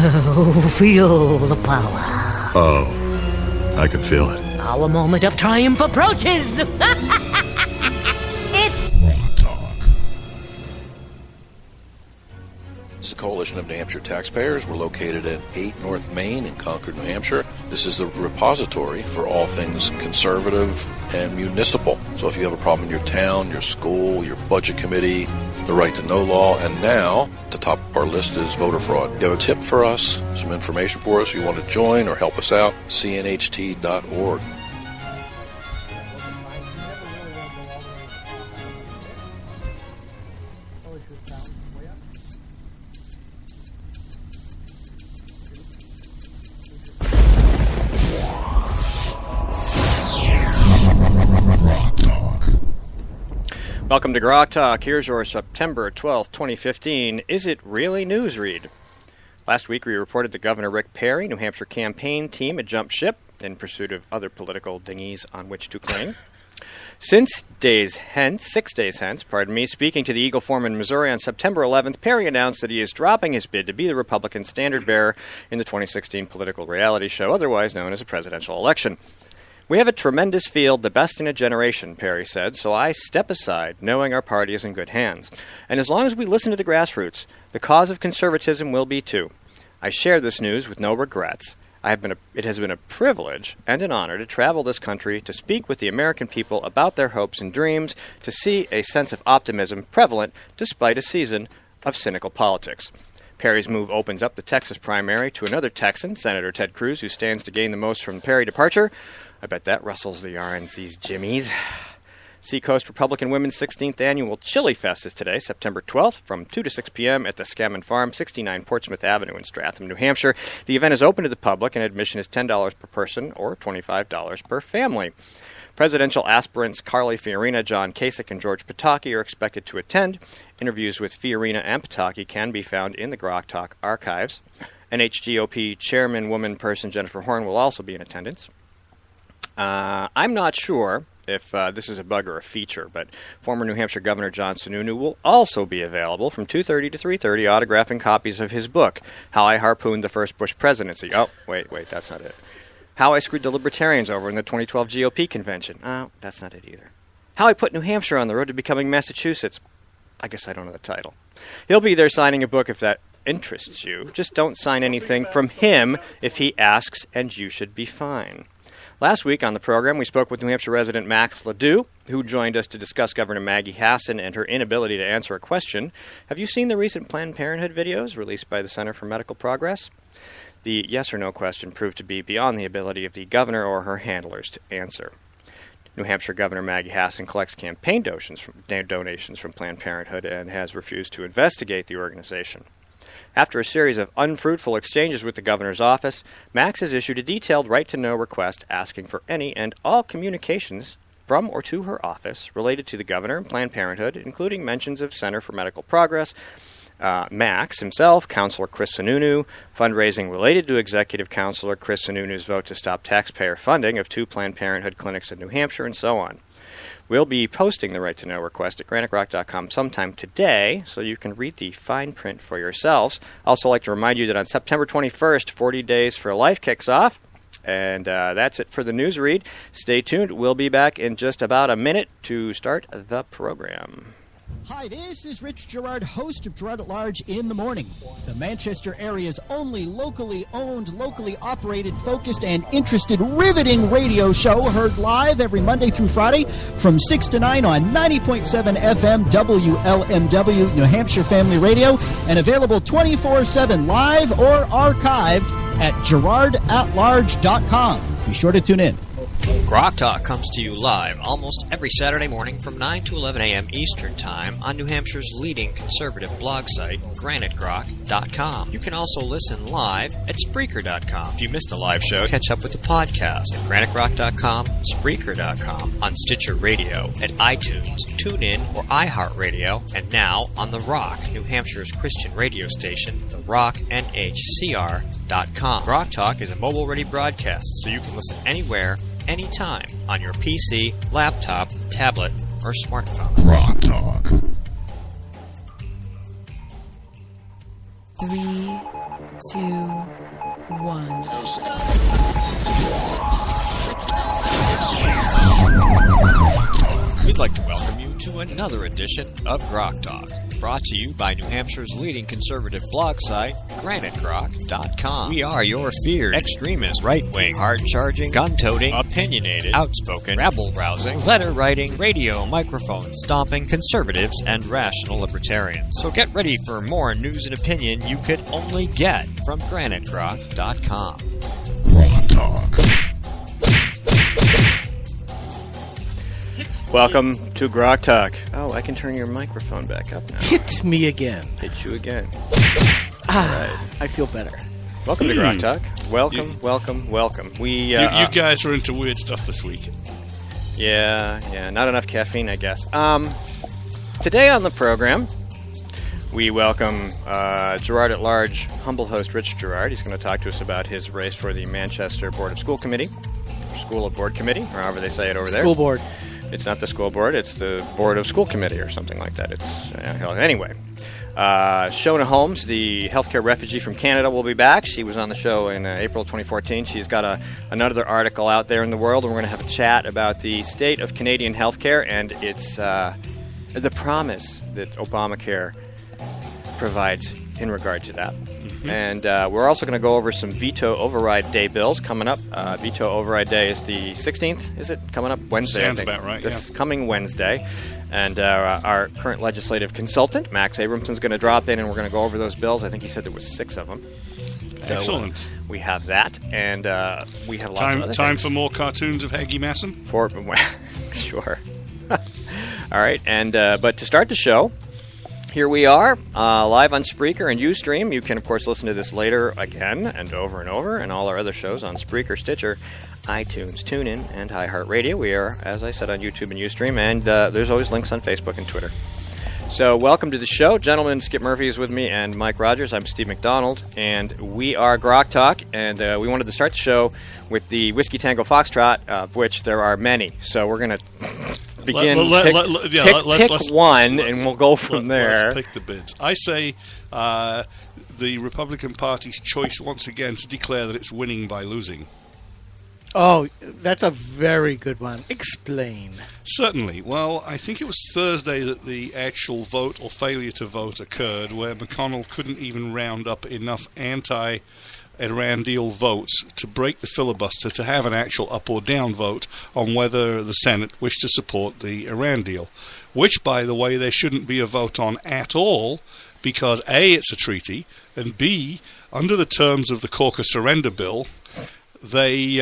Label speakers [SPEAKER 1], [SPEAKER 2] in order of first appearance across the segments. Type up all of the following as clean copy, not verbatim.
[SPEAKER 1] Feel the power.
[SPEAKER 2] Oh, I can feel it.
[SPEAKER 1] Our moment of triumph approaches. It's
[SPEAKER 3] GrokTALK. This is the Coalition of New Hampshire Taxpayers. We're located at 8 North Main in Concord, New Hampshire. This is the repository for all things conservative and municipal. So if you have a problem in your town, your school, your budget committee, the right to know law, and now at the top of our list is voter fraud. You have a tip for us, some information for us, you want to join or help us out, cnht.org.
[SPEAKER 4] Welcome to GrokTALK. Here's your September 12th, 2015 Is It Really News read. Last week we reported that Governor Rick Perry, New Hampshire campaign team, had jumped ship in pursuit of other political dinghies on which to cling. 6 days hence, speaking to the Eagle Forum in Missouri on September 11th, Perry announced that he is dropping his bid to be the Republican standard bearer in the 2016 political reality show, otherwise known as a presidential election. We have a tremendous field, the best in a generation, Perry said, so I step aside, knowing our party is in good hands. And as long as we listen to the grassroots, the cause of conservatism will be too. I share this news with no regrets. It has been a privilege and an honor to travel this country, to speak with the American people about their hopes and dreams, to see a sense of optimism prevalent despite a season of cynical politics. Perry's move opens up the Texas primary to another Texan, Senator Ted Cruz, who stands to gain the most from the Perry departure. I bet that rustles the RNC's jimmies. Seacoast Republican Women's 16th Annual Chili Fest is today, September 12th, from 2 to 6 p.m. at the Scammon Farm, 69 Portsmouth Avenue in Stratham, New Hampshire. The event is open to the public, and admission is $10 per person or $25 per family. Presidential aspirants Carly Fiorina, John Kasich, and George Pataki are expected to attend. Interviews with Fiorina and Pataki can be found in the GrokTALK archives. NHGOP chairman person Jennifer Horn will also be in attendance. I'm not sure if this is a bug or a feature, but former New Hampshire Governor John Sununu will also be available from 2:30 to 3:30, autographing copies of his book, How I Harpooned the First Bush Presidency. Oh, wait, that's not it. How I Screwed the Libertarians Over in the 2012 GOP Convention. Oh, that's not it either. How I Put New Hampshire on the Road to Becoming Massachusetts. I guess I don't know the title. He'll be there signing a book if that interests you. Just don't sign anything from him if he asks, and you should be fine. Last week on the program, we spoke with New Hampshire resident Max Ledoux, who joined us to discuss Governor Maggie Hassan and her inability to answer a question. Have you seen the recent Planned Parenthood videos released by the Center for Medical Progress? The yes or no question proved to be beyond the ability of the governor or her handlers to answer. New Hampshire Governor Maggie Hassan collects campaign donations from Planned Parenthood and has refused to investigate the organization. After a series of unfruitful exchanges with the governor's office, Max has issued a detailed right-to-know request asking for any and all communications from or to her office related to the governor and Planned Parenthood, including mentions of Center for Medical Progress, Max himself, Councilor Chris Sununu, fundraising related to Executive Councilor Chris Sununu's vote to stop taxpayer funding of 2 Planned Parenthood clinics in New Hampshire, and so on. We'll be posting the right-to-know request at GraniteRock.com sometime today, so you can read the fine print for yourselves. I'd also like to remind you that on September 21st, 40 Days for Life kicks off. And that's it for the news read. Stay tuned. We'll be back in just about a minute to start the program.
[SPEAKER 5] Hi, this is Rich Gerard, host of Gerard at Large in the Morning, the Manchester area's only locally owned, locally operated, focused, and interested, riveting radio show, heard live every Monday through Friday from 6 to 9 on 90.7 FM WLMW, New Hampshire Family Radio, and available 24/7 live or archived at GerardAtLarge.com. Be sure to tune in.
[SPEAKER 6] GrokTALK comes to you live almost every Saturday morning from 9 to 11 a.m. Eastern Time on New Hampshire's leading conservative blog site, GraniteGrok.com. You can also listen live at Spreaker.com. If you missed a live show, catch up with the podcast at GraniteGrok.com, Spreaker.com, on Stitcher Radio, at iTunes, TuneIn, or iHeartRadio, and now on The Rock, New Hampshire's Christian radio station, The Rock, NHCR.com. GrokTALK is a mobile-ready broadcast, so you can listen anywhere, anytime, on your PC, laptop, tablet, or smartphone.
[SPEAKER 3] GrokTALK.
[SPEAKER 7] 3, 2, 1.
[SPEAKER 6] We'd like to welcome you to another edition of GrokTALK, brought to you by New Hampshire's leading conservative blog site, GraniteGrok.com. We are your feared extremist, right-wing, hard-charging, gun-toting, opinionated, outspoken, rabble-rousing, letter-writing, radio microphone-stomping conservatives and rational libertarians. So get ready for more news and opinion you could only get from GraniteGrok.com.
[SPEAKER 2] GrokTALK.
[SPEAKER 4] Welcome to GrokTALK. Oh, I can turn your microphone back up now.
[SPEAKER 8] Hit me again.
[SPEAKER 4] Hit you again.
[SPEAKER 8] I feel better.
[SPEAKER 4] Welcome to GrokTALK. Welcome. We
[SPEAKER 9] you guys are into weird stuff this week.
[SPEAKER 4] Yeah, not enough caffeine, I guess. Today on the program, we welcome Gerard at Large, humble host Rich Gerard. He's going to talk to us about his race for the Manchester Board of School Committee, School of Board Committee, or however they say it over there.
[SPEAKER 8] School board.
[SPEAKER 4] It's not the school board, it's the Board of School Committee or something like that. Anyway. Shona Holmes, the healthcare refugee from Canada, will be back. She was on the show in April 2014. She's got another article out there in the world, and we're going to have a chat about the state of Canadian healthcare and its the promise that Obamacare provides in regard to that. Mm-hmm. And we're also going to go over some veto override day bills coming up. Veto override day is the 16th, is it? Coming up Wednesday,
[SPEAKER 9] Sounds
[SPEAKER 4] I think.
[SPEAKER 9] about right,
[SPEAKER 4] This coming Wednesday. And our current legislative consultant, Max Abramson's going to drop in, and we're going to go over those bills. I think he said there was 6 of them.
[SPEAKER 9] Excellent.
[SPEAKER 4] So, we have that, and we have lots of other
[SPEAKER 9] time
[SPEAKER 4] things.
[SPEAKER 9] for more cartoons of Haggy Masson?
[SPEAKER 4] Sure. All right, and but to start the show, here we are, live on Spreaker and Ustream. You can, of course, listen to this later again and over, and all our other shows on Spreaker, Stitcher, iTunes, TuneIn, and iHeartRadio. We are, as I said, on YouTube and Ustream, and there's always links on Facebook and Twitter. So welcome to the show. Gentlemen, Skip Murphy is with me, and Mike Rogers. I'm Steve McDonald, and we are GrokTALK, and we wanted to start the show with the Whiskey Tango Foxtrot, of which there are many. So we're going to begin. Pick one, and we'll go from there.
[SPEAKER 9] Let's pick the bids. I say the Republican Party's choice once again to declare that it's winning by losing.
[SPEAKER 8] Oh, that's a very good one. Explain.
[SPEAKER 9] Certainly. Well, I think it was Thursday that the actual vote or failure to vote occurred, where McConnell couldn't even round up enough anti-Iran deal votes to break the filibuster to have an actual up or down vote on whether the Senate wished to support the Iran deal, which, by the way, there shouldn't be a vote on at all, because A, it's a treaty, and B, under the terms of the caucus surrender bill, the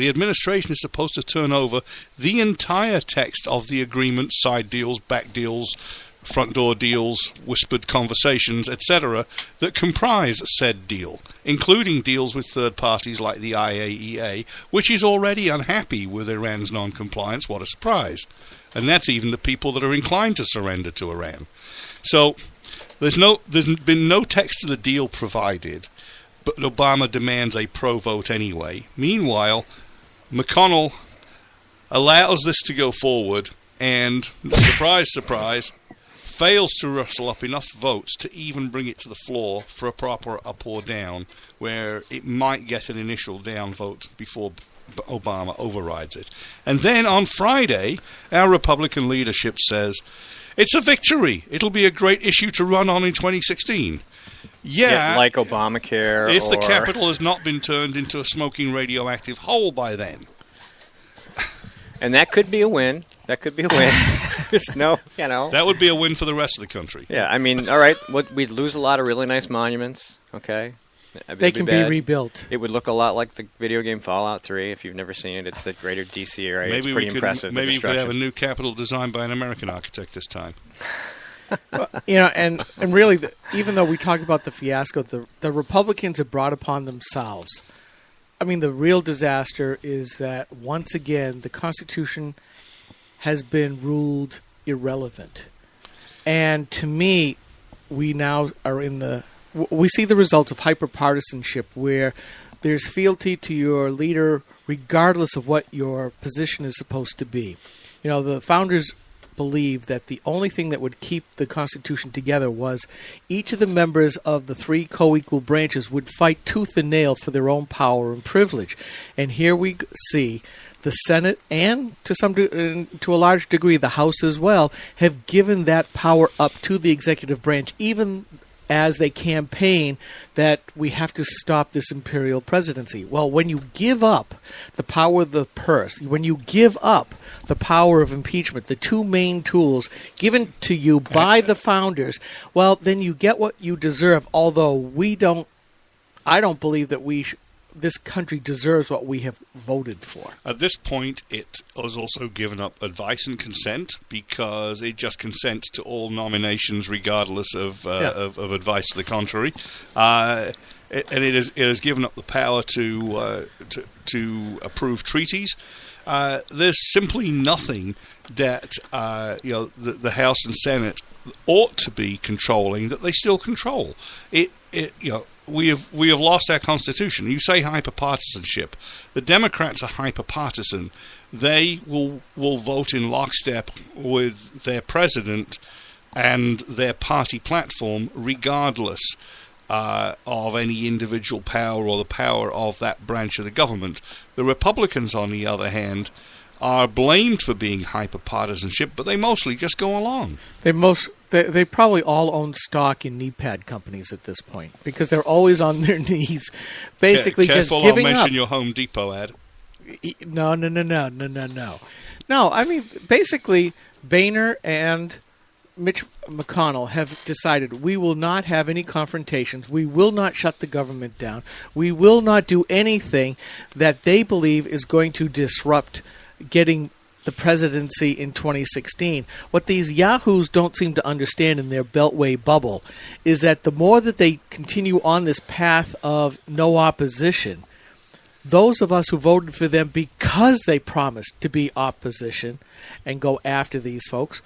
[SPEAKER 9] administration is supposed to turn over the entire text of the agreement, side deals, back deals, front door deals, whispered conversations, etc., that comprise said deal, including deals with third parties like the IAEA, which is already unhappy with Iran's non-compliance. What a surprise. And that's even the people that are inclined to surrender to Iran. So there's been no text of the deal provided, but Obama demands a pro vote anyway. Meanwhile, McConnell allows this to go forward and, surprise, surprise, fails to rustle up enough votes to even bring it to the floor for a proper up or down, where it might get an initial down vote before Obama overrides it. And then on Friday, our Republican leadership says, it's a victory. It'll be a great issue to run on in 2016. Yeah,
[SPEAKER 4] like Obamacare.
[SPEAKER 9] If the Capitol has not been turned into a smoking radioactive hole by then.
[SPEAKER 4] And that could be a win. That
[SPEAKER 9] would be a win for the rest of the country.
[SPEAKER 4] Yeah, I mean, all right, we'd lose a lot of really nice monuments, okay?
[SPEAKER 8] They can be rebuilt.
[SPEAKER 4] It would look a lot like the video game Fallout 3. If you've never seen it, it's the greater D.C. area. It's pretty impressive.
[SPEAKER 9] Maybe we could have a new Capitol designed by an American architect this time.
[SPEAKER 8] Well, and really, even though we talk about the fiasco, the Republicans have brought upon themselves. I mean, the real disaster is that, once again, the Constitution has been ruled irrelevant. And to me, we now are we see the results of hyperpartisanship, where there's fealty to your leader regardless of what your position is supposed to be. You know, the founders believed that the only thing that would keep the Constitution together was each of the members of the three co-equal branches would fight tooth and nail for their own power and privilege. And here we see the Senate and to a large degree the House as well have given that power up to the executive branch, even as they campaign that we have to stop this imperial presidency. Well, when you give up the power of the purse, when you give up the power of impeachment, the two main tools given to you by the founders, well, then you get what you deserve, although I don't believe that this country deserves what we have voted for.
[SPEAKER 9] At this point, it has also given up advice and consent, because it just consents to all nominations regardless of advice to the contrary. And it has given up the power to approve treaties. There's simply nothing that the House and Senate ought to be controlling that they still control. We have lost our Constitution. You say hyperpartisanship. The Democrats are hyperpartisan. They will vote in lockstep with their president and their party platform, regardless of any individual power or the power of that branch of the government. The Republicans, on the other hand, are blamed for being hyperpartisanship, but they mostly just go along. They probably all own stock in knee pad companies at this point, because they're always on their knees, basically just giving up. Careful, I'll mention your Home Depot ad.
[SPEAKER 8] No. No, I mean, basically, Boehner and Mitch McConnell have decided we will not have any confrontations. We will not shut the government down. We will not do anything that they believe is going to disrupt getting the presidency in 2016. What these yahoos don't seem to understand in their Beltway bubble is that the more that they continue on this path of no opposition, those of us who voted for them because they promised to be opposition and go after these folks,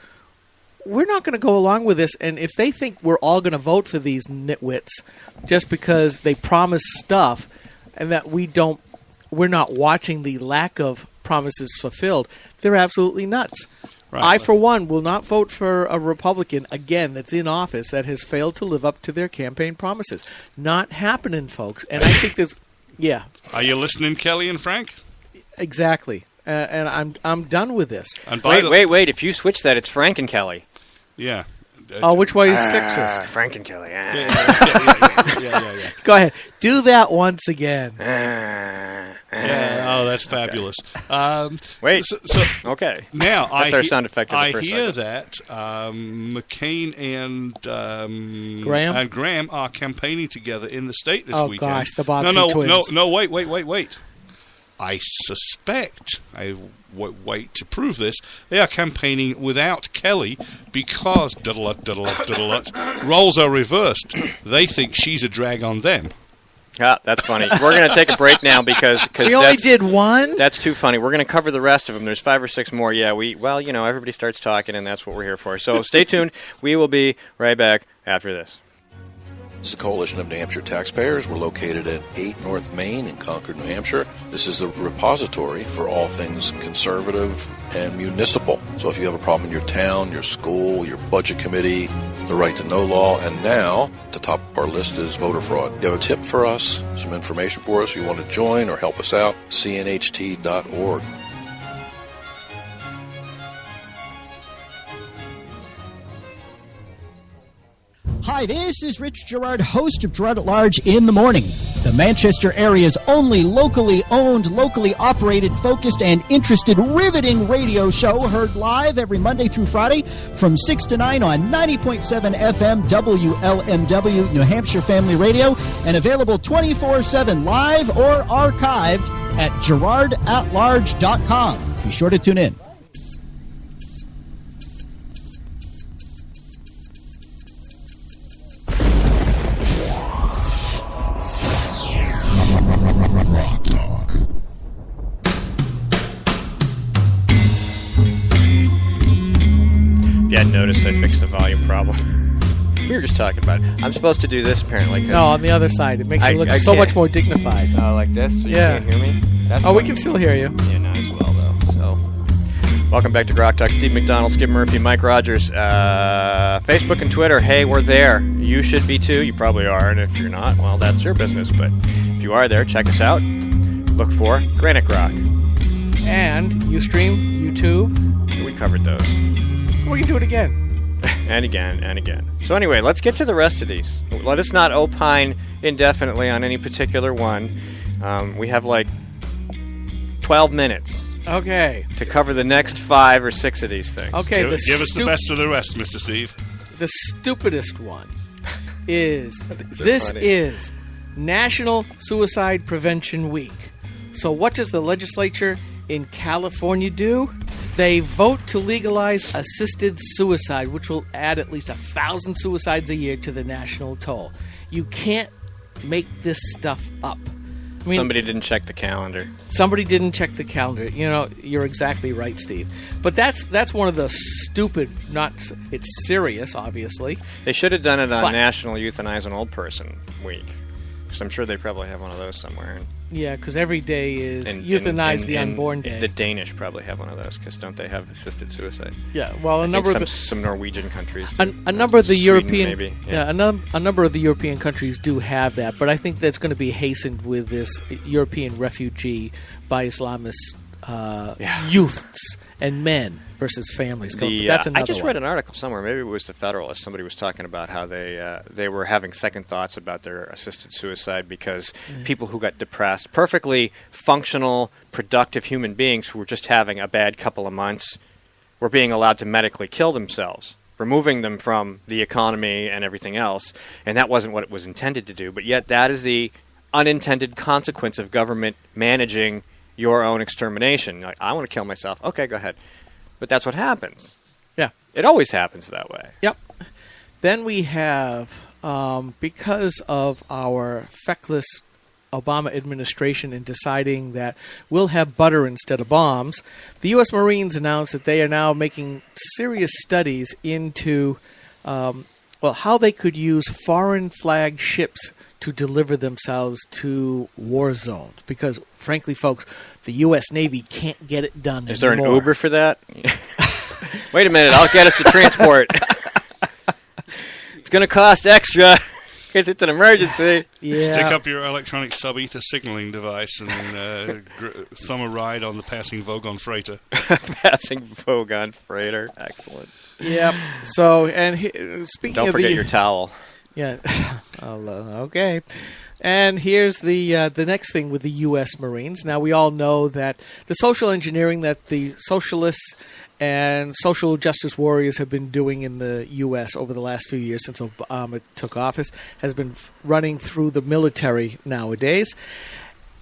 [SPEAKER 8] we're not going to go along with this. And if they think we're all going to vote for these nitwits just because they promise stuff and that we're not watching the lack of promises fulfilled, they're absolutely nuts. Right. I, for one, will not vote for a Republican, again, that's in office that has failed to live up to their campaign promises. Not happening, folks. And I think there's... Yeah.
[SPEAKER 9] Are you listening, Kelly and Frank?
[SPEAKER 8] Exactly. And I'm done with this.
[SPEAKER 4] And wait. If you switch that, it's Frank and Kelly.
[SPEAKER 9] Yeah.
[SPEAKER 8] Which way is sexist?
[SPEAKER 4] Frank and Kelly.
[SPEAKER 9] Yeah.
[SPEAKER 8] Go ahead. Do that once again.
[SPEAKER 9] That's fabulous.
[SPEAKER 4] Wait. Okay.
[SPEAKER 9] Now,
[SPEAKER 4] that's our sound effect.
[SPEAKER 9] I hear that McCain and Graham are campaigning together in the state this weekend.
[SPEAKER 8] Oh gosh, the Botsy twins.
[SPEAKER 9] No, wait. I suspect, wait to prove this, they are campaigning without Kelly because roles are reversed. They think she's a drag on them.
[SPEAKER 4] Yeah, that's funny. We're going to take a break now because
[SPEAKER 8] we only did one?
[SPEAKER 4] That's too funny. We're going to cover the rest of them. There's 5 or 6 more. Yeah, everybody starts talking, and that's what we're here for. So stay tuned. We will be right back after this.
[SPEAKER 3] This is the Coalition of New Hampshire Taxpayers. We're located at 8 North Main in Concord, New Hampshire. This is a repository for all things conservative and municipal. So if you have a problem in your town, your school, your budget committee, the right to know law, and now, at the top of our list is voter fraud. You have a tip for us, some information for us, you want to join or help us out, cnht.org.
[SPEAKER 5] Hi, this is Rich Gerard, host of Gerard at Large in the Morning, the Manchester area's only locally owned, locally operated, focused, and interested riveting radio show, heard live every Monday through Friday from 6 to 9 on 90.7 FM WLMW New Hampshire Family Radio, and available 24/7 live or archived at GerardAtLarge.com. Be sure to tune in.
[SPEAKER 2] GrokTALK.
[SPEAKER 4] If you hadn't noticed, I fixed the volume problem. We were just talking about it. I'm supposed to do this, apparently.
[SPEAKER 8] No, on the other side. It makes you look so much more dignified.
[SPEAKER 4] Like this? So you can't hear me?
[SPEAKER 8] We can still hear you.
[SPEAKER 4] Yeah, not as well, though. So, Welcome back to GrokTALK. Steve McDonald, Skip Murphy, Mike Rogers. Facebook and Twitter, hey, we're there. You should be too. You probably are. And if you're not, well, that's your business. But if you are there, check us out. Look for Granite Grok.
[SPEAKER 8] And Ustream, YouTube.
[SPEAKER 4] We covered those.
[SPEAKER 8] So we can do it again.
[SPEAKER 4] And again, and again. So anyway, let's get to the rest of these. Let us not opine indefinitely on any particular one. We have like 12 minutes.
[SPEAKER 8] Okay.
[SPEAKER 4] To cover the next 5 or 6 of these things.
[SPEAKER 8] Okay.
[SPEAKER 9] Give us the best of the rest, Mr. Steve.
[SPEAKER 8] The stupidest one is this is National Suicide Prevention Week. So what does the legislature in California do? They vote to legalize assisted suicide, which will add at least 1,000 suicides a year to the national toll. You can't make this stuff up. I mean,
[SPEAKER 4] somebody didn't check the calendar.
[SPEAKER 8] Somebody didn't check the calendar. You know, you're exactly right, Steve. But that's one of the stupid. It's serious, obviously.
[SPEAKER 4] They should have done it on National Euthanize an Old Person Week, because I'm sure they probably have one of those somewhere.
[SPEAKER 8] Yeah, because every day is Euthanize the Unborn Day.
[SPEAKER 4] The Danish probably have one of those, because don't they have assisted suicide?
[SPEAKER 8] Yeah, well, a number of
[SPEAKER 4] some Norwegian countries do.
[SPEAKER 8] A number of the
[SPEAKER 4] Sweden,
[SPEAKER 8] European,
[SPEAKER 4] maybe.
[SPEAKER 8] a number of the European countries do have that, but I think that's going to be hastened with this European refugee by Islamist youths and men versus families. That's another
[SPEAKER 4] I just
[SPEAKER 8] one.
[SPEAKER 4] read an article somewhere, maybe it was the Federalist. Somebody was talking about how they were having second thoughts about their assisted suicide because people who got depressed, perfectly functional, productive human beings who were just having a bad couple of months, were being allowed to medically kill themselves, removing them from the economy and everything else. And that wasn't what it was intended to do. But yet that is the unintended consequence of government managing your own extermination. Like, I want to kill myself. Okay, go ahead. But that's what happens.
[SPEAKER 8] Yeah.
[SPEAKER 4] It always happens that way.
[SPEAKER 8] Yep. Then we have, because of our feckless Obama administration in deciding that we'll have butter instead of bombs, the U.S. Marines announced that they are now making serious studies into how they could use foreign flag ships to deliver themselves to war zones. Because, frankly, folks, the U.S. Navy can't get it done
[SPEAKER 4] Is there
[SPEAKER 8] anymore.
[SPEAKER 4] an Uber for that? Wait a minute, I'll get us to transport. It's going to cost extra because it's an emergency.
[SPEAKER 8] Yeah.
[SPEAKER 9] Stick up your electronic sub-ether signaling device and thumb a ride on the passing Vogon freighter.
[SPEAKER 4] Passing Vogon freighter. Excellent.
[SPEAKER 8] Yep. So, and speaking
[SPEAKER 4] Don't
[SPEAKER 8] of
[SPEAKER 4] forget your towel.
[SPEAKER 8] Yeah. Okay. And here's the next thing with the U.S. Marines. Now, we all know that the social engineering that the socialists and social justice warriors have been doing in the U.S. over the last few years since Obama took office has been running through the military nowadays.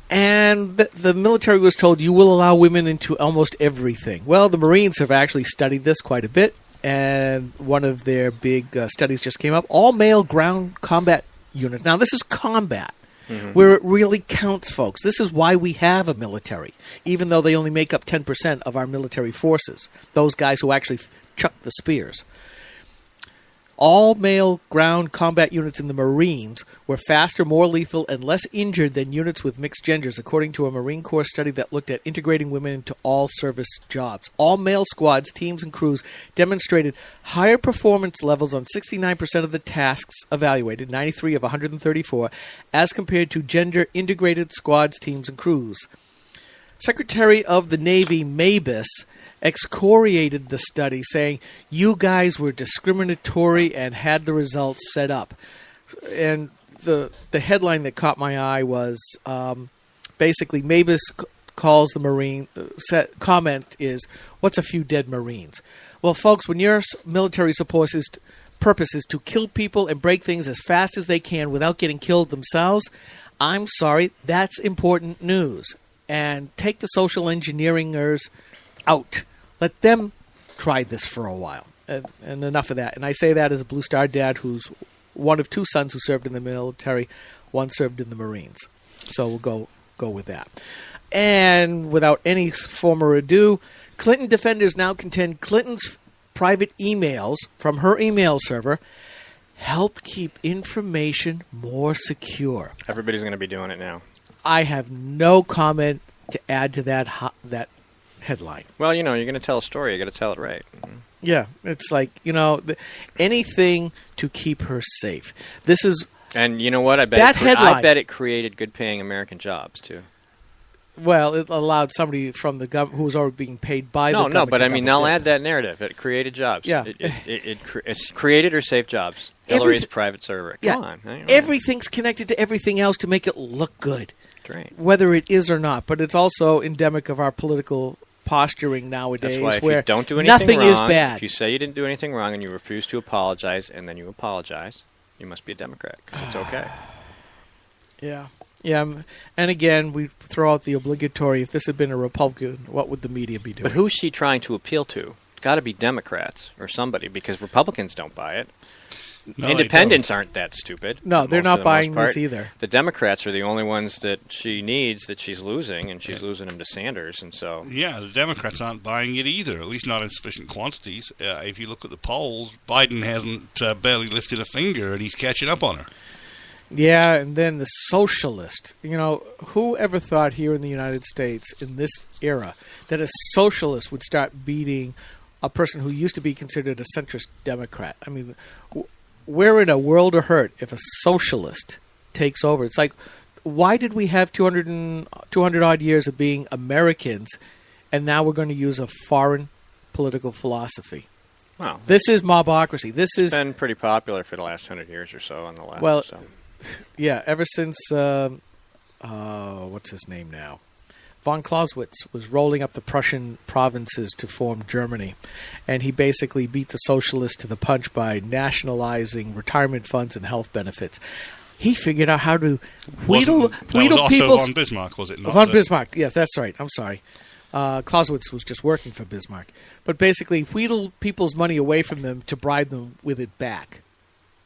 [SPEAKER 8] And the military was told, you will allow women into almost everything. Well, the Marines have actually studied this quite a bit. And one of their big studies just came up. All-male ground combat units. Now, this is combat, where it really counts, folks. This is why we have a military, even though they only make up 10% of our military forces, those guys who actually chuck the spears. All-male ground combat units in the Marines were faster, more lethal, and less injured than units with mixed genders, according to a Marine Corps study that looked at integrating women into all service jobs. All-male squads, teams, and crews demonstrated higher performance levels on 69% of the tasks evaluated, 93 of 134, as compared to gender-integrated squads, teams, and crews. Secretary of the Navy Mabus excoriated the study, saying, you guys were discriminatory and had the results set up. And the headline that caught my eye was basically Mabus calls the Marine, comment is, what's a few dead Marines? Well, folks, when your military purpose is to kill people and break things as fast as they can without getting killed themselves, I'm sorry, that's important news. And take the social engineeringers out. Let them try this for a while. And enough of that. And I say that as a Blue Star dad who's one of 2 sons who served in the military. One served in the Marines. So we'll go with that. And without any further ado, Clinton defenders now contend Clinton's private emails from her email server help keep information more secure.
[SPEAKER 4] Everybody's going to be doing it now.
[SPEAKER 8] I have no comment to add to that headline.
[SPEAKER 4] Well, you're going to tell a story. You got to tell it right.
[SPEAKER 8] Yeah, it's like, anything to keep her safe. This is...
[SPEAKER 4] And you know what? I bet
[SPEAKER 8] that headline,
[SPEAKER 4] I bet it created good-paying American jobs, too.
[SPEAKER 8] Well, it allowed somebody from the government who was already being paid by the government.
[SPEAKER 4] No, but
[SPEAKER 8] to
[SPEAKER 4] I mean,
[SPEAKER 8] double
[SPEAKER 4] I'll
[SPEAKER 8] dip.
[SPEAKER 4] add that narrative. It created jobs.
[SPEAKER 8] Yeah.
[SPEAKER 4] It's created or saved jobs. Hillary's private server. Come on.
[SPEAKER 8] Everything's connected to everything else to make it look good.
[SPEAKER 4] That's right.
[SPEAKER 8] Whether it is or not. But it's also endemic of our political posturing nowadays.
[SPEAKER 4] That's why if
[SPEAKER 8] where
[SPEAKER 4] you don't do anything
[SPEAKER 8] nothing
[SPEAKER 4] wrong,
[SPEAKER 8] is bad.
[SPEAKER 4] if you say you didn't do anything wrong and you refuse to apologize and then you apologize, you must be a Democrat because it's okay.
[SPEAKER 8] Yeah. And again, we throw out the obligatory, if this had been a Republican, what would the media be doing?
[SPEAKER 4] But who's she trying to appeal to? It's got to be Democrats or somebody because Republicans don't buy it.
[SPEAKER 9] No,
[SPEAKER 4] Independents aren't that stupid.
[SPEAKER 8] No, they're not buying this either.
[SPEAKER 4] The Democrats are the only ones that she needs that she's losing, and she's losing them to Sanders, and so...
[SPEAKER 9] Yeah, the Democrats aren't buying it either, at least not in sufficient quantities. If you look at the polls, Biden hasn't barely lifted a finger, and he's catching up on her.
[SPEAKER 8] Yeah, and then the socialist. Who ever thought here in the United States in this era that a socialist would start beating a person who used to be considered a centrist Democrat? I mean, we're in a world of hurt if a socialist takes over. It's like, why did we have 200 odd years of being Americans, and now we're going to use a foreign political philosophy?
[SPEAKER 4] Wow.
[SPEAKER 8] This is mobocracy.
[SPEAKER 4] It's been pretty popular for the last 100 years or so on the left.
[SPEAKER 8] Well,
[SPEAKER 4] so.
[SPEAKER 8] Yeah, ever since, what's his name now? Von Clausewitz was rolling up the Prussian provinces to form Germany, and he basically beat the socialists to the punch by nationalizing retirement funds and health benefits. He figured out how to wheedle
[SPEAKER 9] Otto
[SPEAKER 8] people's...
[SPEAKER 9] von Bismarck, was it not?
[SPEAKER 8] Von Bismarck, yes, that's right. I'm sorry. Clausewitz was just working for Bismarck. But basically, wheedle people's money away from them to bribe them with it back.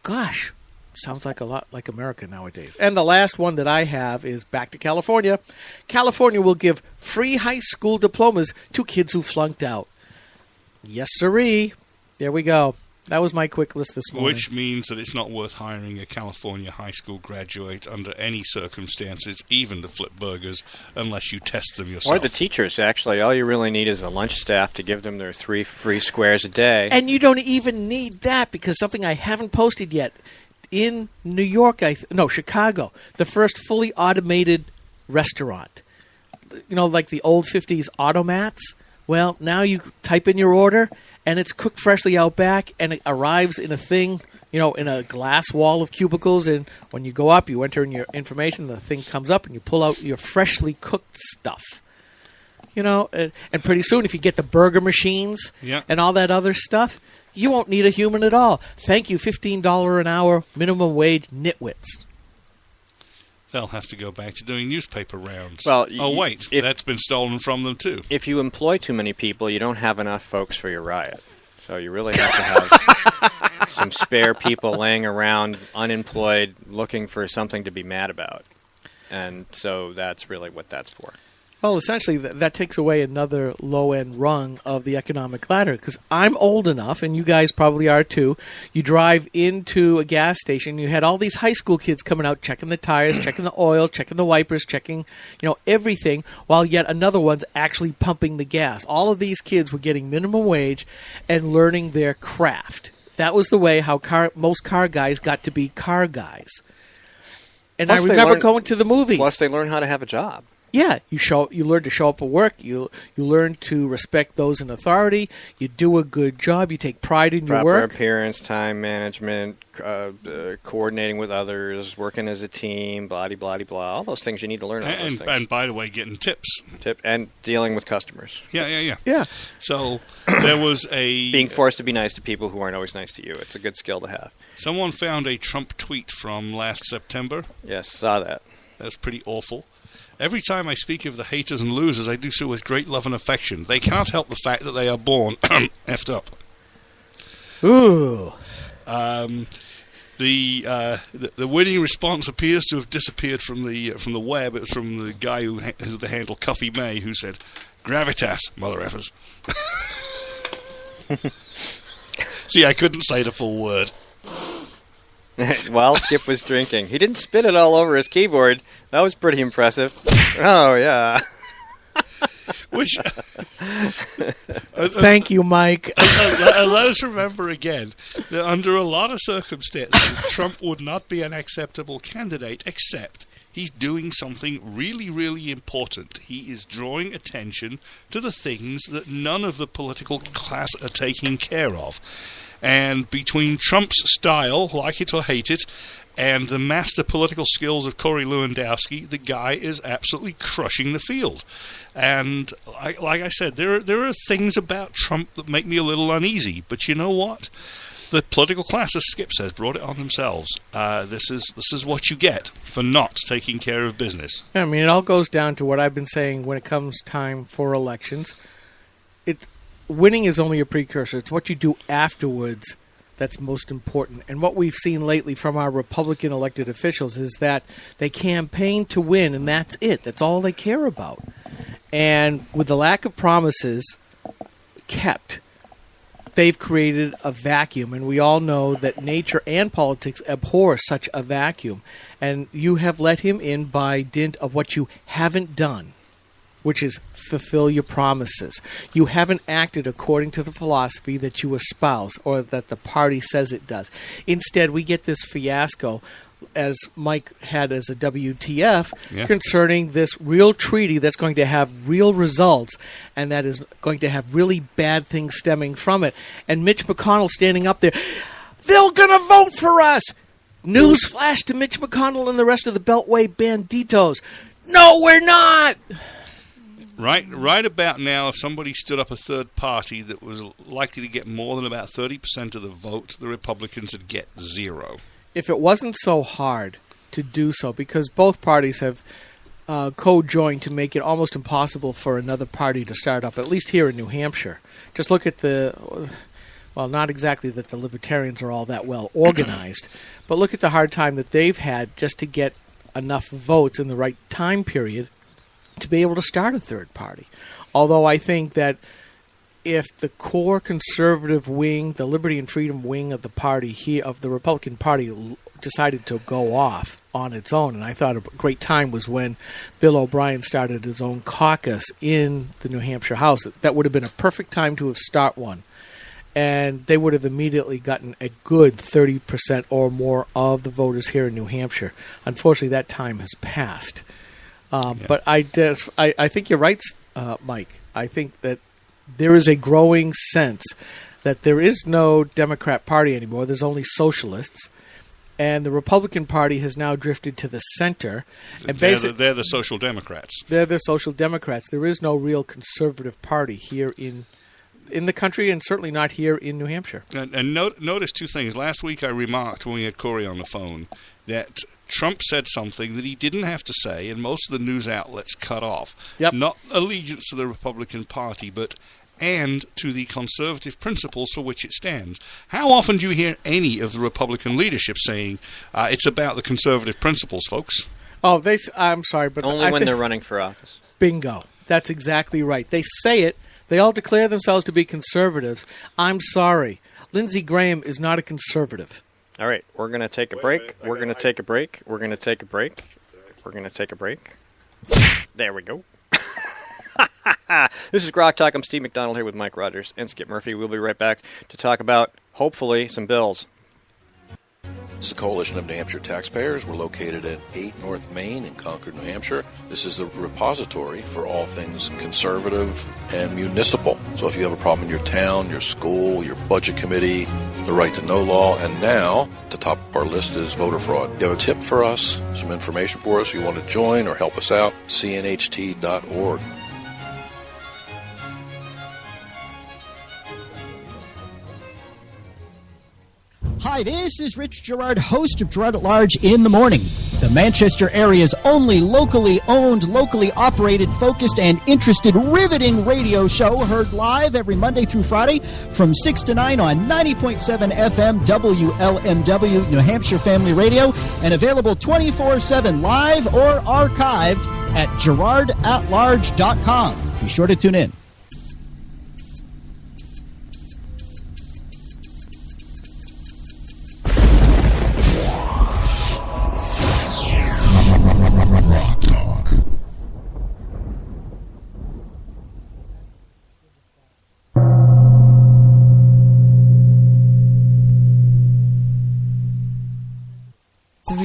[SPEAKER 8] Gosh. Sounds like a lot like America nowadays. And the last one that I have is back to California. California will give free high school diplomas to kids who flunked out. Yes, sirree. There we go. That was my quick list this morning.
[SPEAKER 9] Which means that it's not worth hiring a California high school graduate under any circumstances, even to flip burgers, unless you test them yourself.
[SPEAKER 4] Or the teachers, actually. All you really need is a lunch staff to give them their 3 free squares a day.
[SPEAKER 8] And you don't even need that because something I haven't posted yet. In New York, Chicago, the first fully automated restaurant. Like the old 50s automats. Well, now you type in your order, and it's cooked freshly out back, and it arrives in a thing, in a glass wall of cubicles, and when you go up, you enter in your information, the thing comes up, and you pull out your freshly cooked stuff. And pretty soon, if you get the burger machines and all that other stuff, you won't need a human at all. Thank you, $15 an hour minimum wage nitwits.
[SPEAKER 9] They'll have to go back to doing newspaper rounds.
[SPEAKER 4] Well,
[SPEAKER 9] that's been stolen from them too.
[SPEAKER 4] If you employ too many people, you don't have enough folks for your riot. So you really have to have some spare people laying around unemployed looking for something to be mad about. And so that's really what that's for.
[SPEAKER 8] Well, essentially, that takes away another low-end rung of the economic ladder, because I'm old enough, and you guys probably are too, you drive into a gas station, you had all these high school kids coming out checking the tires, checking the oil, checking the wipers, checking, everything, while yet another one's actually pumping the gas. All of these kids were getting minimum wage and learning their craft. That was the way how most car guys got to be car guys. And plus I remember going to the movies.
[SPEAKER 4] Plus, they learn how to have a job.
[SPEAKER 8] Yeah, you learn to show up at work. You learn to respect those in authority. You do a good job. You take pride in your work.
[SPEAKER 4] Proper appearance, time management, coordinating with others, working as a team, blah, blah, blah. All those things you need to learn.
[SPEAKER 9] And by the way, getting tips.
[SPEAKER 4] And dealing with customers.
[SPEAKER 9] Yeah. So there was
[SPEAKER 4] being forced to be nice to people who aren't always nice to you. It's a good skill to have.
[SPEAKER 9] Someone found a Trump tweet from last September.
[SPEAKER 4] Yes, saw that.
[SPEAKER 9] That's pretty awful. Every time I speak of the haters and losers, I do so with great love and affection. They cannot help the fact that they are born effed up.
[SPEAKER 8] Ooh.
[SPEAKER 9] The winning response appears to have disappeared from the web. It was from the guy who has the handle Cuffy May, who said, "Gravitas, mother effers." See, I couldn't say the full word.
[SPEAKER 4] While Skip was drinking. He didn't spit it all over his keyboard. That was pretty impressive. Oh, yeah.
[SPEAKER 9] Which
[SPEAKER 8] Thank you, Mike.
[SPEAKER 9] and let us remember again that under a lot of circumstances, Trump would not be an acceptable candidate, except he's doing something really, really important. He is drawing attention to the things that none of the political class are taking care of. And between Trump's style, like it or hate it, and the master political skills of Corey Lewandowski, the guy is absolutely crushing the field. And like I said, there are things about Trump that make me a little uneasy. But you know what? The political class, as Skip says, brought it on themselves. This is what you get for not taking care of business.
[SPEAKER 8] I mean, it all goes down to what I've been saying when it comes time for elections. Winning is only a precursor. It's what you do afterwards that's most important. And what we've seen lately from our Republican elected officials is that they campaign to win, and that's it. That's all they care about. And with the lack of promises kept, they've created a vacuum. And we all know that nature and politics abhor such a vacuum. And you have let him in by dint of what you haven't done, which is fulfill your promises. You haven't acted according to the philosophy that you espouse or that the party says it does. Instead, we get this fiasco, as Mike had as a WTF, concerning this real treaty that's going to have real results and that is going to have really bad things stemming from it. And Mitch McConnell standing up there, they're going to vote for us! Newsflash to Mitch McConnell and the rest of the Beltway banditos. No, we're not!
[SPEAKER 9] Right about now, if somebody stood up a third party that was likely to get more than about 30% of the vote, the Republicans would get zero.
[SPEAKER 8] If it wasn't so hard to do so, because both parties have co-joined to make it almost impossible for another party to start up, at least here in New Hampshire. Just look at well, not exactly that the Libertarians are all that well organized, but look at the hard time that they've had just to get enough votes in the right time period to be able to start a third party. Although I think that if the core conservative wing, the Liberty and Freedom wing of the party here, of the Republican Party, decided to go off on its own, and I thought a great time was when Bill O'Brien started his own caucus in the New Hampshire House. That would have been a perfect time to have start one. And they would have immediately gotten a good 30% or more of the voters here in New Hampshire. Unfortunately, that time has passed. But I think you're right, Mike. I think that there is a growing sense that there is no Democrat Party anymore. There's only socialists. And the Republican Party has now drifted to the center. And
[SPEAKER 9] they're the Social Democrats.
[SPEAKER 8] They're the Social Democrats. There is no real conservative party here in the country, and certainly not here in New Hampshire.
[SPEAKER 9] And notice two things. Last week I remarked when we had Corey on the phone that Trump said something that he didn't have to say, and most of the news outlets cut off.
[SPEAKER 8] Yep.
[SPEAKER 9] Not allegiance to the Republican Party, but and to the conservative principles for which it stands. How often do you hear any of the Republican leadership saying, it's about the conservative principles, folks?
[SPEAKER 8] Oh, I'm sorry, but
[SPEAKER 4] only when they're running for office.
[SPEAKER 8] Bingo. That's exactly right. They say it. They all declare themselves to be conservatives. I'm sorry. Lindsey Graham is not a conservative.
[SPEAKER 4] All right, we're going to take a break. We're going to take a break. We're going to take a break. We're going to take a break. There we go. This is GrokTALK. I'm Steve McDonald here with Mike Rogers and Skip Murphy. We'll be right back to talk about, hopefully, some bills.
[SPEAKER 3] This is a coalition of New Hampshire taxpayers. We're located at 8 North Main in Concord, New Hampshire. This is the repository for all things conservative and municipal. So if you have a problem in your town, your school, your budget committee, the right to know law, and now, at the top of our list is voter fraud. If you have a tip for us, some information for us, you want to join or help us out, cnht.org.
[SPEAKER 5] Hi, this is Rich Gerard, host of Gerard at Large in the Morning, the Manchester area's only locally owned, locally operated, focused, and interested, riveting radio show, heard live every Monday through Friday from 6 to 9 on 90.7 FM WLMW New Hampshire Family Radio, and available 24/7 live or archived at GerardAtLarge.com. Be sure to tune in.
[SPEAKER 7] 3, 2, 1.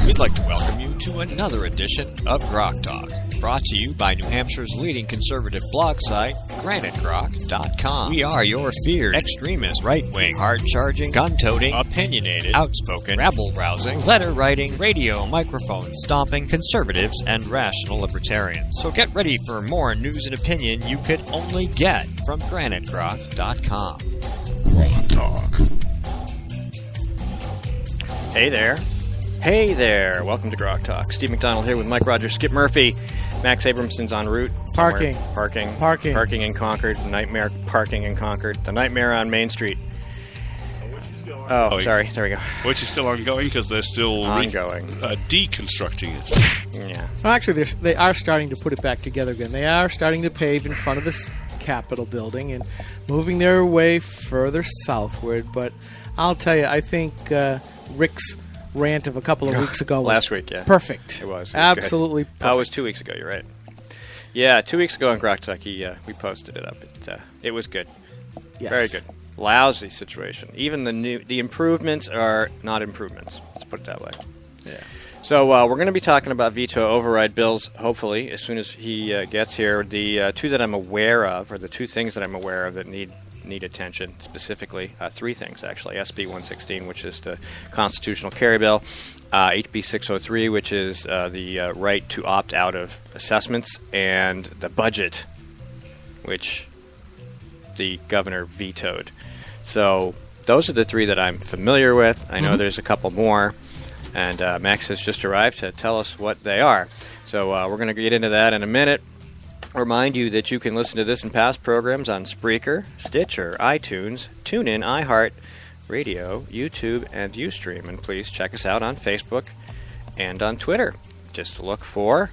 [SPEAKER 6] We'd like to welcome you to another edition of GrokTALK, brought to you by New Hampshire's leading conservative blog site, GraniteGrok.com. We are your feared extremist, right-wing, hard-charging, gun-toting, opinionated, outspoken, rabble-rousing, letter-writing, radio microphone stomping conservatives and rational libertarians. So get ready for more news and opinion you could only get from GraniteGrok.com.
[SPEAKER 2] GrokTALK.
[SPEAKER 4] Hey there. Hey there. Welcome to GrokTALK. Steve McDonald here with Mike Rogers, Skip Murphy. Max Abramson's en route.
[SPEAKER 8] Parking.
[SPEAKER 4] Parking in Concord. Nightmare parking in Concord. The nightmare on Main Street. Oh, sorry. There we go.
[SPEAKER 9] Which is still ongoing because they're still
[SPEAKER 4] ongoing.
[SPEAKER 9] Deconstructing it.
[SPEAKER 4] Yeah.
[SPEAKER 8] Well, actually, they are starting to put it back together again. They are starting to pave in front of this Capitol building and moving their way further southward. But I'll tell you, I think Rick's rant of a couple of weeks ago was
[SPEAKER 4] last week, yeah.
[SPEAKER 8] Perfect.
[SPEAKER 4] It was
[SPEAKER 8] absolutely
[SPEAKER 4] good.
[SPEAKER 8] perfect.
[SPEAKER 4] It was 2 weeks ago, you're right. Yeah, 2 weeks ago in GrokTALK, we posted it up. It was good.
[SPEAKER 8] Yes.
[SPEAKER 4] Very good. Lousy situation. Even the improvements are not improvements. Let's put it that way.
[SPEAKER 8] Yeah.
[SPEAKER 4] So we're going to be talking about veto override bills, hopefully, as soon as he gets here. The two that I'm aware of, or the two things that I'm aware of that need attention specifically, three things actually. SB 116, which is the constitutional carry bill, HB 603, which is the right to opt out of assessments, and the budget, which the governor vetoed. So those are the three that I'm familiar with. I know there's a couple more, and Max has just arrived to tell us what they are. So we're going to get into that in a minute. Remind you that you can listen to this and past programs on Spreaker, Stitcher, iTunes, TuneIn, iHeart, Radio, YouTube, and Ustream. And please check us out on Facebook and on Twitter. Just look for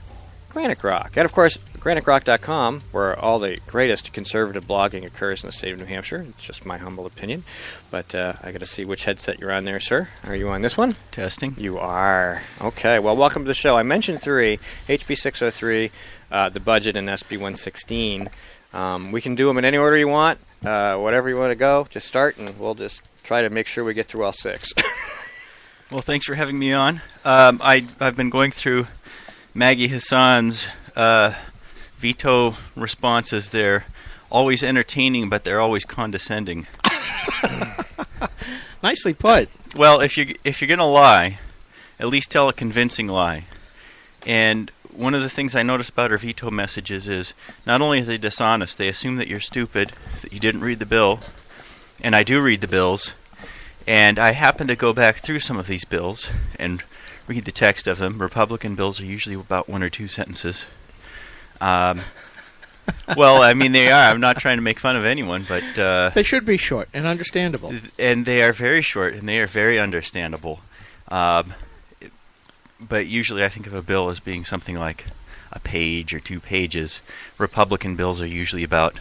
[SPEAKER 4] Granite Grok. And, of course, GraniteGrok.com, where all the greatest conservative blogging occurs in the state of New Hampshire. It's just my humble opinion. But I got to see which headset you're on there, sir. Are you on this one?
[SPEAKER 10] Testing.
[SPEAKER 4] You are. Okay. Well, welcome to the show. I mentioned three, HB 603, the budget, and SB 116. We can do them in any order you want. Whatever you want to go, just start, and we'll just try to make sure we get through all six.
[SPEAKER 10] Well, thanks for having me on. I've been going through Maggie Hassan's veto responses. They're always entertaining, but they're always condescending.
[SPEAKER 8] Nicely put.
[SPEAKER 10] Well, if you're going to lie, at least tell a convincing lie. And one of the things I notice about her veto messages is not only are they dishonest, they assume that you're stupid, that you didn't read the bill. And I do read the bills. And I happen to go back through some of these bills and read the text of them. Republican bills are usually about one or two sentences. Well, I mean, they are. I'm not trying to make fun of anyone, but
[SPEAKER 8] they should be short and understandable.
[SPEAKER 10] And they are very short, and they are very understandable. But usually I think of a bill as being something like a page or 2 pages. Republican bills are usually about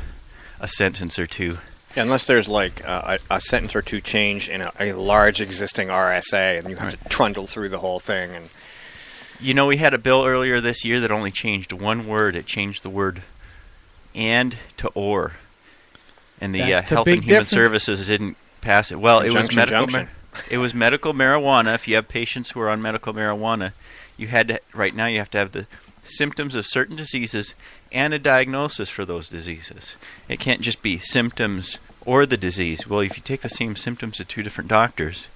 [SPEAKER 10] a sentence or two.
[SPEAKER 4] Yeah, unless there's like a sentence or two change in a large existing RSA, and you have to trundle through the whole thing. And
[SPEAKER 10] you know, we had a bill earlier this year that only changed one word. It changed the word "and" to "or," and the Health and Human Services didn't pass it. Well, it was medical. It was medical marijuana. If you have patients who are on medical marijuana, you had to, right now you have to have the symptoms of certain diseases and a diagnosis for those diseases. It can't just be symptoms or the disease. Well, if you take the same symptoms to 2 different doctors,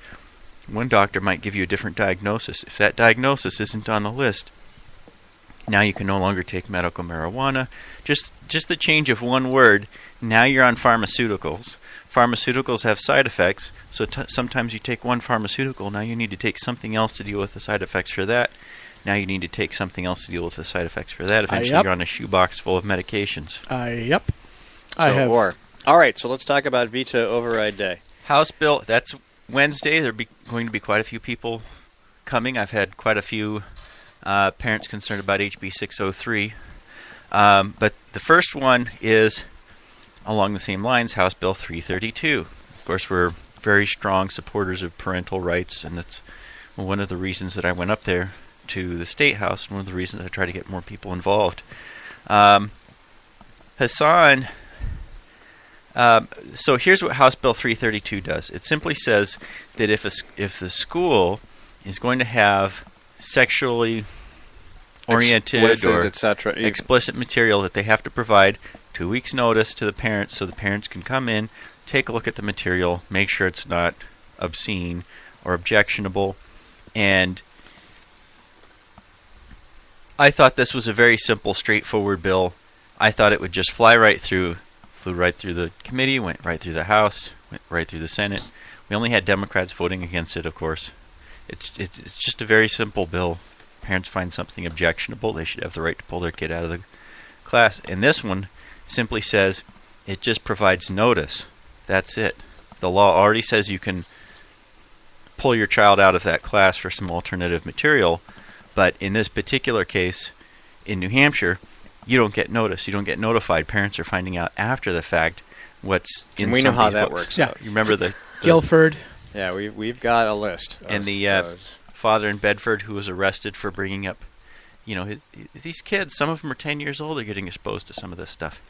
[SPEAKER 10] one doctor might give you a different diagnosis. If that diagnosis isn't on the list, now you can no longer take medical marijuana. Just the change of one word, now you're on pharmaceuticals. Pharmaceuticals have side effects, so sometimes you take one pharmaceutical, now you need to take something else to deal with the side effects for that. Now you need to take something else to deal with the side effects for that. Eventually you're on a shoebox full of medications.
[SPEAKER 8] Yep.
[SPEAKER 4] All right, so let's talk about veto override day.
[SPEAKER 10] House bill, that's Wednesday. There'll be going to be quite a few people coming. I've had quite a few parents concerned about HB 603. But the first one is along the same lines, House Bill 332. Of course, we're very strong supporters of parental rights, and that's one of the reasons that I went up there to the State House, one of the reasons I try to get more people involved. House Hassan, so here's what House Bill 332 does. It simply says that if the school is going to have sexually oriented or explicit material, that they have to provide 2 weeks' notice to the parents so the parents can come in, take a look at the material, make sure it's not obscene or objectionable. And I thought this was a very simple, straightforward bill. I thought it would just flew right through the committee, went right through the House, went right through the Senate. We only had Democrats voting against it, of course. It's just a very simple bill. Parents find something objectionable, they should have the right to pull their kid out of the class. And this one simply says it just provides notice. That's it. The law already says you can pull your child out of that class for some alternative material, but in this particular case, in New Hampshire, you don't get notice. You don't get notified. Parents are finding out after the fact what's in
[SPEAKER 4] and we
[SPEAKER 10] some
[SPEAKER 4] know how
[SPEAKER 10] of these
[SPEAKER 4] that
[SPEAKER 10] books.
[SPEAKER 4] works.
[SPEAKER 10] Yeah. You remember the
[SPEAKER 8] Guilford.
[SPEAKER 4] Yeah, we've got a list.
[SPEAKER 10] And the father in Bedford who was arrested for bringing up, these kids. Some of them are 10 years old. They're getting exposed to some of this stuff.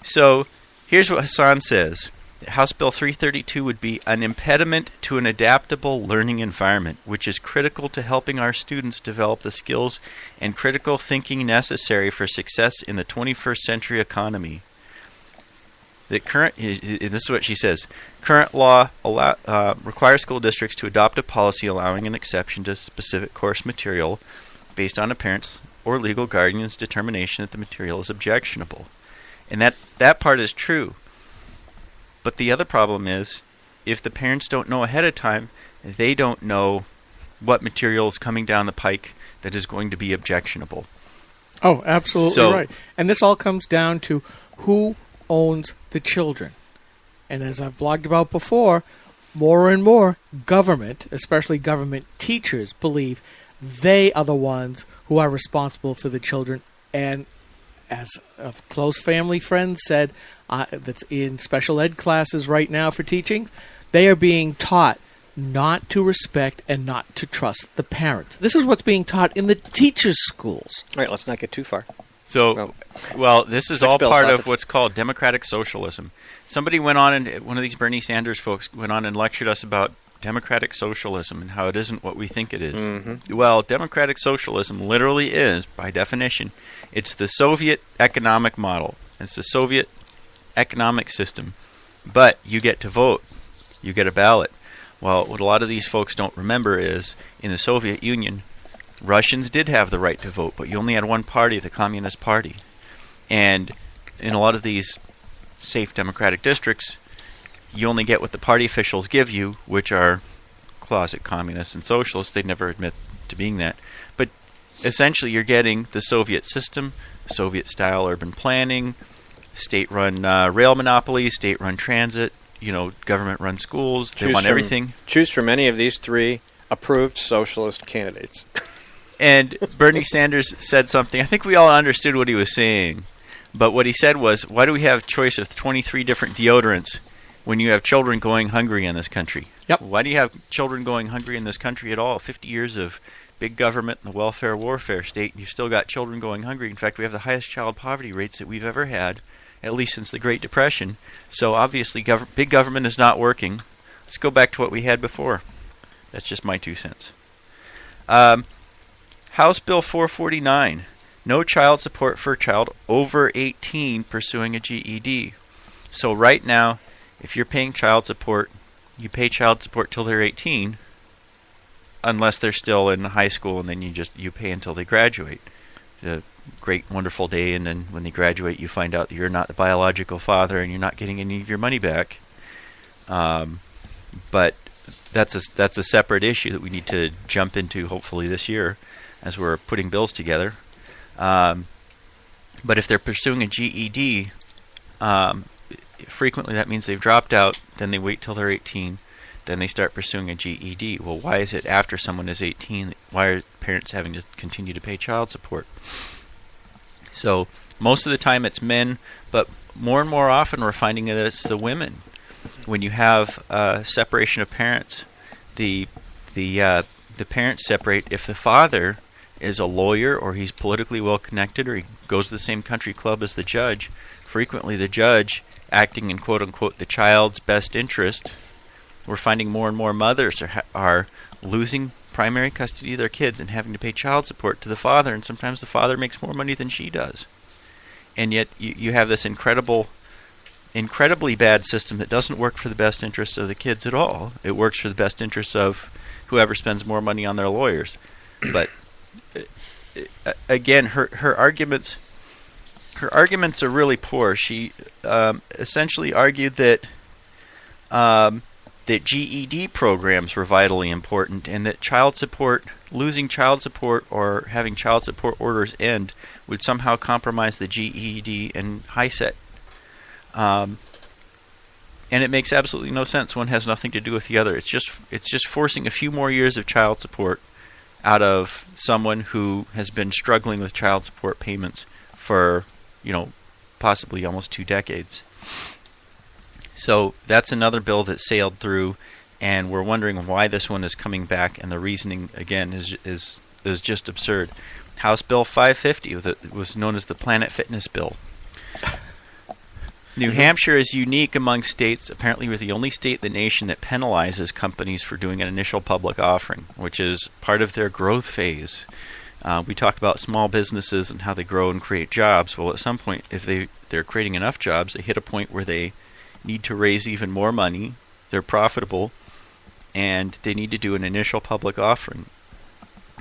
[SPEAKER 10] So here's what Hassan says. House Bill 332 would be an impediment to an adaptable learning environment, which is critical to helping our students develop the skills and critical thinking necessary for success in the 21st century economy. This is what she says. Current law requires school districts to adopt a policy allowing an exception to specific course material based on a parent's or legal guardian's determination that the material is objectionable. And that part is true. But the other problem is, if the parents don't know ahead of time, they don't know what material is coming down the pike that is going to be objectionable.
[SPEAKER 8] Oh, absolutely right. And this all comes down to who owns the children. And as I've blogged about before, more and more government, especially government teachers, believe they are the ones who are responsible for the children. And as a close family friend said, that's in special ed classes right now for teaching, they are being taught not to respect and not to trust the parents. This is what's being taught in the teachers' schools.
[SPEAKER 4] All right, let's not get too far.
[SPEAKER 10] So, this is all part of what's called democratic socialism. Somebody went on, and one of these Bernie Sanders folks went on and lectured us about democratic socialism and how it isn't what we think it is. Mm-hmm. Well, democratic socialism literally is, by definition, it's the Soviet economic model. It's the Soviet economic system. But you get to vote. You get a ballot. Well, what a lot of these folks don't remember is, in the Soviet Union, Russians did have the right to vote, but you only had one party, the Communist Party. And in a lot of these safe democratic districts, you only get what the party officials give you, which are closet communists and socialists. They never admit to being that. But essentially, you're getting the Soviet system, Soviet-style urban planning, state-run rail monopolies, state-run transit, government-run schools. They want everything.
[SPEAKER 4] Choose from any of these three approved socialist candidates.
[SPEAKER 10] And Bernie Sanders said something. I think we all understood what he was saying. But what he said was, why do we have a choice of 23 different deodorants when you have children going hungry in this country?
[SPEAKER 8] Yep.
[SPEAKER 10] Why do you have children going hungry in this country at all? 50 years of big government and the welfare warfare state, and you've still got children going hungry. In fact, we have the highest child poverty rates that we've ever had, at least since the Great Depression. So obviously, big government is not working. Let's go back to what we had before. That's just my 2 cents. House Bill 449. No child support for a child over 18 pursuing a GED. So right now, if you're paying child support, you pay child support till they're 18, unless they're still in high school, and then you pay until they graduate. It's a great, wonderful day, and then when they graduate, you find out that you're not the biological father, and you're not getting any of your money back. But that's a separate issue that we need to jump into, hopefully this year, as we're putting bills together. But if they're pursuing a GED, frequently that means they've dropped out, then they wait till they're 18, then they start pursuing a GED. Well, why is it after someone is 18, why are parents having to continue to pay child support? So most of the time it's men, but more and more often we're finding that it's the women. When you have separation of parents, the parents separate if the father is a lawyer or he's politically well connected or he goes to the same country club as the judge. frequently the judge, acting in quote-unquote the child's best interest, we're finding more and more mothers are losing primary custody of their kids and having to pay child support to the father, and sometimes the father makes more money than she does. And yet you have this incredibly bad system that doesn't work for the best interests of the kids at all. It works for the best interests of whoever spends more money on their lawyers. But again, her arguments are really poor. She essentially argued that that GED programs were vitally important, and that losing child support or having child support orders end would somehow compromise the GED and HiSET. And it makes absolutely no sense. One has nothing to do with the other. It's just forcing a few more years of child support out of someone who has been struggling with child support payments for, possibly almost 2 decades. So that's another bill that sailed through, and we're wondering why this one is coming back, and the reasoning, again, is just absurd. House Bill 550 was known as the Planet Fitness Bill. New Hampshire is unique among states. Apparently, we're the only state in the nation that penalizes companies for doing an initial public offering, which is part of their growth phase. We talked about small businesses and how they grow and create jobs. Well, at some point, if they're creating enough jobs, they hit a point where they need to raise even more money. They're profitable, and they need to do an initial public offering.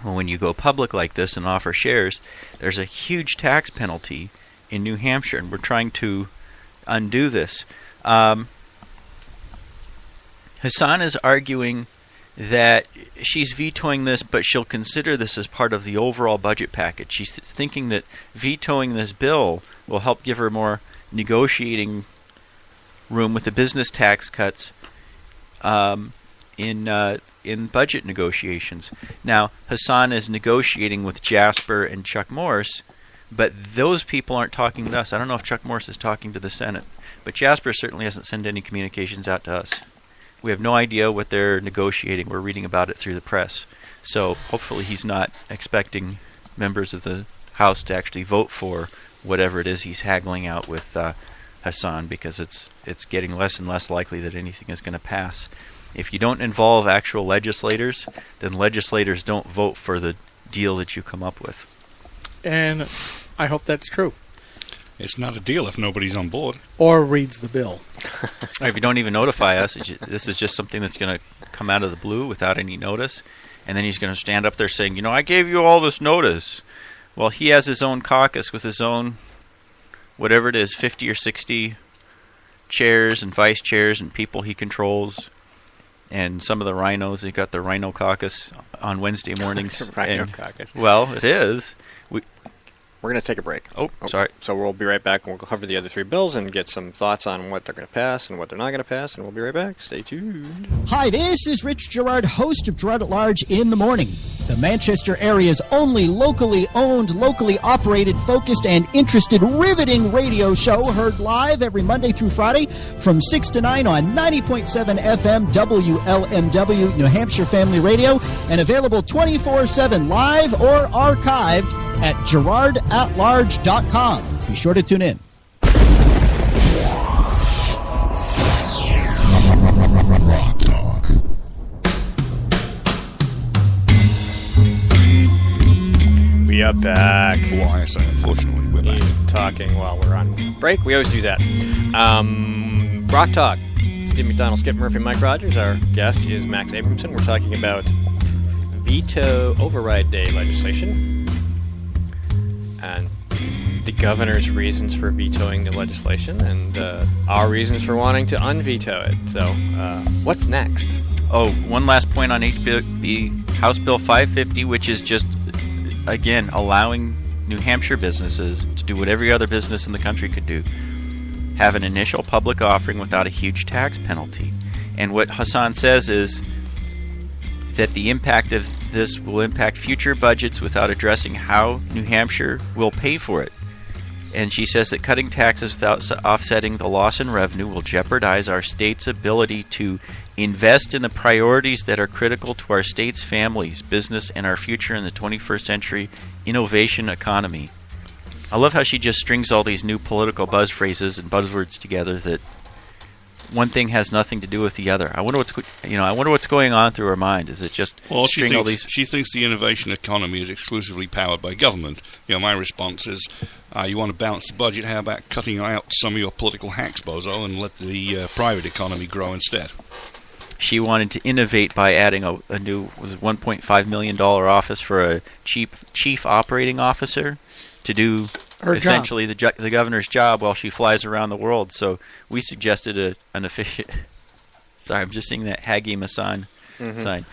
[SPEAKER 10] Well, when you go public like this and offer shares, there's a huge tax penalty in New Hampshire, and we're trying to undo this. Hassan is arguing that she's vetoing this, but she'll consider this as part of the overall budget package. She's thinking that vetoing this bill will help give her more negotiating room with the business tax cuts in budget negotiations. Now, Hassan is negotiating with Jasper and Chuck Morse, but those people aren't talking to us. I don't know if Chuck Morse is talking to the Senate, but Jasper certainly hasn't sent any communications out to us. We have no idea what they're negotiating. We're reading about it through the press. So hopefully he's not expecting members of the House to actually vote for whatever it is he's haggling out with Hassan, because it's getting less and less likely that anything is going to pass. If you don't involve actual legislators, then legislators don't vote for the deal that you come up with.
[SPEAKER 8] And I hope that's true.
[SPEAKER 9] It's not a deal if nobody's on board.
[SPEAKER 8] Or reads the bill.
[SPEAKER 10] If you don't even notify us, this is just something that's going to come out of the blue without any notice. And then he's going to stand up there saying, I gave you all this notice. Well, he has his own caucus with his own, whatever it is, 50 or 60 chairs and vice chairs and people he controls. And some of the rhinos, he got the Rhino Caucus on Wednesday mornings.
[SPEAKER 4] Rhino Caucus.
[SPEAKER 10] Well, it is.
[SPEAKER 4] We're going to take a break.
[SPEAKER 10] Oh, sorry.
[SPEAKER 4] So we'll be right back, and we'll cover the other 3 bills and get some thoughts on what they're going to pass and what they're not going to pass, and we'll be right back. Stay tuned.
[SPEAKER 5] Hi, this is Rich Gerard, host of Gerard at Large in the Morning, the Manchester area's only locally owned, locally operated, focused, and interested riveting radio show, heard live every Monday through Friday from 6 to 9 on 90.7 FM WLMW, New Hampshire Family Radio, and available 24/7 live or archived at GerardAtLarge.com. Be sure to tune in.
[SPEAKER 2] GrokTALK.
[SPEAKER 4] We are back.
[SPEAKER 9] Well, I say, unfortunately, we're back.
[SPEAKER 4] Talking while we're on break. We always do that. GrokTALK. Steve McDonald, Skip Murphy, Mike Rogers. Our guest is Max Abramson. We're talking about veto override day legislation and the governor's reasons for vetoing the legislation and our reasons for wanting to unveto it. So, what's next?
[SPEAKER 10] Oh, one last point on HB House Bill 550, which is just, again, allowing New Hampshire businesses to do what every other business in the country could do. Have an initial public offering without a huge tax penalty. And what Hassan says is that the impact of this will impact future budgets without addressing how New Hampshire will pay for it. And she says that cutting taxes without offsetting the loss in revenue will jeopardize our state's ability to invest in the priorities that are critical to our state's families, business, and our future in the 21st century innovation economy. I love how she just strings all these new political buzz phrases and buzzwords together that one thing has nothing to do with the other. I wonder what's going on through her mind. Is it just string all these?
[SPEAKER 9] She thinks the innovation economy is exclusively powered by government. My response is, you want to balance the budget? How about cutting out some of your political hacks, bozo, and let the private economy grow instead?
[SPEAKER 10] She wanted to innovate by adding a new $1.5 million office for a chief operating officer to do essentially the governor's job while she flies around the world. So we suggested an efficient... Sorry, I'm just seeing that Hagi Masan sign.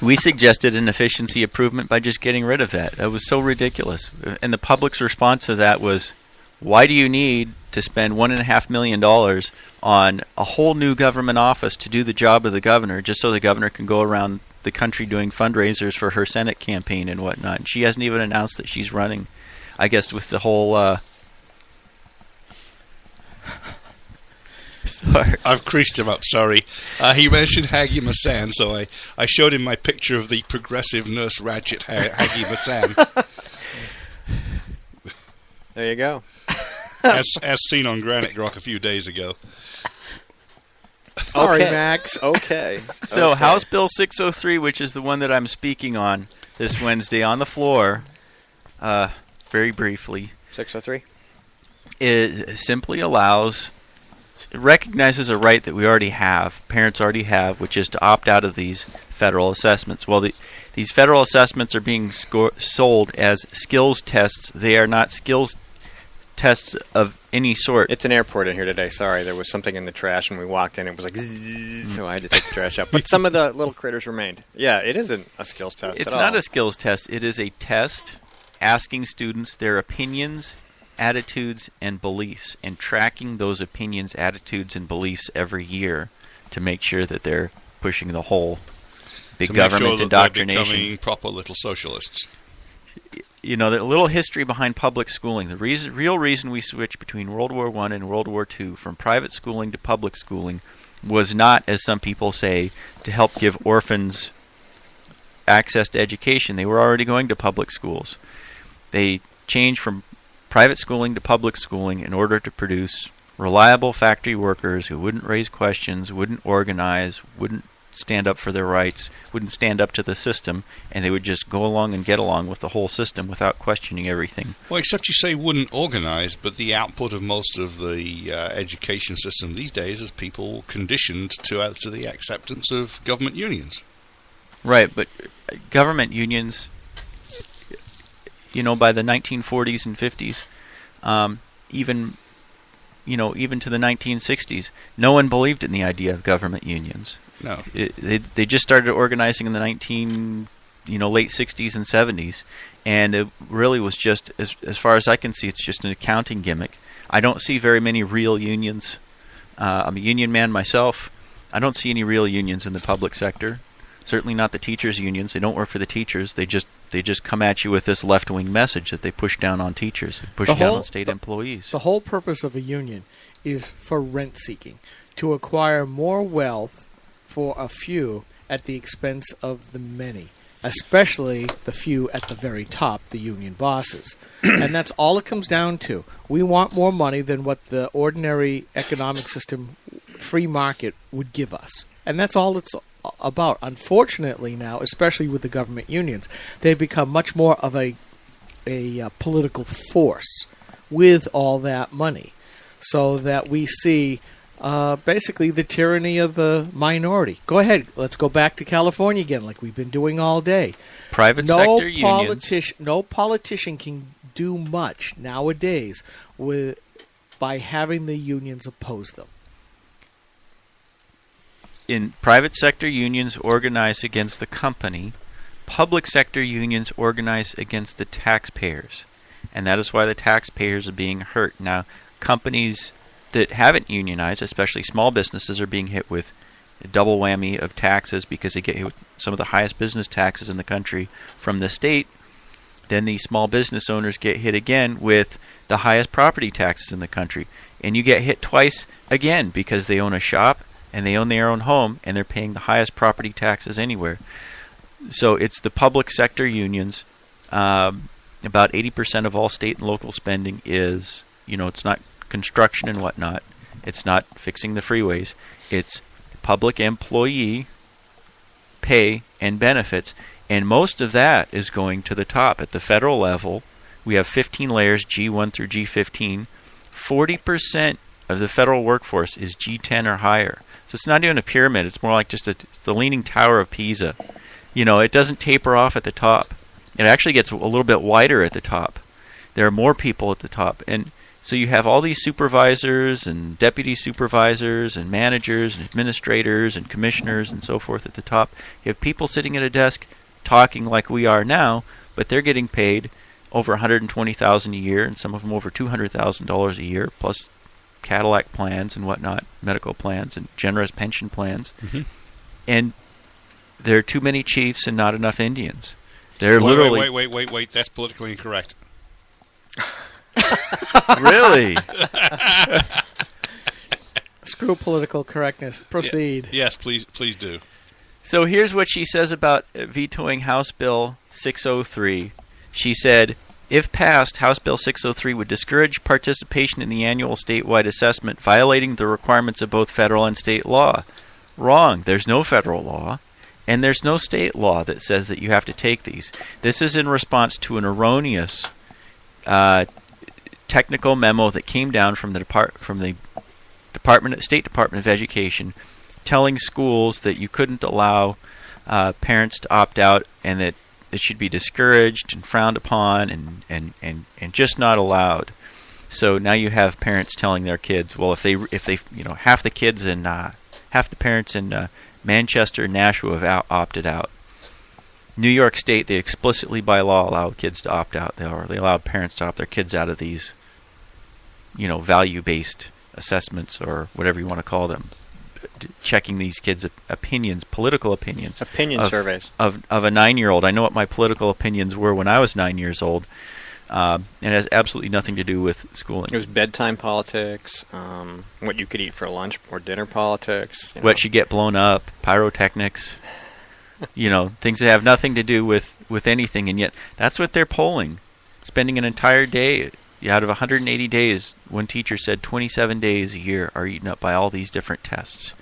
[SPEAKER 10] We suggested an efficiency improvement by just getting rid of that. That was so ridiculous. And the public's response to that was, why do you need to spend $1.5 million on a whole new government office to do the job of the governor, just so the governor can go around the country doing fundraisers for her Senate campaign and whatnot? And she hasn't even announced that she's running, I guess, with the whole... Sorry.
[SPEAKER 9] I've creased him up, sorry. He mentioned Hagi Masan, so I showed him my picture of the progressive Nurse Ratched Hagi Masan.
[SPEAKER 4] There you go.
[SPEAKER 9] As seen on Granite Grok a few days ago.
[SPEAKER 8] Sorry, Max.
[SPEAKER 4] Okay.
[SPEAKER 10] So House Bill 603, which is the one that I'm speaking on this Wednesday on the floor, very briefly.
[SPEAKER 4] 603?
[SPEAKER 10] It simply recognizes a right that we already have, parents already have, which is to opt out of these federal assessments. Well, these federal assessments are being sold as skills tests. They are not skills tests of any sort.
[SPEAKER 4] It's an airport in here today. Sorry, there was something in the trash when we walked in. It was like, so I had to take the trash out. But some of the little critters remained. Yeah, it isn't a skills test.
[SPEAKER 10] It's not a skills test. It is a test asking students their opinions, attitudes, and beliefs, and tracking those opinions, attitudes, and beliefs every year to make sure that they're pushing the whole big government indoctrination.
[SPEAKER 9] They're becoming proper little socialists.
[SPEAKER 10] The little history behind public schooling. The real reason we switched between World War I and World War II from private schooling to public schooling was not, as some people say, to help give orphans access to education. They were already going to public schools. They changed from private schooling to public schooling in order to produce reliable factory workers who wouldn't raise questions, wouldn't organize, wouldn't stand up for their rights, wouldn't stand up to the system, and they would just go along and get along with the whole system without questioning everything.
[SPEAKER 9] Well, except you say wouldn't organize, but the output of most of the education system these days is people conditioned to the acceptance of government unions.
[SPEAKER 10] Right, but government unions, by the 1940s and 50s, even to the 1960s, no one believed in the idea of government unions.
[SPEAKER 9] No.
[SPEAKER 10] They just started organizing in the late 60s and 70s, and it really was just, as far as I can see, it's just an accounting gimmick. I don't see very many real unions. I'm a union man myself. I don't see any real unions in the public sector. Certainly not the teachers' unions. They don't work for the teachers. They just come at you with this left-wing message that they push down on teachers, push down on state employees.
[SPEAKER 8] The whole purpose of a union is for rent-seeking, to acquire more wealth for a few at the expense of the many, especially the few at the very top, the union bosses. And that's all it comes down to. We want more money than what the ordinary economic system, free market, would give us. And that's all it's about. Unfortunately now, especially with the government unions, they've become much more of a political force with all that money, so that we see basically the tyranny of the minority. Go ahead, let's go back to California again, like we've been doing all day.
[SPEAKER 10] Private sector unions.
[SPEAKER 8] No politician can do much nowadays by having the unions oppose them.
[SPEAKER 10] In private sector unions organize against the company, public sector unions organize against the taxpayers. And that is why the taxpayers are being hurt. Now, companies that haven't unionized, especially small businesses, are being hit with a double whammy of taxes because they get hit with some of the highest business taxes in the country from the state. Then these small business owners get hit again with the highest property taxes in the country. And you get hit twice again because they own a shop and they own their own home, and they're paying the highest property taxes anywhere. So it's the public sector unions about 80% of all state and local spending is, it's not construction and whatnot. It's not fixing the freeways. It's public employee pay and benefits. And most of that is going to the top. At the federal level, we have 15 layers, G1 through G15. 40% of the federal workforce is G10 or higher. So it's not even a pyramid. It's more like just the Leaning Tower of Pisa. It doesn't taper off at the top. It actually gets a little bit wider at the top. There are more people at the top. And so you have all these supervisors and deputy supervisors and managers and administrators and commissioners and so forth at the top. You have people sitting at a desk talking like we are now, but they're getting paid over $120,000 a year, and some of them over $200,000 a year, plus Cadillac plans and whatnot, medical plans and generous pension plans. Mm-hmm. And there are too many chiefs and not enough Indians. They're literally...
[SPEAKER 9] Wait. That's politically incorrect.
[SPEAKER 10] Really?
[SPEAKER 8] Screw political correctness. Proceed.
[SPEAKER 9] Yes, please do.
[SPEAKER 10] So here's what she says about vetoing House Bill 603. She said, if passed, House Bill 603 would discourage participation in the annual statewide assessment, violating the requirements of both federal and state law. Wrong. There's no federal law, and there's no state law that says that you have to take these. This is in response to an erroneous technical memo that came down from the State Department of Education, telling schools that you couldn't allow parents to opt out, and that it should be discouraged and frowned upon and just not allowed. So now you have parents telling their kids, well, if they half the parents in Manchester and Nashua have opted out. New York State, they explicitly by law allow kids to opt out. They allowed parents to opt their kids out of these, value-based assessments or whatever you want to call them, checking these kids' opinions, political opinions.
[SPEAKER 4] Opinion surveys.
[SPEAKER 10] Of a 9-year-old. I know what my political opinions were when I was 9 years old. And it has absolutely nothing to do with schooling.
[SPEAKER 4] It was bedtime politics, what you could eat for lunch or dinner politics.
[SPEAKER 10] What should get blown up, pyrotechnics, things that have nothing to do with anything. And yet that's what they're polling. Spending an entire day, out of 180 days, one teacher said 27 days a year are eaten up by all these different tests.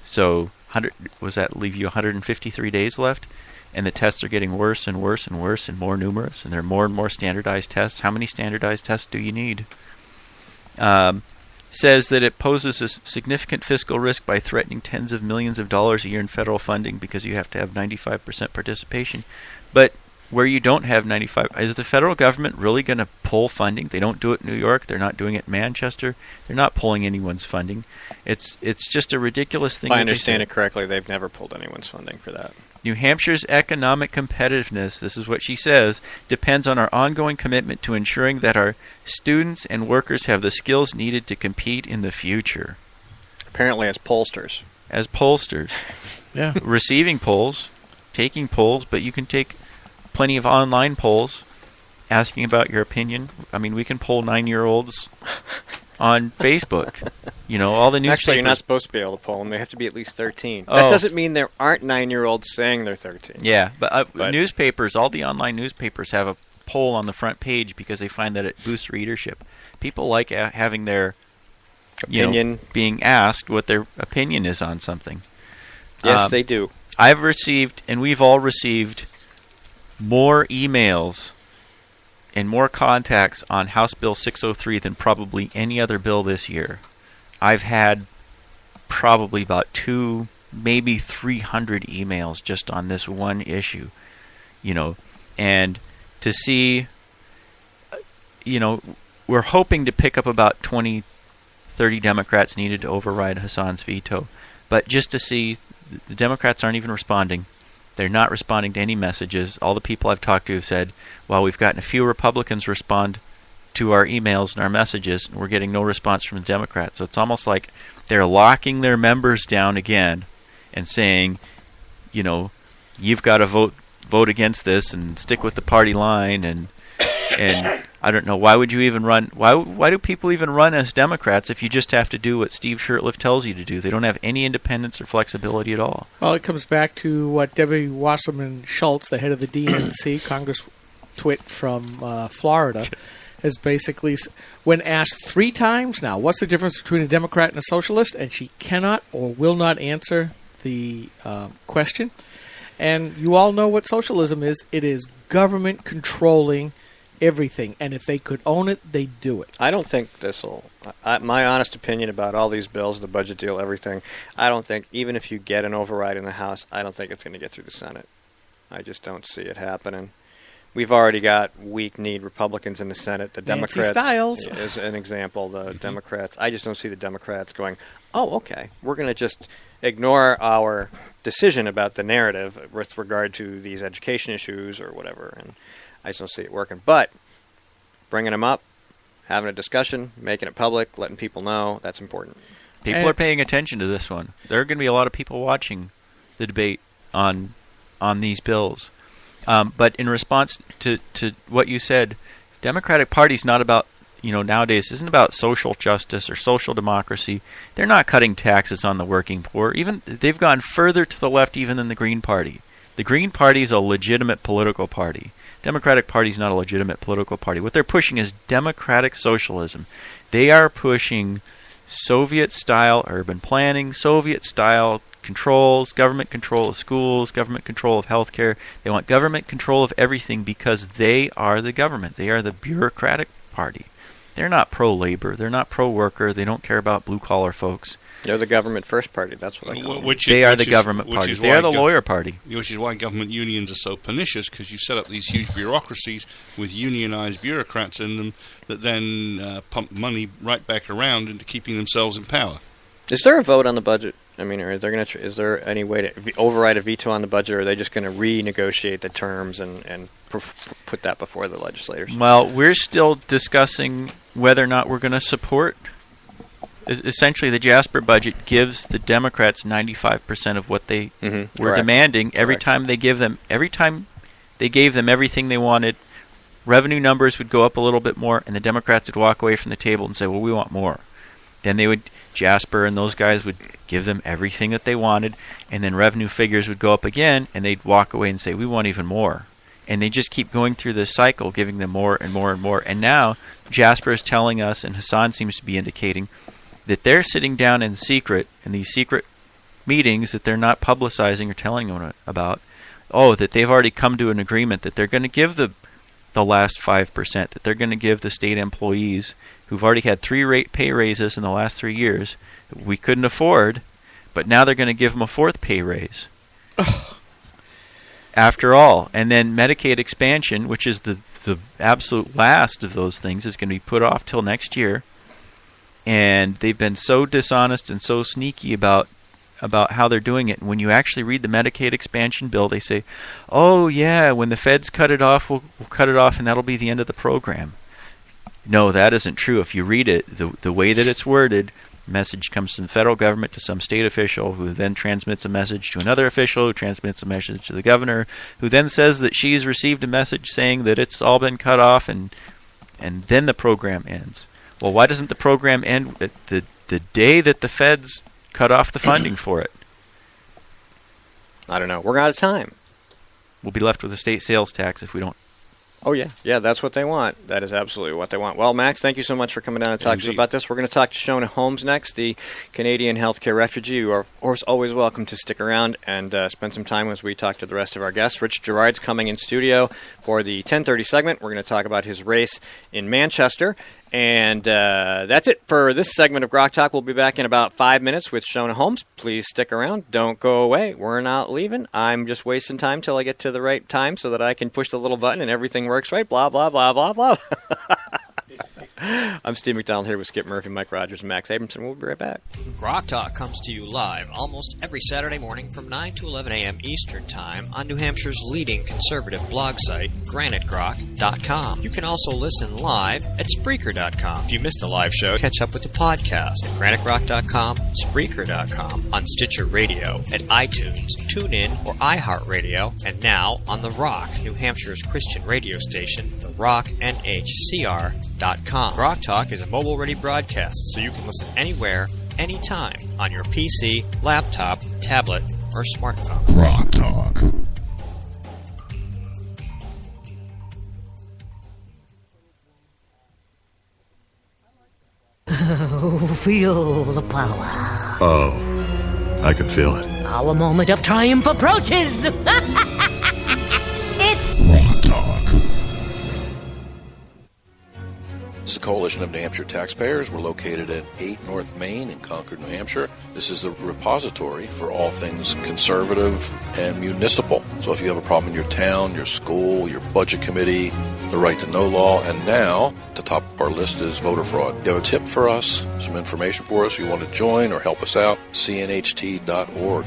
[SPEAKER 10] So was that leave you 153 days left? And the tests are getting worse and worse and worse and more numerous, and there are more and more standardized tests. How many standardized tests do you need? Says that it poses a significant fiscal risk by threatening tens of millions of dollars a year in federal funding because you have to have 95% participation. But where you don't have 95, is the federal government really going to pull funding? They don't do it in New York. They're not doing it in Manchester. They're not pulling anyone's funding. It's just a ridiculous thing.
[SPEAKER 4] If I understand it correctly, they've never pulled anyone's funding for that.
[SPEAKER 10] New Hampshire's economic competitiveness, this is what she says, depends on our ongoing commitment to ensuring that our students and workers have the skills needed to compete in the future.
[SPEAKER 4] Apparently as pollsters.
[SPEAKER 10] As pollsters.
[SPEAKER 8] Yeah.
[SPEAKER 10] Receiving polls, taking polls, but you can take plenty of online polls asking about your opinion. I mean, we can poll 9-year-olds on Facebook. All the newspapers.
[SPEAKER 4] Actually, you're not supposed to be able to poll them. They have to be at least 13. That doesn't mean there aren't 9-year-olds saying they're 13.
[SPEAKER 10] Yeah, but newspapers, all the online newspapers have a poll on the front page because they find that it boosts readership. People like having their opinion being asked what their opinion is on something.
[SPEAKER 4] Yes, they do.
[SPEAKER 10] I've received, and we've all received, more emails and more contacts on House Bill 603 than probably any other bill this year. I've had probably about 2, maybe 300 emails just on this one issue, and to see, we're hoping to pick up about 20, 30 Democrats needed to override Hassan's veto, but just to see the Democrats aren't even responding. They're not responding to any messages. All the people I've talked to have said, well, we've gotten a few Republicans respond to our emails and our messages, and we're getting no response from the Democrats. So it's almost like they're locking their members down again and saying, you've got to vote against this and stick with the party line. And I don't know, why would you even run? Why do people even run as Democrats if you just have to do what Steve Shurtleff tells you to do? They don't have any independence or flexibility at all.
[SPEAKER 8] Well, it comes back to what Debbie Wasserman Schultz, the head of the DNC, twit from Florida has basically, when asked 3 times now, what's the difference between a Democrat and a socialist, and she cannot or will not answer the question. And you all know what socialism is. It is government controlling everything, and if they could own it, they'd do it.
[SPEAKER 4] I don't think this will. My honest opinion about all these bills, the budget deal, everything, I don't think, even if you get an override in the House, I don't think it's going to get through the Senate. I just don't see it happening. We've already got weak-kneed Republicans in the Senate. The Democrats, as an example, the Democrats. I just don't see the Democrats going, oh, okay, we're going to just ignore our decision about the narrative with regard to these education issues or whatever. And I just don't see it working. But bringing them up, having a discussion, making it public, letting people know, that's important.
[SPEAKER 10] People are paying attention to this one. There are going to be a lot of people watching the debate on these bills. But in response to what you said, Democratic Party's not about, nowadays isn't about social justice or social democracy. They're not cutting taxes on the working poor. Even they've gone further to the left even than the Green Party. The Green Party is a legitimate political party. Democratic Party is not a legitimate political party. What they're pushing is democratic socialism. They are pushing Soviet-style urban planning, Soviet-style controls, government control of schools, government control of healthcare. They want government control of everything because they are the government. They are the bureaucratic party. They're not pro-labor. They're not pro-worker. They don't care about blue-collar folks.
[SPEAKER 4] They're the government first party. That's what I call them.
[SPEAKER 10] They are the government party. They are the lawyer party.
[SPEAKER 9] Which is why government unions are so pernicious, because you set up these huge bureaucracies with unionized bureaucrats in them that then pump money right back around into keeping themselves in power.
[SPEAKER 4] Is there a vote on the budget? I mean, is there any way to override a veto on the budget, or are they just going to renegotiate the terms and put that before the legislators?
[SPEAKER 10] Well, we're still discussing whether or not we're going to support. Essentially, the Jasper budget gives the Democrats 95% of what they were demanding. Every time they gave them everything they wanted, revenue numbers would go up a little bit more, and the Democrats would walk away from the table and say, well, we want more. Then Jasper and those guys would give them everything that they wanted, and then revenue figures would go up again, and they'd walk away and say, we want even more. And they just keep going through this cycle, giving them more and more and more. And now Jasper is telling us, and Hassan seems to be indicating, that they're sitting down in secret, in these secret meetings that they're not publicizing or telling them about, that they've already come to an agreement that they're going to give the last 5%, that they're going to give the state employees who've already had 3 pay raises in the last 3 years we couldn't afford, but now they're going to give them a 4th pay raise. After all. And then Medicaid expansion, which is the absolute last of those things, is going to be put off till next year. And they've been so dishonest and so sneaky about how they're doing it. And when you actually read the Medicaid expansion bill, they say, oh, yeah, when the feds cut it off, we'll cut it off, and that'll be the end of the program. No, that isn't true. If you read it, the way that it's worded, the message comes from the federal government to some state official, who then transmits a message to another official, who transmits a message to the governor, who then says that she's received a message saying that it's all been cut off, and then the program ends. Well, why doesn't the program end at the day that the feds cut off the funding for it?
[SPEAKER 4] I don't know. We're out of time.
[SPEAKER 10] We'll be left with a state sales tax if we don't.
[SPEAKER 4] Oh, yeah. Yeah, that's what they want. That is absolutely what they want. Well, Max, thank you so much for coming down and talking to us about this. We're going to talk to Shona Holmes next, the Canadian healthcare refugee. You are, of course, always welcome to stick around and spend some time as we talk to the rest of our guests. Rich Gerard's coming in studio for the 10:30 segment. We're going to talk about his race in Manchester. And that's it for this segment of Grok Talk. We'll be back in about 5 minutes with Shona Holmes. Please stick around. Don't go away. We're not leaving. I'm just wasting time till I get to the right time so that I can push the little button and everything works right. Blah, blah, blah, blah, blah. I'm Steve McDonald here with Skip Murphy, Mike Rogers, and Max Abramson. We'll be right back.
[SPEAKER 6] Grok Talk comes to you live almost every Saturday morning from 9 to 11 a.m. Eastern Time on New Hampshire's leading conservative blog site, GraniteGrok.com. You can also listen live at Spreaker.com. If you missed a live show, catch up with the podcast at GraniteGrok.com, Spreaker.com, on Stitcher Radio, at iTunes, TuneIn, or iHeartRadio, and now on The Rock, New Hampshire's Christian radio station, The Rock NHCR.com. Grok Talk is a mobile-ready broadcast, so you can listen anywhere, anytime, on your PC, laptop, tablet, or smartphone.
[SPEAKER 2] GrokTALK.
[SPEAKER 1] Feel the power.
[SPEAKER 2] Oh, I can feel it.
[SPEAKER 1] Our moment of triumph approaches! It's
[SPEAKER 2] GrokTALK.
[SPEAKER 3] This is a coalition of New Hampshire taxpayers. We're located at 8 North Main in Concord, New Hampshire. This is a repository for all things conservative and municipal. So if you have a problem in your town, your school, your budget committee, the right to know law, and now, at the top of our list is voter fraud. You have a tip for us, some information for us, you want to join or help us out, cnht.org.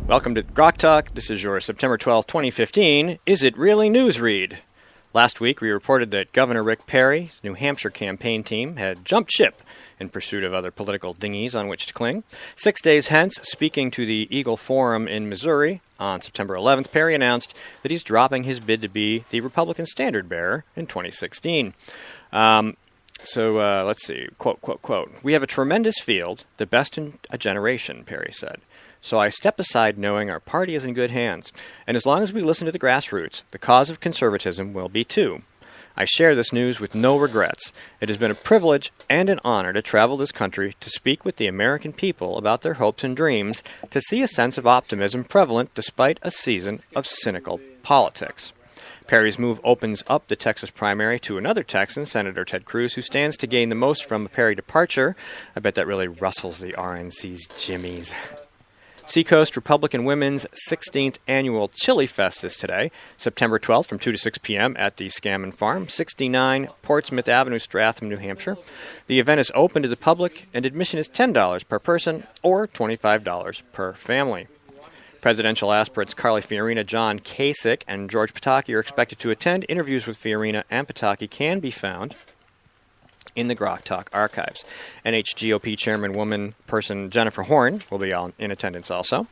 [SPEAKER 4] Welcome to GrokTALK. This is your September 12, 2015 Is It Really News read. Last week we reported that Governor Rick Perry's New Hampshire campaign team had jumped ship in pursuit of other political dinghies on which to cling. 6 days hence, speaking to the Eagle Forum in Missouri on September 11th, Perry announced that he's dropping his bid to be the Republican standard bearer in 2016. Let's see. Quote. "We have a tremendous field, the best in a generation," Perry said. "So I step aside knowing our party is in good hands. And as long as we listen to the grassroots, the cause of conservatism will be too. I share this news with no regrets. It has been a privilege and an honor to travel this country to speak with the American people about their hopes and dreams, to see a sense of optimism prevalent despite a season of cynical politics." Perry's move opens up the Texas primary to another Texan, Senator Ted Cruz, who stands to gain the most from a Perry departure. I bet that really rustles the RNC's jimmies. Seacoast Republican Women's 16th Annual Chili Fest is today, September 12th from 2 to 6 p.m. at the Scammon Farm, 69 Portsmouth Avenue, Stratham, New Hampshire. The event is open to the public, and admission is $10 per person or $25 per family. Presidential aspirants Carly Fiorina, John Kasich, and George Pataki are expected to attend. Interviews with Fiorina and Pataki can be found in the GrokTALK archives. NHGOP chairman person Jennifer Horn will be in attendance also.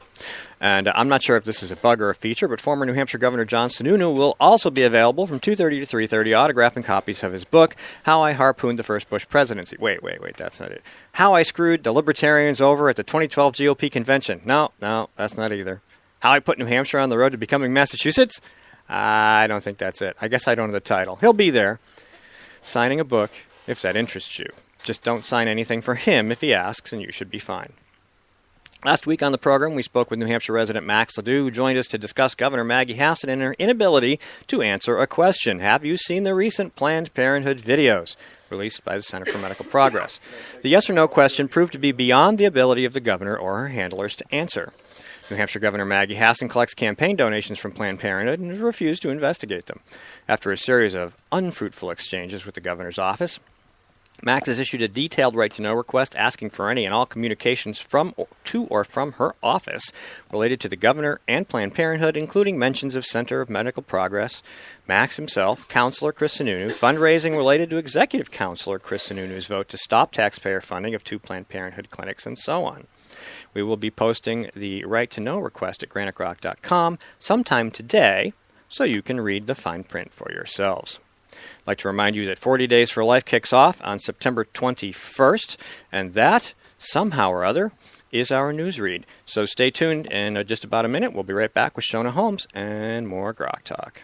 [SPEAKER 4] And I'm not sure if this is a bug or a feature, but former New Hampshire Governor John Sununu will also be available from 2:30 to 3:30, autographing copies of his book, How I Harpooned the First Bush Presidency. Wait, that's not it. How I Screwed the Libertarians Over at the 2012 GOP Convention. No, that's not either. How I Put New Hampshire on the Road to Becoming Massachusetts. I don't think that's it. I guess I don't know the title. He'll be there, signing a book, if that interests you. Just don't sign anything for him if he asks, and you should be fine. Last week on the program, we spoke with New Hampshire resident Max Ledoux, who joined us to discuss Governor Maggie Hassan and her inability to answer a question. Have you seen the recent Planned Parenthood videos released by the Center for Medical Progress? The yes or no question proved to be beyond the ability of the governor or her handlers to answer. New Hampshire Governor Maggie Hassan collects campaign donations from Planned Parenthood and has refused to investigate them. After a series of unfruitful exchanges with the governor's office, Max has issued a detailed right-to-know request asking for any and all communications to or from her office related to the governor and Planned Parenthood, including mentions of Center of Medical Progress, Max himself, Counselor Chris Sununu, fundraising related to Executive Counselor Chris Sununu's vote to stop taxpayer funding of 2 Planned Parenthood clinics, and so on. We will be posting the right-to-know request at graniterock.com sometime today, so you can read the fine print for yourselves. I'd like to remind you that 40 Days for Life kicks off on September 21st, and that, somehow or other, is our newsread. So stay tuned. In just about a minute, we'll be right back with Shona Holmes and more GrokTALK.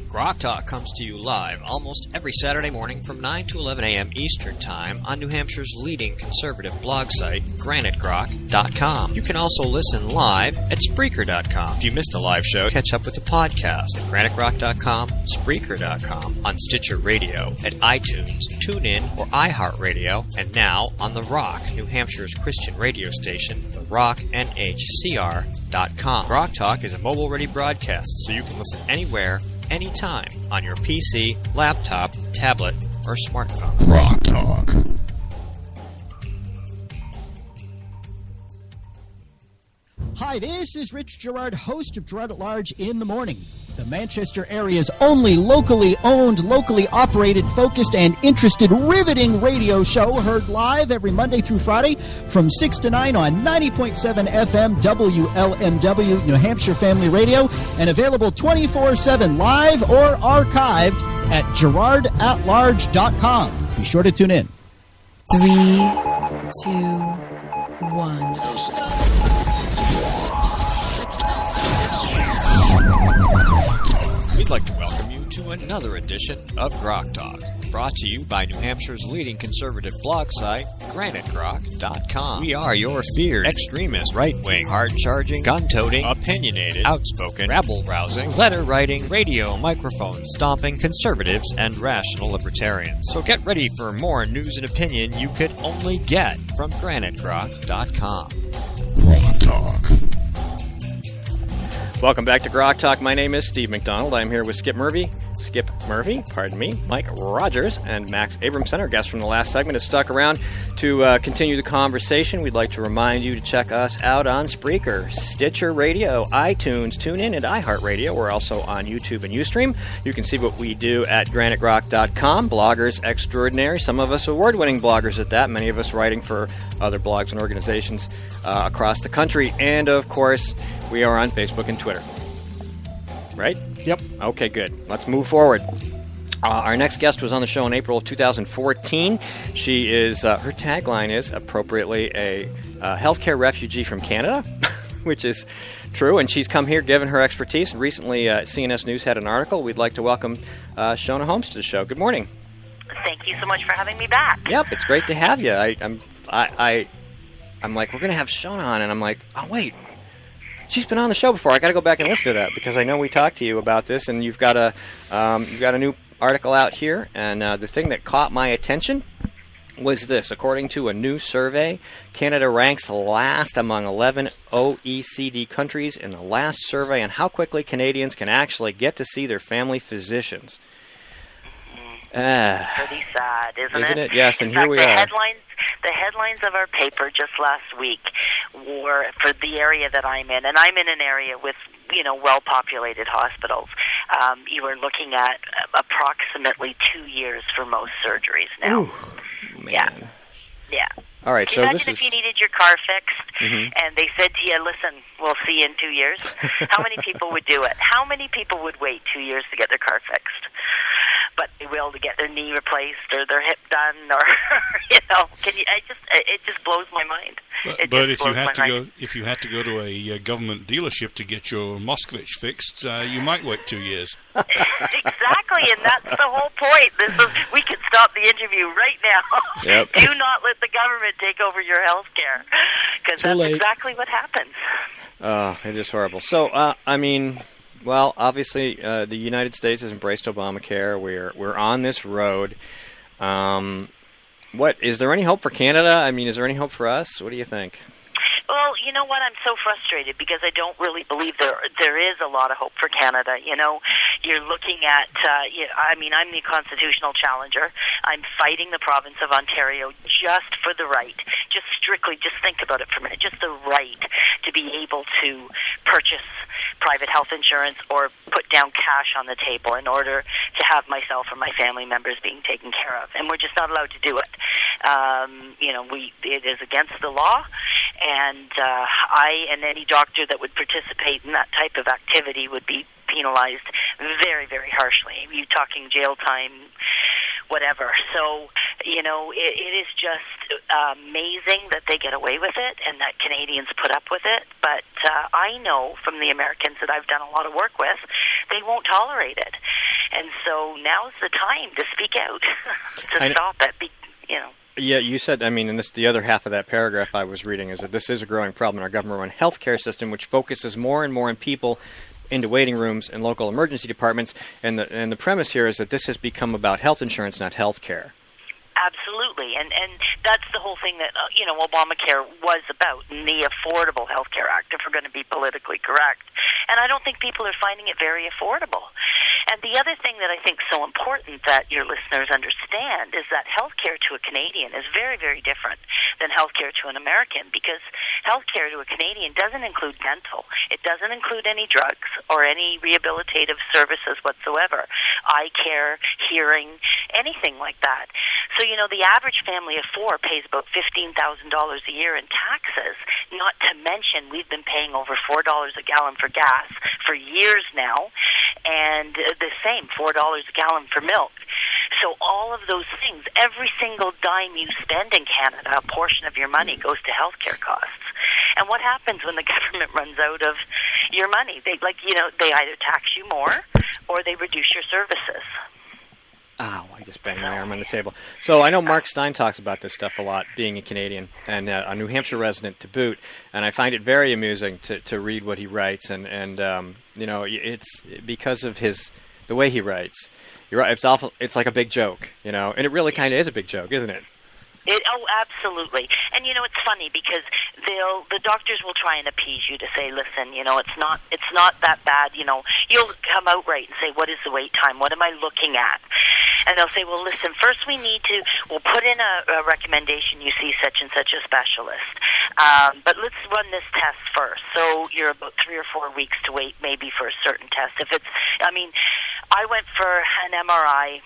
[SPEAKER 6] GrokTALK comes to you live almost every Saturday morning from 9 to 11 a.m. Eastern Time on New Hampshire's leading conservative blog site, GraniteGrok.com. You can also listen live at Spreaker.com. If you missed a live show, catch up with the podcast at GraniteGrok.com, Spreaker.com, on Stitcher Radio, at iTunes, TuneIn, or iHeartRadio, and now on The Rock, New Hampshire's Christian radio station, The Rock, NHCR.com. GrokTALK is a mobile-ready broadcast, so you can listen anywhere, anytime on your PC, laptop, tablet, or smartphone.
[SPEAKER 2] GrokTALK.
[SPEAKER 5] Hi, this is Rich Gerard, host of Gerard at Large in the Morning, the Manchester area's only locally owned, locally operated, focused, and interested riveting radio show, heard live every Monday through Friday from 6 to 9 on 90.7 FM WLMW New Hampshire Family Radio, and available 24/7 live or archived at GerardAtLarge.com. Be sure to tune in.
[SPEAKER 7] 3, 2, 1.
[SPEAKER 6] We'd like to welcome you to another edition of GrokTALK, brought to you by New Hampshire's leading conservative blog site, GraniteGrok.com. We are your feared extremist, right-wing, hard-charging, gun-toting, opinionated, outspoken, rabble-rousing, letter-writing, radio microphone stomping conservatives and rational libertarians. So get ready for more news and opinion you could only get from GraniteGrok.com.
[SPEAKER 2] GrokTALk.
[SPEAKER 4] Welcome back to Grok Talk. My name is Steve McDonald. I'm here with Skip Murphy, Mike Rogers, and Max Abramson. Our guest from the last segment has stuck around to continue the conversation. We'd like to remind you to check us out on Spreaker, Stitcher Radio, iTunes, TuneIn, and iHeartRadio. We're also on YouTube and Ustream. You can see what we do at GraniteGrok.com. Bloggers extraordinary. Some of us award-winning bloggers at that. Many of us writing for other blogs and organizations across the country. And, of course, we are on Facebook and Twitter. Right?
[SPEAKER 8] Yep.
[SPEAKER 4] Okay, good. Let's move forward. Our next guest was on the show in April of 2014. She is, her tagline is, appropriately, a healthcare refugee from Canada, which is true, and she's come here given her expertise. Recently, CNS News had an article. We'd like to welcome Shona Holmes to the show. Good morning.
[SPEAKER 11] Thank you so much for having me back.
[SPEAKER 4] Yep, it's great to have you. I'm like, we're going to have Shona on, and I'm like, oh, wait. She's been on the show before. I got to go back and listen to that because I know we talked to you about this, and you've got a new article out here. And the thing that caught my attention was this: according to a new survey, Canada ranks last among 11 OECD countries in the last survey on how quickly Canadians can actually get to see their family physicians.
[SPEAKER 11] Pretty sad, isn't it?
[SPEAKER 4] Yes, and here we are.
[SPEAKER 11] The headlines of our paper just last week were for the area that I'm in, and I'm in an area with, well-populated hospitals. You were looking at approximately 2 years for most surgeries now.
[SPEAKER 4] Ooh, man.
[SPEAKER 11] Yeah.
[SPEAKER 4] All right,
[SPEAKER 11] so imagine if you needed your car fixed, and they said to you, listen, we'll see you in 2 years. How many people would do it? How many people would wait 2 years to get their car fixed? But they will to get their knee replaced or their hip done, or it just blows my mind.
[SPEAKER 9] But if you had to go to a government dealership to get your Moskvich fixed, you might wait 2 years.
[SPEAKER 11] Exactly, and that's the whole point. We can stop the interview right now.
[SPEAKER 4] Yep.
[SPEAKER 11] Do not let the government take over your health care, because that's exactly what happens.
[SPEAKER 4] It is horrible. So, well, obviously, the United States has embraced Obamacare. We're on this road. What is there any hope for Canada? Is there any hope for us? What do you think?
[SPEAKER 11] Well, you know what? I'm so frustrated because I don't really believe there is a lot of hope for Canada. You're looking at, I'm the constitutional challenger. I'm fighting the province of Ontario just for the right, just think about it for a minute, just the right to be able to purchase private health insurance or put down cash on the table in order to have myself or my family members being taken care of. And we're just not allowed to do it. It is against the law, and I and any doctor that would participate in that type of activity would be penalized very, very harshly. You're talking jail time, whatever. So, it is just amazing that they get away with it and that Canadians put up with it. But I know from the Americans that I've done a lot of work with, they won't tolerate it. And so now's the time to speak out to stop it.
[SPEAKER 4] Yeah, you said, and this the other half of that paragraph I was reading is that this is a growing problem in our government-run healthcare system, which focuses more and more on people into waiting rooms and local emergency departments. And the premise here is that this has become about health insurance, not health care.
[SPEAKER 11] Absolutely, and that's the whole thing that Obamacare was about, and the Affordable Health Care Act, if we're going to be politically correct. And I don't think people are finding it very affordable. And the other thing that I think is so important that your listeners understand is that health care to a Canadian is very, very different than health care to an American, because health care to a Canadian doesn't include dental. It doesn't include any drugs or any rehabilitative services whatsoever, eye care, hearing, anything like that. So, the average family of four pays about $15,000 a year in taxes, not to mention we've been paying over $4 a gallon for gas for years now, and the same, $4 a gallon for milk. So all of those things, every single dime you spend in Canada, a portion of your money goes to healthcare costs. And what happens when the government runs out of your money? They they either tax you more or they reduce your services.
[SPEAKER 4] Ow, I just banged my arm on the table. So I know Mark Stein talks about this stuff a lot, being a Canadian and a New Hampshire resident to boot, and I find it very amusing to read what he writes, and it's because of the way he writes. You're right, it's awful. It's like a big joke, and it really kind of is a big joke, isn't it?
[SPEAKER 11] Absolutely. And it's funny because the doctors will try and appease you to say, listen, it's not that bad. You'll come out right and say, what is the wait time? What am I looking at? And they'll say, well, listen, first we'll put in a recommendation you see such and such a specialist. But let's run this test first. So you're about 3 or 4 weeks to wait maybe for a certain test. I went for an MRI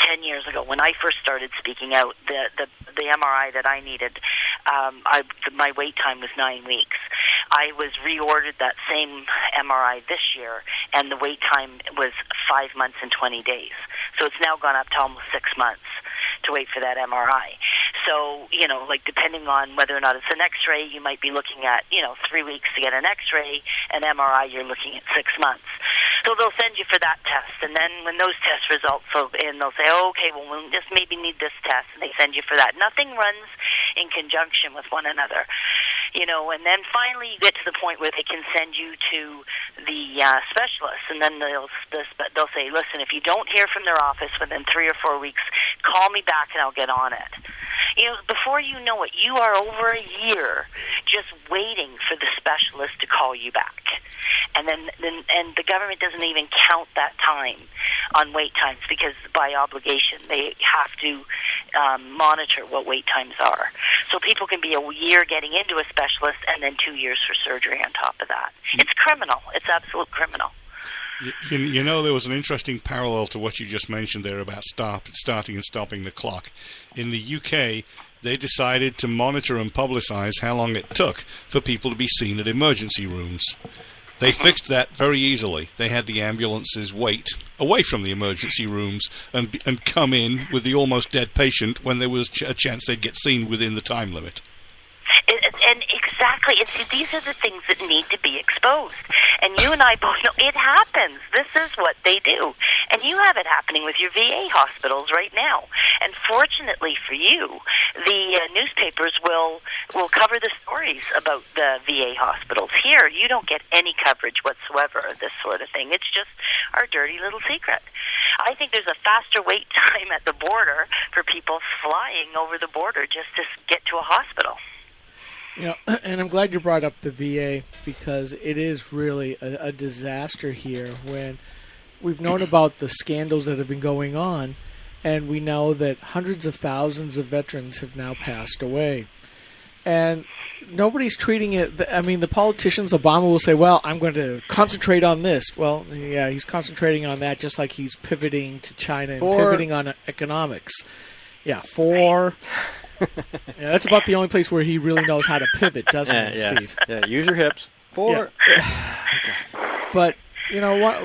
[SPEAKER 11] 10 years ago when I first started speaking out. The MRI that I needed, my wait time was 9 weeks. I was reordered that same MRI this year, and the wait time was 5 months and 20 days. So it's now gone up to almost 6 months to wait for that MRI. So, depending on whether or not it's an X-ray, you might be looking at, 3 weeks to get an X-ray. An MRI, you're looking at 6 months. So they'll send you for that test, and then when those test results are in, they'll say, okay, well, we'll just maybe need this test, and they send you for that. Nothing runs in conjunction with one another, and then finally you get to the point where they can send you to the specialist, and then they'll say, listen, if you don't hear from their office within 3 or 4 weeks, call me back and I'll get on it. Before you know it, you are over a year just waiting for the specialist to call you back. And then the government doesn't even count that time on wait times because by obligation they have to monitor what wait times are. So people can be a year getting into a specialist and then 2 years for surgery on top of that. It's criminal. It's absolute criminal.
[SPEAKER 9] There was an interesting parallel to what you just mentioned there about starting and stopping the clock. In the UK, they decided to monitor and publicize how long it took for people to be seen at emergency rooms. They fixed that very easily. They had the ambulances wait away from the emergency rooms and come in with the almost dead patient when there was a chance they'd get seen within the time limit.
[SPEAKER 11] And exactly, these are the things that need to be exposed. And you and I both know it happens. This is what they do. And you have it happening with your VA hospitals right now. And fortunately for you, the newspapers will cover the stories about the VA hospitals. Here, you don't get any coverage whatsoever of this sort of thing. It's just our dirty little secret. I think there's a faster wait time at the border for people flying over the border just to get to a hospital.
[SPEAKER 8] And I'm glad you brought up the VA because it is really a disaster here when we've known about the scandals that have been going on, and we know that hundreds of thousands of veterans have now passed away. And nobody's treating it. The politicians, Obama will say, well, I'm going to concentrate on this. Well, yeah, he's concentrating on that just like he's pivoting to China and pivoting on economics. Yeah, yeah, that's about the only place where he really knows how to pivot, doesn't he, Steve?
[SPEAKER 4] Yeah, use your hips. Okay.
[SPEAKER 8] But, you know what?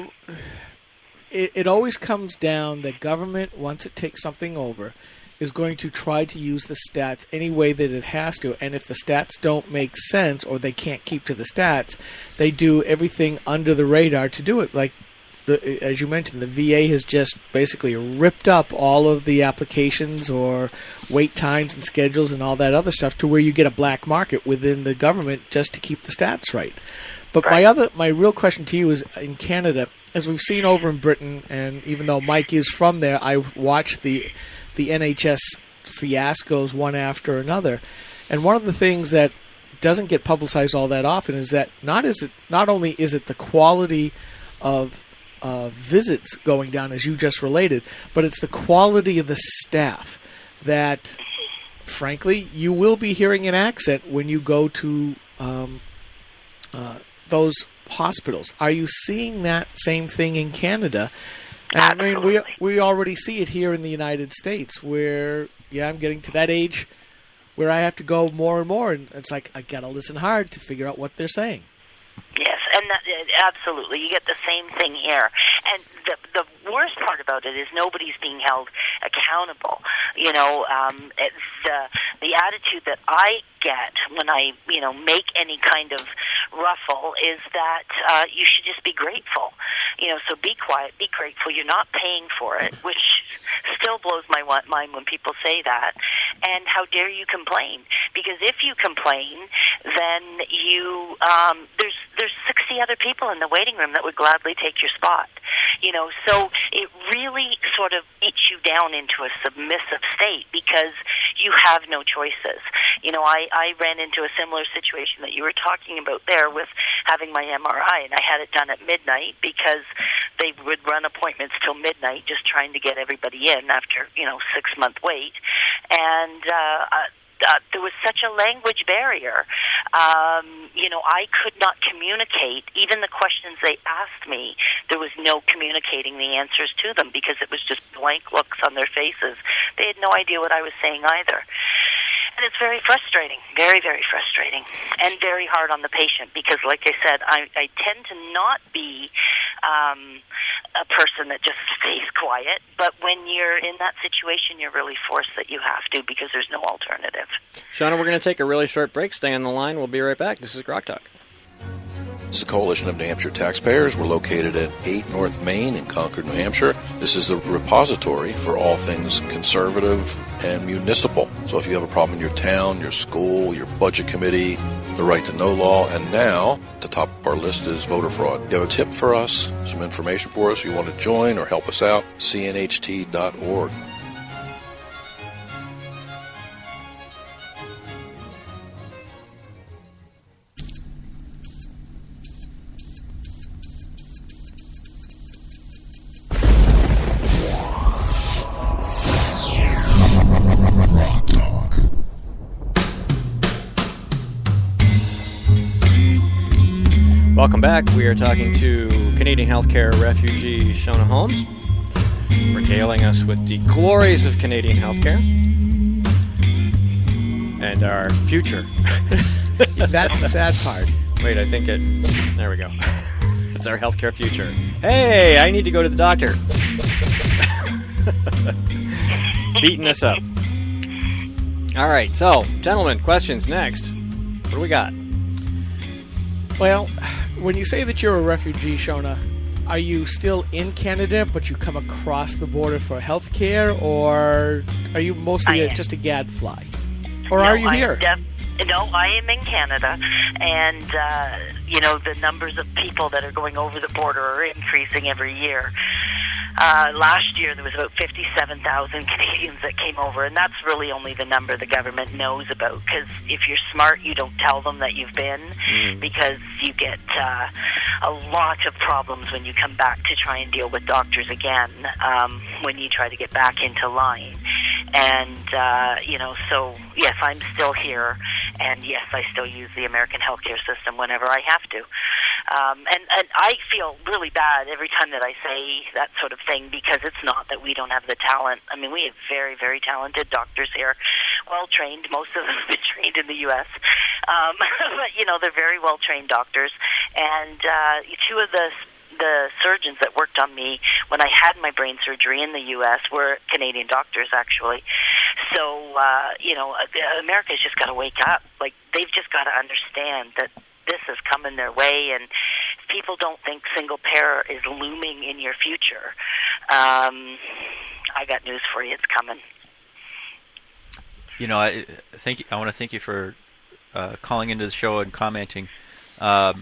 [SPEAKER 8] It always comes down that government, once it takes something over, is going to try to use the stats any way that it has to. And if the stats don't make sense or they can't keep to the stats, they do everything under the radar to do it. Like, as you mentioned, the VA has just basically ripped up all of the applications or wait times and schedules and all that other stuff to where you get a black market within the government just to keep the stats right. But my real question to you is, in Canada, as we've seen over in Britain, and even though Mike is from there, I've watched the NHS fiascos one after another. And one of the things that doesn't get publicized all that often is that not only is it the quality of visits going down, as you just related, but it's the quality of the staff that, frankly, you will be hearing an accent when you go to those hospitals. Are you seeing that same thing in Canada? And
[SPEAKER 11] Absolutely.
[SPEAKER 8] we already see it here in the United States where, I'm getting to that age where I have to go more and more, and it's like I got to listen hard to figure out what they're saying.
[SPEAKER 11] Yes, And that, absolutely, you get the same thing here. And the worst part about it is nobody's being held accountable. You know, the attitude that I get when I, make any kind of ruffle is that you should just be grateful. So be quiet, be grateful. You're not paying for it, which still blows my mind when people say that. And how dare you complain? Because if you complain, then you there's 60 other people in the waiting room that would gladly take your spot. So it really sort of beats you down into a submissive state because you have no choices. I ran into a similar situation that you were talking about there with having my MRI, and I had it done at midnight because they would run appointments till midnight just trying to get everybody in after, 6-month wait. And there was such a language barrier. I could not communicate. Even the questions they asked me, there was no communicating the answers to them because it was just blank looks on their faces. They had no idea what I was saying either. And it's very frustrating, very, very frustrating, and very hard on the patient because, like I said, I tend to not be a person that just stays quiet, but when you're in that situation, you're really forced that you have to because there's no alternative.
[SPEAKER 4] Shauna, we're going to take a really short break. Stay on the line. We'll be right back. This is GrokTALK.
[SPEAKER 3] This is the Coalition of New Hampshire Taxpayers. We're located at 8 North Main in Concord, New Hampshire. This is the repository for all things conservative and municipal. So if you have a problem in your town, your school, your budget committee, the right to know law, and now, at the top of our list is voter fraud. You have a tip for us, some information for us, you want to join or help us out, cnht.org.
[SPEAKER 4] Welcome back. We are talking to Canadian healthcare refugee Shauna Holmes, regaling us with the glories of Canadian healthcare and our future.
[SPEAKER 8] That's the sad part.
[SPEAKER 4] Wait, I think there we go. It's our healthcare future. Hey, I need to go to the doctor. Beating us up. All right, so, gentlemen, questions next. What do we got?
[SPEAKER 8] Well, when you say that you're a refugee, Shauna, are you still in Canada, but you come across the border for health care, or are you mostly just a gadfly? Or are you here?
[SPEAKER 11] No, I am in Canada, and, the numbers of people that are going over the border are increasing every year. Last year, there was about 57,000 Canadians that came over, and that's really only the number the government knows about, because if you're smart, you don't tell them that you've been, because you get a lot of problems when you come back to try and deal with doctors again, when you try to get back into line. And, so, yes, I'm still here, and yes, I still use the American healthcare system whenever I have to. And I feel really bad every time that I say that sort of thing, because it's not that we don't have the talent. I mean, we have very, very talented doctors here, well-trained. Most of them have been trained in the U.S., but, they're very well-trained doctors. And two of the surgeons that worked on me when I had my brain surgery in the U.S. were Canadian doctors, actually. So, America's just got to wake up. Like, they've just got to understand that this is coming their way, and if people don't think single payer is looming in your future, I got news for you. It's coming.
[SPEAKER 10] I want to thank you for calling into the show and commenting. I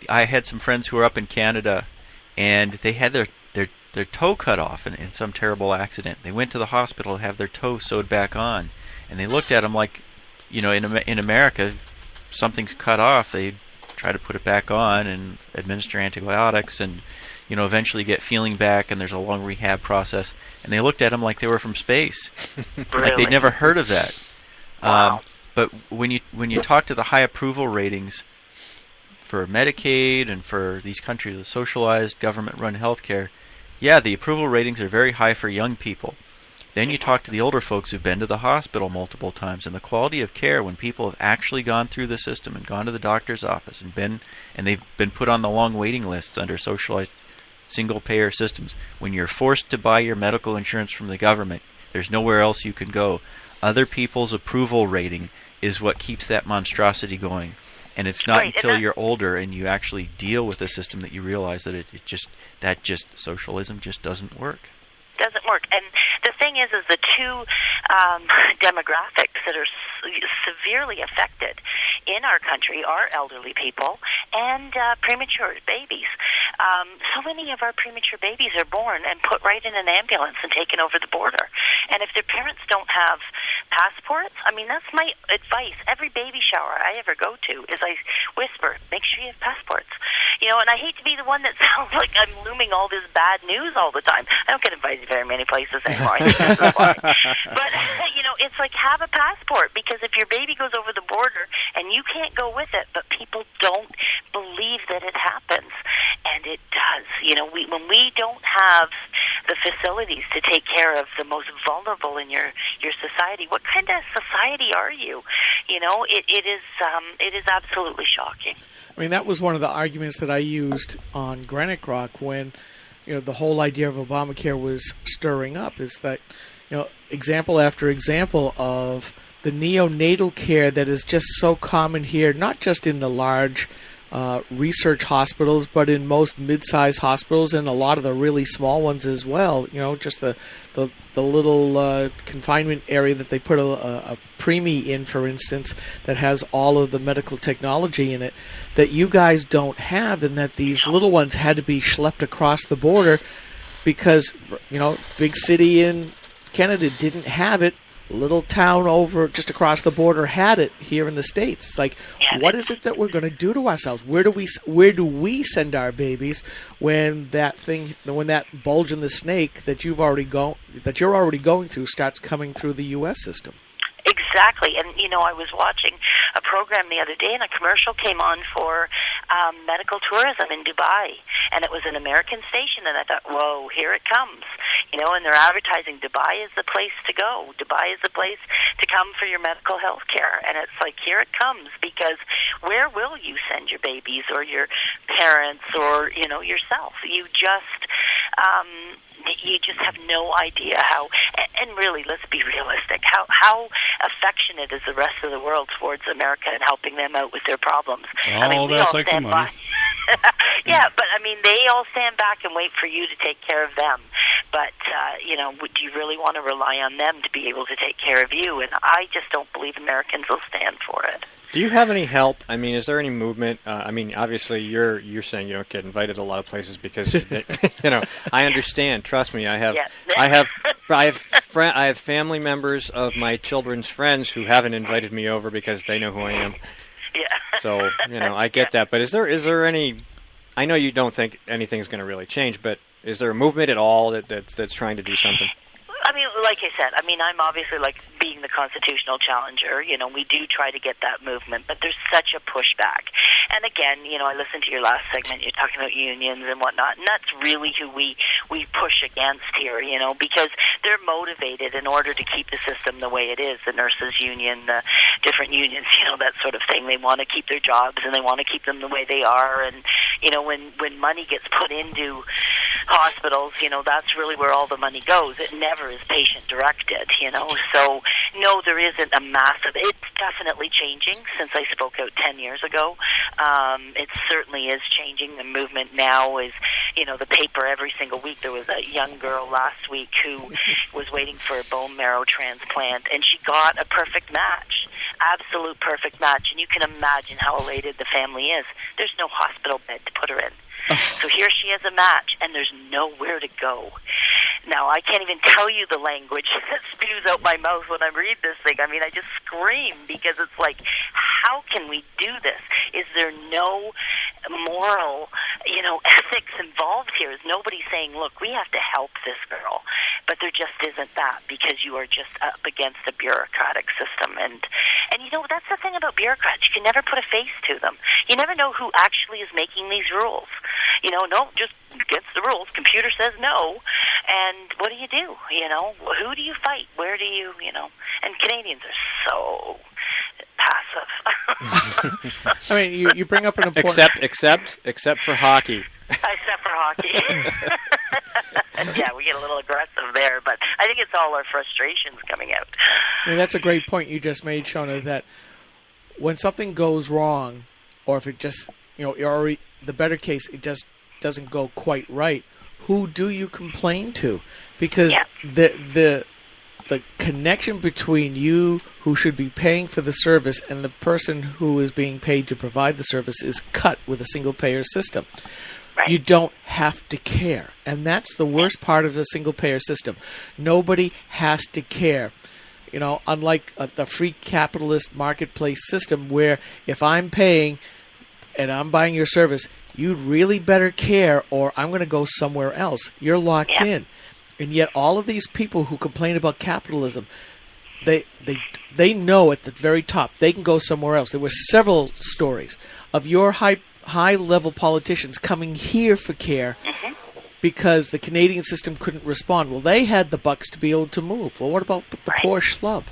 [SPEAKER 10] had some friends who were up in Canada, and they had their toe cut off in some terrible accident. They went to the hospital to have their toe sewed back on, and they looked at them like, in America, something's cut off, they try to put it back on and administer antibiotics and, eventually get feeling back, and there's a long rehab process. And they looked at them like they were from space.
[SPEAKER 11] Really?
[SPEAKER 10] Like they'd never heard of that.
[SPEAKER 11] Wow.
[SPEAKER 10] But when you talk to the high approval ratings for Medicaid and for these countries with socialized government-run healthcare, yeah, the approval ratings are very high for young people. Then you talk to the older folks who've been to the hospital multiple times, and the quality of care when people have actually gone through the system and gone to the doctor's office and they've been put on the long waiting lists under socialized single-payer systems. When you're forced to buy your medical insurance from the government, there's nowhere else you can go. Other people's approval rating is what keeps that monstrosity going. And it's not until you're older and you actually deal with the system that you realize that socialism just doesn't work.
[SPEAKER 11] Doesn't work. And the thing is the two demographics that are severely affected in our country are elderly people and premature babies. So many of our premature babies are born and put right in an ambulance and taken over the border. And if their parents don't have passports, I mean, that's my advice. Every baby shower I ever go to is I whisper, make sure you have passports. You know, and I hate to be the one that sounds like I'm looming all this bad news all the time. I don't get invited very many places anymore. I think that's the point. But, you know, it's like have a passport, because if your baby goes over the border and you can't go with it, but people don't believe that it happens, and it does. You know, when we don't have the facilities to take care of the most vulnerable in your society, what kind of society are you? You know, it is absolutely shocking.
[SPEAKER 8] I mean, that was one of the arguments that I used on Granite Grok when, you know, the whole idea of Obamacare was stirring up, is that, you know, example after example of the neonatal care that is just so common here, not just in the large research hospitals, but in most mid-sized hospitals and a lot of the really small ones as well. You know, just the little confinement area that they put a preemie in, for instance, that has all of the medical technology in it that you guys don't have, and that these little ones had to be schlepped across the border because, you know, big city in Canada didn't have it. Little town over just across the border had it here in the States. It's like, what is it that we're going to do to ourselves? Where do we send our babies when that bulge in the snake that you're already going through starts coming through the U.S. system?
[SPEAKER 11] Exactly. And, you know, I was watching a program the other day, and a commercial came on for medical tourism in Dubai. And it was an American station, and I thought, whoa, here it comes. You know, and they're advertising Dubai is the place to go. Dubai is the place to come for your medical health care. And it's like, here it comes, because where will you send your babies or your parents or, you know, yourself? You just have no idea how, and really, let's be realistic, how affectionate is the rest of the world towards America and helping them out with their problems. I mean, we all stand by. Yeah, but I mean, they all stand back and wait for you to take care of them. But, you know, do you really want to rely on them to be able to take care of you? And I just don't believe Americans will stand for it.
[SPEAKER 4] Do you have any help? I mean, is there any movement? I mean, obviously, you're saying you don't get invited to a lot of places because, you know, I understand. Trust me, I have family members of my children's friends who haven't invited me over because they know who I am.
[SPEAKER 11] Yeah.
[SPEAKER 4] So, you know, I get that. But is there any? I know you don't think anything's going to really change, but is there a movement at all that's trying to do something?
[SPEAKER 11] I mean, like I said, I mean, I'm obviously like being the constitutional challenger. You know, we do try to get that movement, but there's such a pushback. And again, you know, I listened to your last segment. You're talking about unions and whatnot, and that's really who we push against here. You know, because they're motivated in order to keep the system the way it is. The nurses union, the different unions, you know, that sort of thing. They want to keep their jobs and they want to keep them the way they are. And you know, when money gets put into hospitals, you know, that's really where all the money goes. It never is patient-directed, you know. So, no, there isn't a massive... It's definitely changing since I spoke out 10 years ago. It certainly is changing. The movement now is, you know, the paper every single week. There was a young girl last week who was waiting for a bone marrow transplant, and she got a perfect match. Absolute perfect match. And you can imagine how elated the family is. There's no hospital bed to put her in. So here she has a match, and there's nowhere to go. Now, I can't even tell you the language that spews out my mouth when I read this thing. I mean, I just scream, because it's like, how can we do this? Is there no moral, you know, ethics involved here? Is nobody saying, look, we have to help this girl? But there just isn't that, because you are just up against a bureaucratic system. And you know, that's the thing about bureaucrats. You can never put a face to them. You never know who actually is making these rules. You know, no, just against the rules. Computer says no. And what do? You know, who do you fight? Where do you, and Canadians are so passive.
[SPEAKER 8] I mean, you bring up an important...
[SPEAKER 4] Except for hockey.
[SPEAKER 11] Except for hockey. Yeah, we get a little aggressive there, but I think it's all our frustrations coming out.
[SPEAKER 8] I mean, that's a great point you just made, Shona, that when something goes wrong, or if it just, or the better case, it just doesn't go quite right, who do you complain to? Because the connection between you, who should be paying for the service, and the person who is being paid to provide the service is cut with a single-payer system. Right. You don't have to care. And that's the worst part of the single-payer system. Nobody has to care. Unlike the free capitalist marketplace system where if I'm paying and I'm buying your service, you'd really better care or I'm going to go somewhere else. You're locked in. And yet all of these people who complain about capitalism, they know at the very top they can go somewhere else. There were several stories of your high-level politicians coming here for care because the Canadian system couldn't respond. Well, they had the bucks to be able to move. Well, what about the poor schlub?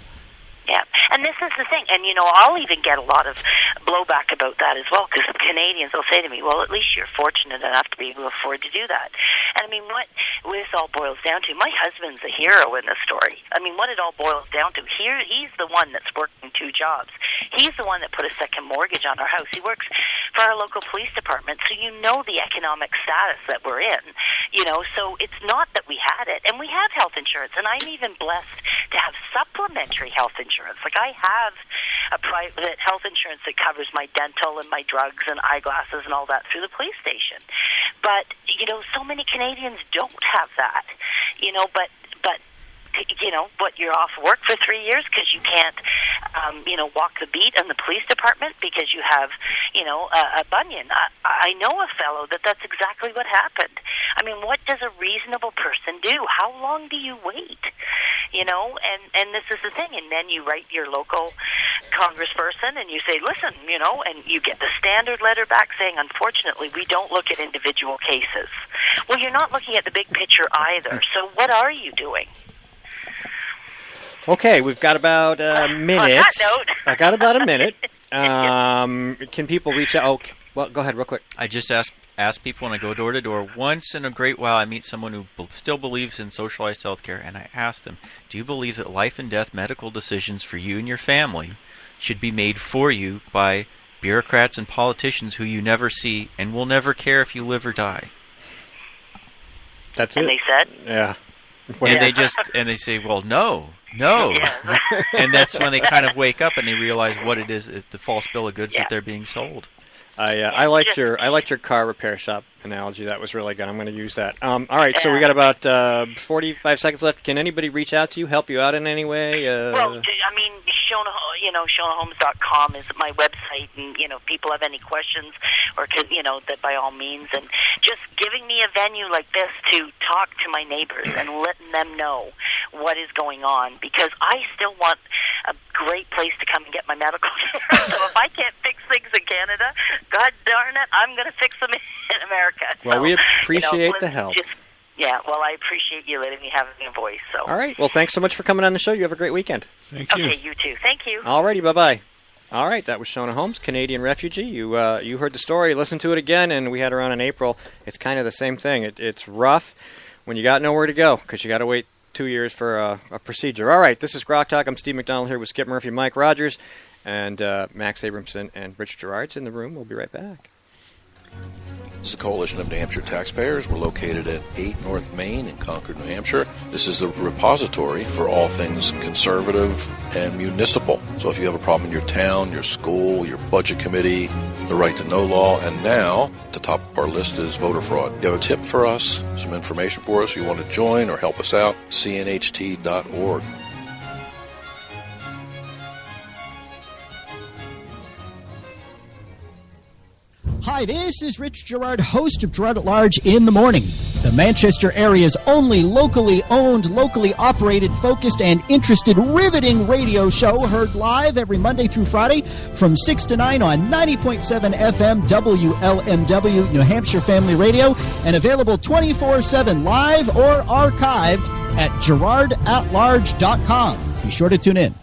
[SPEAKER 11] Yeah, and this is the thing, and I'll even get a lot of blowback about that as well, because Canadians will say to me, well, at least you're fortunate enough to be able to afford to do that. And I mean, what this all boils down to, my husband's a hero in this story. I mean, what it all boils down to, he's the one that's working 2 jobs. He's the one that put a second mortgage on our house. He works for our local police department, so the economic status that we're in, so it's not that we had it, and we have health insurance, and I'm even blessed to have supplementary health insurance. Like, I have a private health insurance that covers my dental and my drugs and eyeglasses and all that through the police station. But, so many Canadians don't have that, but you're off work for 3 years because you can't, walk the beat in the police department because you have, a bunion. I know a fellow that's exactly what happened. I mean, what does a reasonable person do? How long do you wait? And this is the thing. And then you write your local congressperson and you say, listen, and you get the standard letter back saying, unfortunately, we don't look at individual cases. Well, you're not looking at the big picture either. So what are you doing?
[SPEAKER 4] Okay, we've got about a minute.
[SPEAKER 11] On that note.
[SPEAKER 4] I got about a minute. Can people reach out? Oh, well, go ahead real quick.
[SPEAKER 10] I just ask people when I go door to door. Once in a great while, I meet someone who still believes in socialized healthcare, and I ask them, do you believe that life and death medical decisions for you and your family should be made for you by bureaucrats and politicians who you never see and will never care if you live or die?
[SPEAKER 4] That's
[SPEAKER 11] it. And they said?
[SPEAKER 10] Yeah. And they say, well, no. And that's when they kind of wake up and they realize what it is, the false bill of goods that they're being sold.
[SPEAKER 4] I liked your car repair shop analogy. That was really good. I'm going to use that. All right, so we got about 45 seconds left. Can anybody reach out to you, help you out in any way?
[SPEAKER 11] Well, I mean, ShonaHomes.com is my website, and if people have any questions, or that by all means, and just giving me a venue like this to talk to my neighbors and letting them know what is going on, because I still want a great place to come and get my medical care. So if I can't fix things in Canada, God darn it, I'm going to fix them in America.
[SPEAKER 4] Well,
[SPEAKER 11] so,
[SPEAKER 4] we appreciate the help.
[SPEAKER 11] I appreciate you letting me have a voice. So.
[SPEAKER 4] All right. Well, thanks so much for coming on the show. You have a great weekend.
[SPEAKER 9] Thank you.
[SPEAKER 11] Okay, you too. Thank you.
[SPEAKER 4] All righty. Bye-bye. All right. That was Shona Holmes, Canadian refugee. You heard the story. Listen to it again, and we had her on in April. It's kind of the same thing. It's rough when you got nowhere to go because you got to wait 2 years for a procedure. All right. This is GrokTALK. I'm Steve McDonald here with Skip Murphy, Mike Rogers, and Max Abramson and Rich Gerard's in the room. We'll be right back.
[SPEAKER 3] This is the Coalition of New Hampshire Taxpayers. We're located at 8 North Main in Concord, New Hampshire. This is a repository for all things conservative and municipal. So if you have a problem in your town, your school, your budget committee, the right to know law, and now at the top of our list is voter fraud. You have a tip for us, some information for us, you want to join or help us out, cnht.org.
[SPEAKER 5] Hi, this is Rich Gerard, host of Gerard at Large in the Morning. The Manchester area's only locally owned, locally operated, focused, and interested riveting radio show, heard live every Monday through Friday from 6 to 9 on 90.7 FM WLMW, New Hampshire Family Radio, and available 24/7 live or archived at GerardAtLarge.com. Be sure to tune in.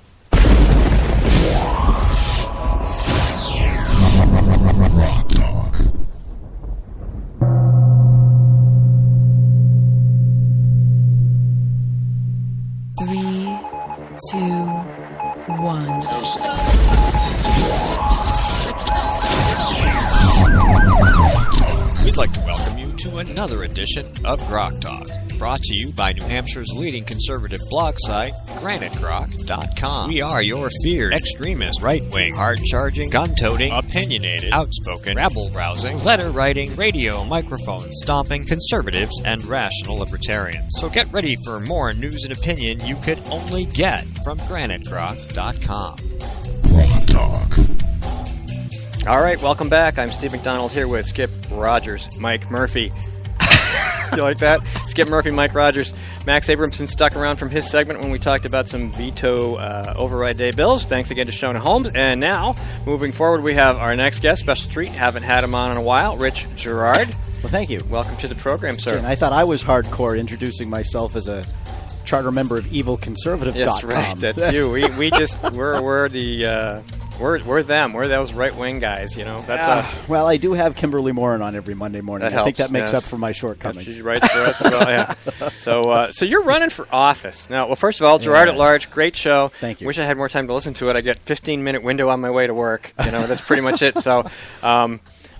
[SPEAKER 2] Rock Talk.
[SPEAKER 7] Three, two, one.
[SPEAKER 6] We'd like to welcome you to another edition of GrokTALK, brought to you by New Hampshire's leading conservative blog site, GraniteGrok.com. We are your feared extremist, right-wing, hard-charging, gun-toting, opinionated, outspoken, rabble-rousing, letter-writing, radio microphone stomping conservatives and rational libertarians. So get ready for more news and opinion you could only get from GraniteGrok.com.
[SPEAKER 2] Rock Talk.
[SPEAKER 4] All right, welcome back. I'm Steve McDonald here with Skip Rogers, Mike Murphy. You like that? Skip Murphy, Mike Rogers. Max Abramson stuck around from his segment when we talked about some veto override day bills. Thanks again to Shona Holmes. And now, moving forward, we have our next guest, special treat. Haven't had him on in a while, Rich Girard.
[SPEAKER 12] Well, thank you.
[SPEAKER 4] Welcome to the program, sir.
[SPEAKER 12] And I thought I was hardcore introducing myself as a charter member of evilconservative.com.
[SPEAKER 4] Yes, right. That's you. We're the... We're them. We're those right-wing guys, you know. That's us.
[SPEAKER 12] Well, I do have Kimberly Morin on every Monday morning.
[SPEAKER 4] That
[SPEAKER 12] I think
[SPEAKER 4] helps,
[SPEAKER 12] that makes
[SPEAKER 4] yes.
[SPEAKER 12] up for my shortcomings.
[SPEAKER 4] She writes for us as well, yeah. So you're running for office. Now, well, first of all, Gerard at Large, great show.
[SPEAKER 12] Thank you.
[SPEAKER 4] Wish I had more time to listen to it. I get 15-minute window on my way to work. You know, that's pretty much it. So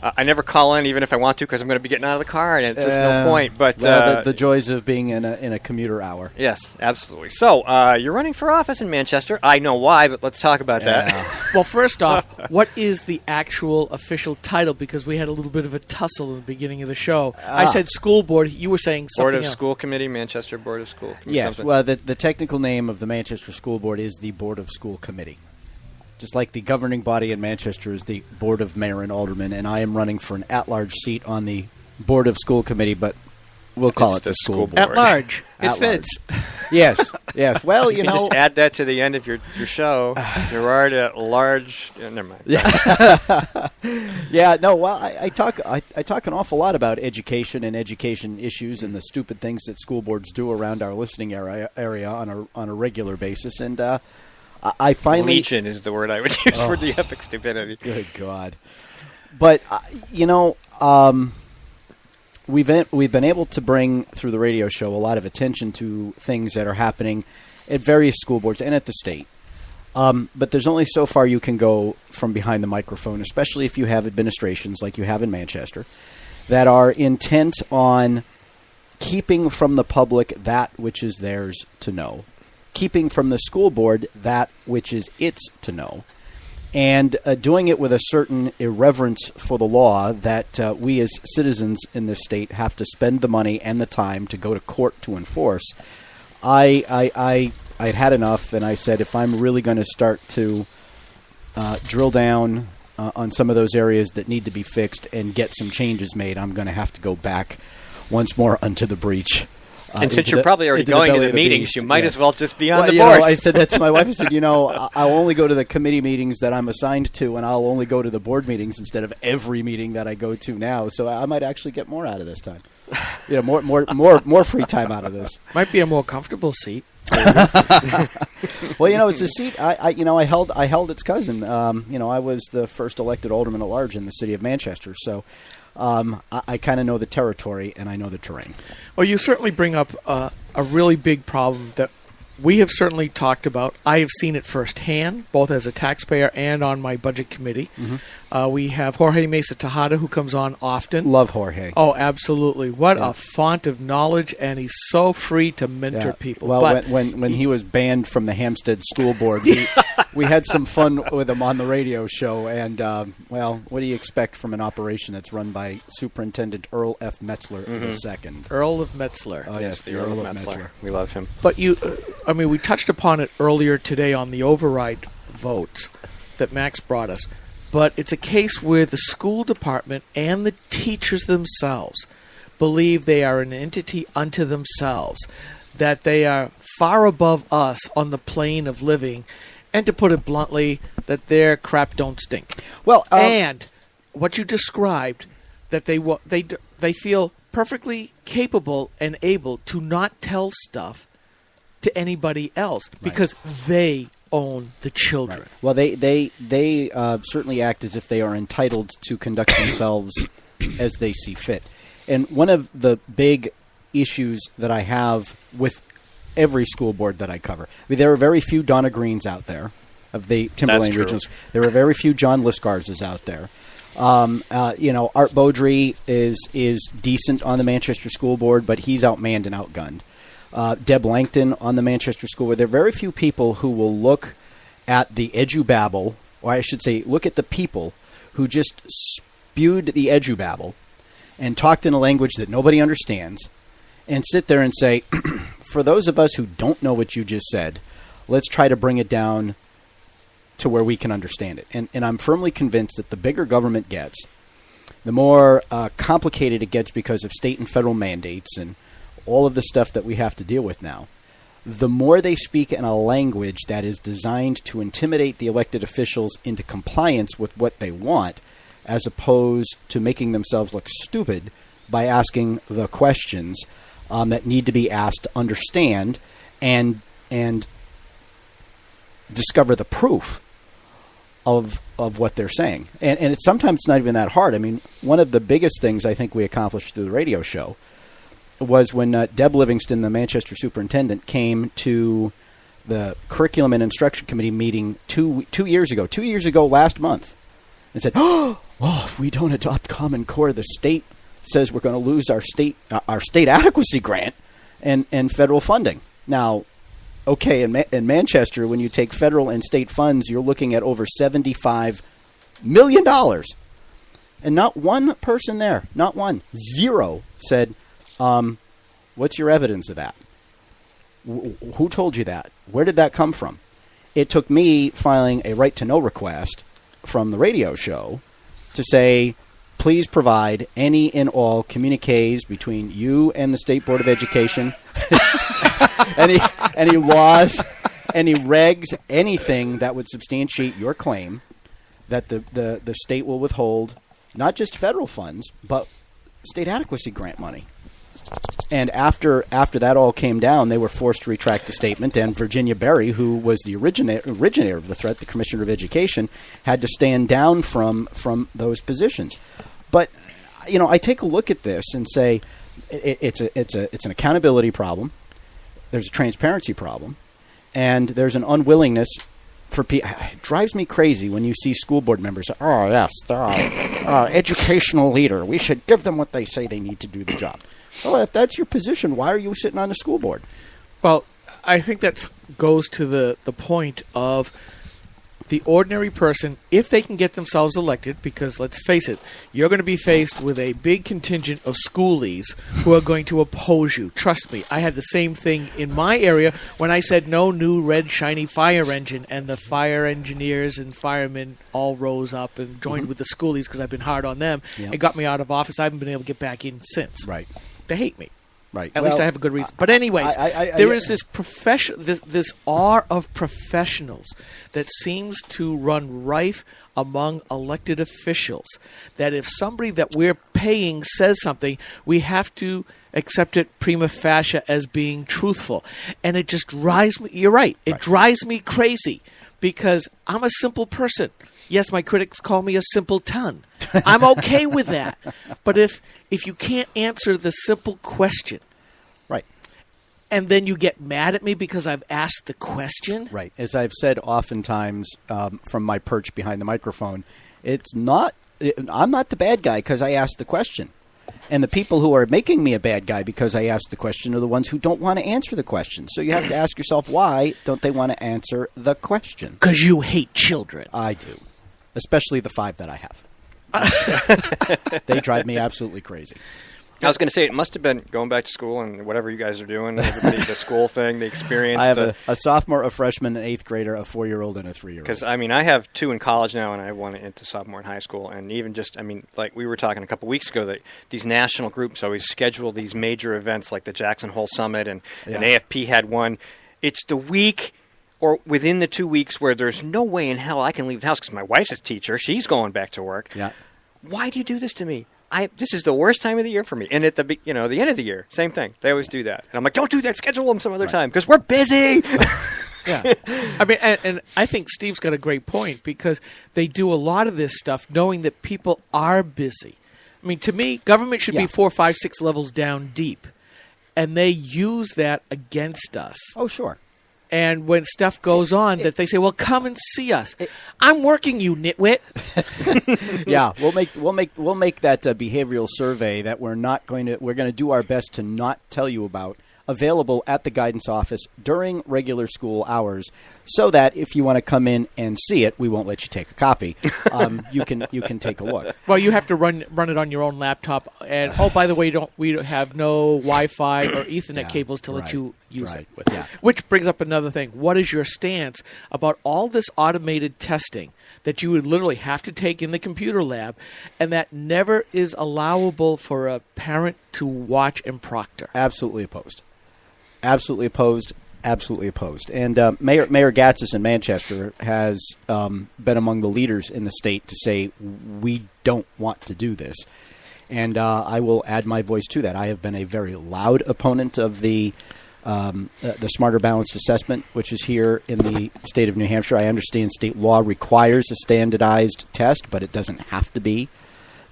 [SPEAKER 4] I never call in, even if I want to, because I'm going to be getting out of the car, and it's just no point. But
[SPEAKER 12] the joys of being in a commuter hour.
[SPEAKER 4] Yes, absolutely. So you're running for office in Manchester. I know why, but let's talk about that.
[SPEAKER 8] Well, first off, what is the actual official title? Because we had a little bit of a tussle in the beginning of the show. I said school board. You were saying something
[SPEAKER 4] Board of
[SPEAKER 8] else.
[SPEAKER 4] School Committee, Manchester Board of School Committee.
[SPEAKER 12] Yes,
[SPEAKER 4] something.
[SPEAKER 12] well, the technical name of the Manchester School Board is the Board of School Committee. Just like the governing body in Manchester is the Board of Mayor and Aldermen, and I am running for an at-large seat on the Board of School Committee, but we'll call it the school board.
[SPEAKER 8] At large. It
[SPEAKER 12] At
[SPEAKER 8] fits.
[SPEAKER 12] Yes. Well, you know.
[SPEAKER 4] Just add that to the end of your show. Gerard at Large. Never mind.
[SPEAKER 12] Yeah, no, well, I talk an awful lot about education and education issues and the stupid things that school boards do around our listening area on a regular basis, and I finally...
[SPEAKER 4] Legion is the word I would use for the epic stupidity.
[SPEAKER 12] Good God. But, you know, we've been able to bring, through the radio show, a lot of attention to things that are happening at various school boards and at the state. But there's only so far you can go from behind the microphone, especially if you have administrations like you have in Manchester, that are intent on keeping from the public that which is theirs to know, keeping from the school board that which is its to know, and doing it with a certain irreverence for the law that we as citizens in this state have to spend the money and the time to go to court to enforce. I'd had enough, and I said, if I'm really going to start to drill down on some of those areas that need to be fixed and get some changes made, I'm going to have to go back once more unto the breach.
[SPEAKER 4] And since you're probably already going to the meetings, you might as well just be on the
[SPEAKER 12] board.
[SPEAKER 4] board.
[SPEAKER 12] I said that to my wife. I said, I'll only go to the committee meetings that I'm assigned to, and I'll only go to the board meetings instead of every meeting that I go to now. So I might actually get more out of this time. More free time out of this.
[SPEAKER 8] Might be a more comfortable seat.
[SPEAKER 12] Well, it's a seat. I held its cousin. I was the first elected alderman at large in the city of Manchester. So. I kind of know the territory and I know the terrain.
[SPEAKER 8] Well, you certainly bring up a really big problem that we have certainly talked about. I have seen it firsthand, both as a taxpayer and on my budget committee. Mm-hmm. We have Jorge Mesa Tejada, who comes on often.
[SPEAKER 12] Love Jorge.
[SPEAKER 8] Oh, absolutely. What a font of knowledge, and he's so free to mentor people.
[SPEAKER 12] Well, but when he was banned from the Hampstead School Board, we had some fun with him on the radio show. And, what do you expect from an operation that's run by Superintendent Earl F. Metzler II?
[SPEAKER 8] Earl of Metzler.
[SPEAKER 12] Oh, yes, the Earl of Metzler.
[SPEAKER 4] We love him.
[SPEAKER 8] But we touched upon it earlier today on the override votes that Max brought us. But it's a case where the school department and the teachers themselves believe they are an entity unto themselves, that they are far above us on the plane of living, and to put it bluntly, that their crap don't stink.
[SPEAKER 12] Well,
[SPEAKER 8] and what you described, that they feel perfectly capable and able to not tell stuff to anybody else because they own the children.
[SPEAKER 12] Right. Well, they certainly act as if they are entitled to conduct themselves as they see fit. And one of the big issues that I have with every school board that I cover, there are very few Donna Greens out there of the Timberlane Regionals. There are very few John Liscarses out there. Art Beaudry is decent on the Manchester School Board, but he's outmanned and outgunned. Deb Langton on the Manchester School Board. There are very few people who will look at the edubabble, or I should say, look at the people who just spewed the edubabble and talked in a language that nobody understands, and sit there and say, for those of us who don't know what you just said, let's try to bring it down to where we can understand it. And I'm firmly convinced that the bigger government gets, the more complicated it gets because of state and federal mandates and all of the stuff that we have to deal with now, the more they speak in a language that is designed to intimidate the elected officials into compliance with what they want, as opposed to making themselves look stupid by asking the questions that need to be asked to understand and discover the proof of what they're saying. And it's sometimes not even that hard. I mean, one of the biggest things I think we accomplished through the radio show was when Deb Livingston, the Manchester superintendent, came to the Curriculum and Instruction Committee meeting 2 years ago last month, and said, oh, if we don't adopt Common Core, the state says we're going to lose our state adequacy grant and federal funding. Now, okay, in Manchester, when you take federal and state funds, you're looking at over $75 million. And not one person there, not one, zero, said, what's your evidence of that? Who told you that? Where did that come from? It took me filing a right-to-know request from the radio show to say, please provide any and all communiques between you and the State Board of Education, any laws, any regs, anything that would substantiate your claim that the state will withhold not just federal funds, but state adequacy grant money. And after that all came down, they were forced to retract the statement, and Virginia Berry, who was the originator of the threat, the Commissioner of Education, had to stand down from those positions. But, I take a look at this and say it's an accountability problem, there's a transparency problem, and there's an unwillingness for people. It drives me crazy when you see school board members say, oh, yes, they're our educational leader. We should give them what they say they need to do the job. Well, if that's your position, why are you sitting on the school board?
[SPEAKER 8] Well, I think that goes to the point of the ordinary person, if they can get themselves elected, because let's face it, you're going to be faced with a big contingent of schoolies who are going to oppose you. Trust me, I had the same thing in my area when I said no new red shiny fire engine, and the fire engineers and firemen all rose up and joined with the schoolies because I've been hard on them. It got me out of office. I haven't been able to get back in since.
[SPEAKER 12] Right.
[SPEAKER 8] They hate me.
[SPEAKER 12] Right.
[SPEAKER 8] At least I have a good reason. But anyways, there is this this awe of professionals that seems to run rife among elected officials, that if somebody that we're paying says something, we have to accept it prima facie as being truthful. And it just drives me, you're right, it drives me crazy because I'm a simple person. Yes, my critics call me a simpleton. I'm okay with that. But if you can't answer the simple question,
[SPEAKER 12] right,
[SPEAKER 8] and then you get mad at me because I've asked the question,
[SPEAKER 12] right, as I've said oftentimes from my perch behind the microphone, I'm not the bad guy because I asked the question. And the people who are making me a bad guy because I asked the question are the ones who don't want to answer the question. So you have to ask yourself, why don't they want to answer the question?
[SPEAKER 8] Because you hate children.
[SPEAKER 12] I do. Especially the 5 that I have. They drive me absolutely crazy.
[SPEAKER 4] I was going to say, it must have been going back to school and whatever you guys are doing, everybody, the school thing, the experience.
[SPEAKER 12] I have a sophomore, a freshman, an 8th grader, a 4-year-old, and a 3-year-old.
[SPEAKER 4] Because, I mean, I have 2 in college now, and I have 1 into sophomore in high school. And even just, I mean, like we were talking a couple weeks ago, that these national groups always schedule these major events like the Jackson Hole Summit, and AFP had one. It's the week or within the 2 weeks where there's no way in hell I can leave the house because my wife's a teacher. She's going back to work.
[SPEAKER 12] Yeah.
[SPEAKER 4] Why do you do this to me? This is the worst time of the year for me. And at the the end of the year, same thing. They always do that. And I'm like, don't do that. Schedule them some other time because we're busy.
[SPEAKER 8] Yeah. I mean, and I think Steve's got a great point because they do a lot of this stuff knowing that people are busy. I mean, to me, government should be 4, 5, 6 levels down deep. And they use that against us.
[SPEAKER 12] Oh, sure.
[SPEAKER 8] And when stuff goes on, that they say, "Well, come and see us." I'm working, you nitwit.
[SPEAKER 12] Yeah, we'll make that behavioral survey that we're going to do our best to not tell you about available at the guidance office during regular school hours, so that if you want to come in and see it, we won't let you take a copy. You can take a look.
[SPEAKER 8] Well, you have to run it on your own laptop, and by the way, we have no Wi-Fi or Ethernet cables to let you use it.
[SPEAKER 12] Yeah.
[SPEAKER 8] Which brings up another thing. What is your stance about all this automated testing that you would literally have to take in the computer lab, and that never is allowable for a parent to watch and proctor?
[SPEAKER 12] Absolutely opposed. Absolutely opposed. Absolutely opposed. And Mayor Gatsis in Manchester has been among the leaders in the state to say we don't want to do this. And I will add my voice to that. I have been a very loud opponent of the Smarter Balanced Assessment, which is here in the state of New Hampshire. I understand state law requires a standardized test, but it doesn't have to be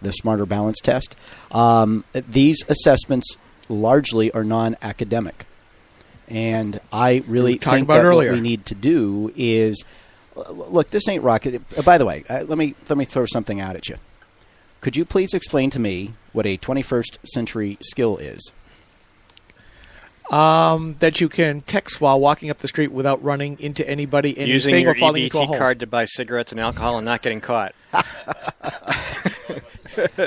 [SPEAKER 12] the Smarter Balanced test. These assessments largely are non-academic. And I really think that what we need to do is, look, this ain't rocket. By the way, let me throw something out at you. Could you please explain to me what a 21st century skill is?
[SPEAKER 8] That you can text while walking up the street without running into anybody, anything,
[SPEAKER 4] using your
[SPEAKER 8] or falling into a hole.
[SPEAKER 4] EBT card to buy cigarettes and alcohol and not getting caught.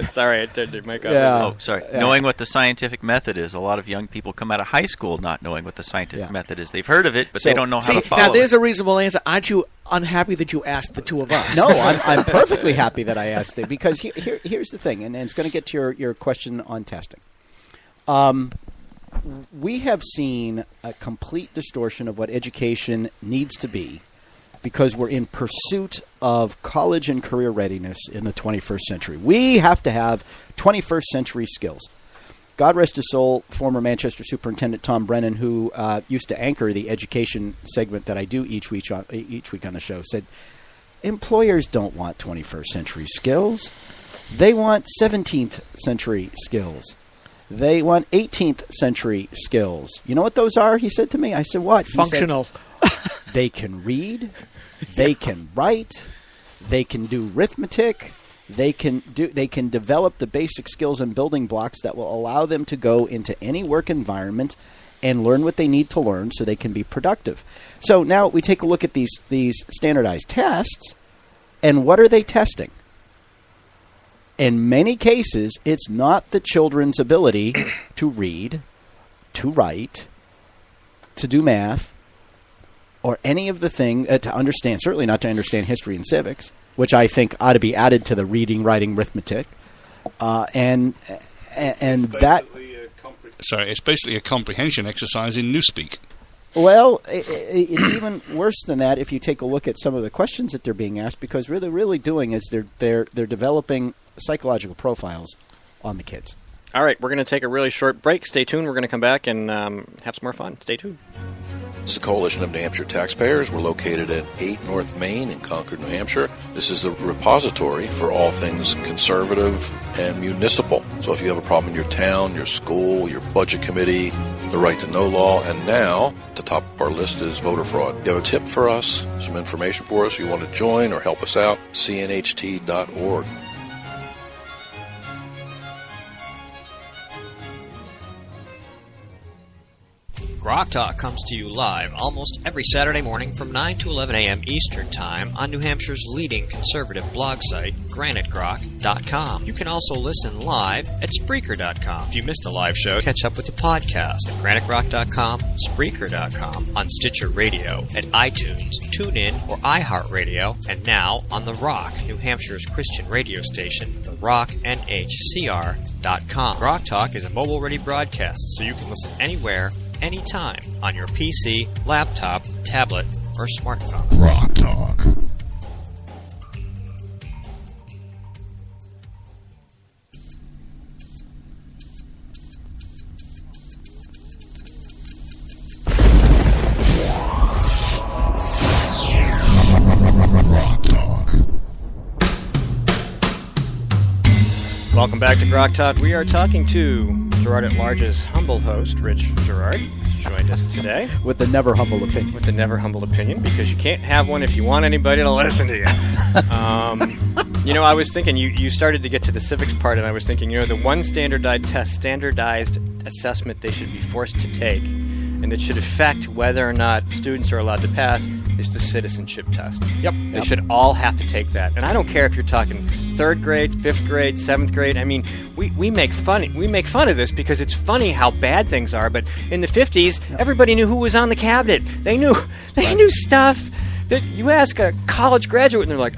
[SPEAKER 4] Sorry, I turned your mic off.
[SPEAKER 12] Yeah.
[SPEAKER 10] Oh, sorry. Yeah. Knowing what the scientific method is. A lot of young people come out of high school not knowing what the scientific method is. They've heard of it, but they don't know how to follow it.
[SPEAKER 8] Now, there's a reasonable answer. Aren't you unhappy that you asked the two of us?
[SPEAKER 12] No, I'm perfectly happy that I asked it, because here's the thing, and it's going to get to your question on testing. We have seen a complete distortion of what education needs to be, because we're in pursuit of college and career readiness in the 21st century. We have to have 21st century skills. God rest his soul, former Manchester Superintendent Tom Brennan, who used to anchor the education segment that I do each week on the show, said, employers don't want 21st century skills. They want 17th century skills. They want 18th century skills. You know what those are? He said to me. I said, what?
[SPEAKER 8] Functional.
[SPEAKER 12] He said, they can read. They can write. They can do arithmetic. They can develop the basic skills and building blocks that will allow them to go into any work environment and learn what they need to learn so they can be productive. So now we take a look at these standardized tests, and what are they testing? In many cases, it's not the children's ability to read, to write, to do math, or any of the thing to understand, certainly not to understand history and civics, which I think ought to be added to the reading, writing, arithmetic, and that.
[SPEAKER 9] Sorry, it's basically a comprehension exercise in Newspeak.
[SPEAKER 12] Well, it's even worse than that if you take a look at some of the questions that they're being asked, because what they're really doing is they're developing psychological profiles on the kids.
[SPEAKER 4] All right, we're going to take a really short break. Stay tuned. We're going to come back and have some more fun. Stay tuned.
[SPEAKER 3] This is the Coalition of New Hampshire Taxpayers. We're located at 8 North Main in Concord, New Hampshire. This is the repository for all things conservative and municipal. So if you have a problem in your town, your school, your budget committee, the right to know law, and now at the top of our list is voter fraud. You have a tip for us, some information for us, you want to join or help us out, cnht.org.
[SPEAKER 6] GrokTALK comes to you live almost every Saturday morning from 9 to 11 a.m. Eastern Time on New Hampshire's leading conservative blog site, GraniteGrok.com. You can also listen live at Spreaker.com. If you missed a live show, catch up with the podcast at GraniteGrok.com, Spreaker.com, on Stitcher Radio, at iTunes, TuneIn, or iHeartRadio, and now on The Rock, New Hampshire's Christian radio station, TheRockNHCR.com. GrokTALK is a mobile-ready broadcast, so you can listen anywhere, anytime, on your PC, laptop, tablet, or smartphone.
[SPEAKER 2] GrokTALK.
[SPEAKER 4] Welcome back to GrokTALK. We are talking to Gerard at Large's humble host, Rich Gerard, who's joined us today.
[SPEAKER 12] With the never humble opinion.
[SPEAKER 4] With the never humble opinion, because you can't have one if you want anybody to listen to you. I was thinking, you started to get to the civics part, and I was thinking, the one standardized assessment they should be forced to take, and it should affect whether or not students are allowed to pass, is the citizenship test.
[SPEAKER 8] Yep.
[SPEAKER 4] They should all have to take that. And I don't care if you're talking 3rd grade, 5th grade, 7th grade. I mean, we make fun of this because it's funny how bad things are, but in the 50s, everybody knew who was on the cabinet. They knew stuff that you ask a college graduate and they're like,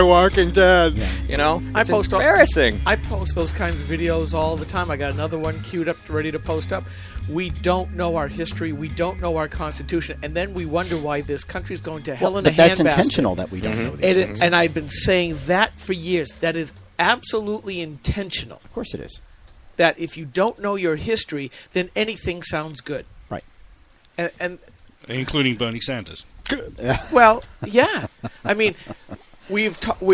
[SPEAKER 4] Walking Dead.
[SPEAKER 8] Yeah.
[SPEAKER 4] It's embarrassing.
[SPEAKER 8] I post those kinds of videos all the time. I got another one queued up, ready to post up. We don't know our history. We don't know our Constitution. And then we wonder why this country's going to hell in a handbasket.
[SPEAKER 12] But that's intentional that we don't know these things.
[SPEAKER 8] And I've been saying that for years. That is absolutely intentional.
[SPEAKER 12] Of course it is.
[SPEAKER 8] That if you don't know your history, then anything sounds good.
[SPEAKER 12] Right.
[SPEAKER 8] And
[SPEAKER 9] including Bernie Sanders.
[SPEAKER 8] Well, yeah. I mean, we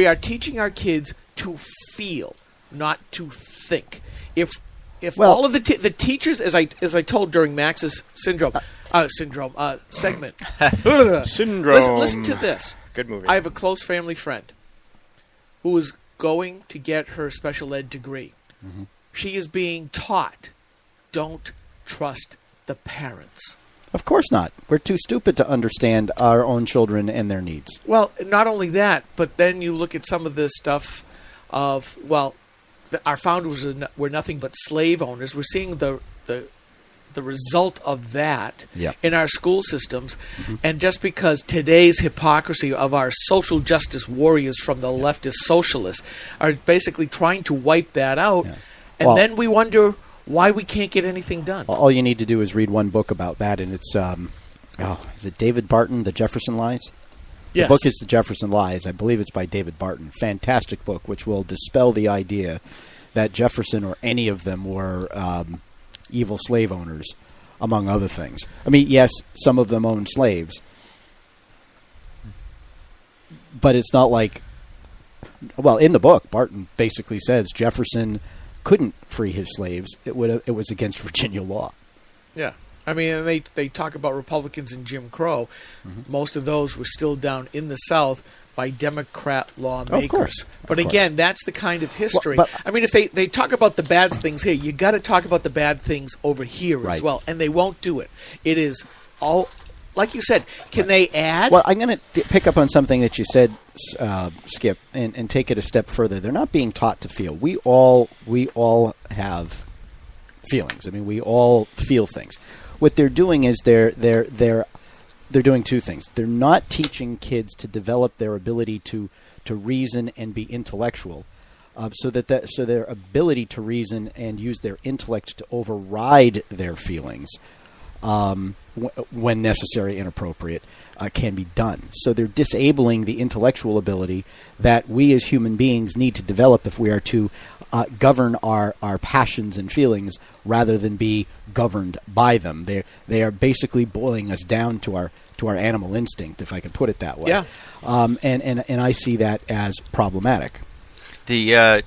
[SPEAKER 8] are teaching our kids to feel, not to think. If all of the teachers, as I told during Max's segment,
[SPEAKER 4] Syndrome.
[SPEAKER 8] Listen to this.
[SPEAKER 4] Good movie.
[SPEAKER 8] I have a close family friend who is going to get her special ed degree.
[SPEAKER 12] Mm-hmm.
[SPEAKER 8] She is being taught, don't trust the parents.
[SPEAKER 12] Of course not. We're too stupid to understand our own children and their needs.
[SPEAKER 8] Well, not only that, but then you look at some of this stuff of, our founders were nothing but slave owners. We're seeing the result of that in our school systems. Mm-hmm. And just because today's hypocrisy of our social justice warriors from the leftist socialists are basically trying to wipe that out, and then we wonder why we can't get anything done.
[SPEAKER 12] All you need to do is read one book about that, and it's, is it David Barton, The Jefferson Lies?
[SPEAKER 8] Yes.
[SPEAKER 12] The book is The Jefferson Lies. I believe it's by David Barton. Fantastic book, which will dispel the idea that Jefferson or any of them were evil slave owners, among other things. I mean, yes, some of them owned slaves, but it's not like... Well, in the book, Barton basically says Jefferson couldn't free his slaves. It was against Virginia law.
[SPEAKER 8] Yeah. I mean, they talk about Republicans and Jim Crow. Mm-hmm. Most of those were still down in the South by Democrat lawmakers.
[SPEAKER 12] Of course.
[SPEAKER 8] But again, that's the kind of history.
[SPEAKER 12] Well,
[SPEAKER 8] I mean, if they talk about the bad things here, you got to talk about the bad things over here as well. And they won't do it. It is all... Like you said, can they add?
[SPEAKER 12] Well, I'm going to pick up on something that you said, Skip, and take it a step further. They're not being taught to feel. We all have feelings. I mean, we all feel things. What they're doing is they're doing two things. They're not teaching kids to develop their ability to reason and be intellectual, so their ability to reason and use their intellect to override their feelings. When necessary and appropriate, can be done. So they're disabling the intellectual ability that we as human beings need to develop if we are to govern our passions and feelings rather than be governed by them. They are basically boiling us down to our animal instinct, if I can put it that way.
[SPEAKER 8] Yeah.
[SPEAKER 12] And I see that as problematic.
[SPEAKER 10] I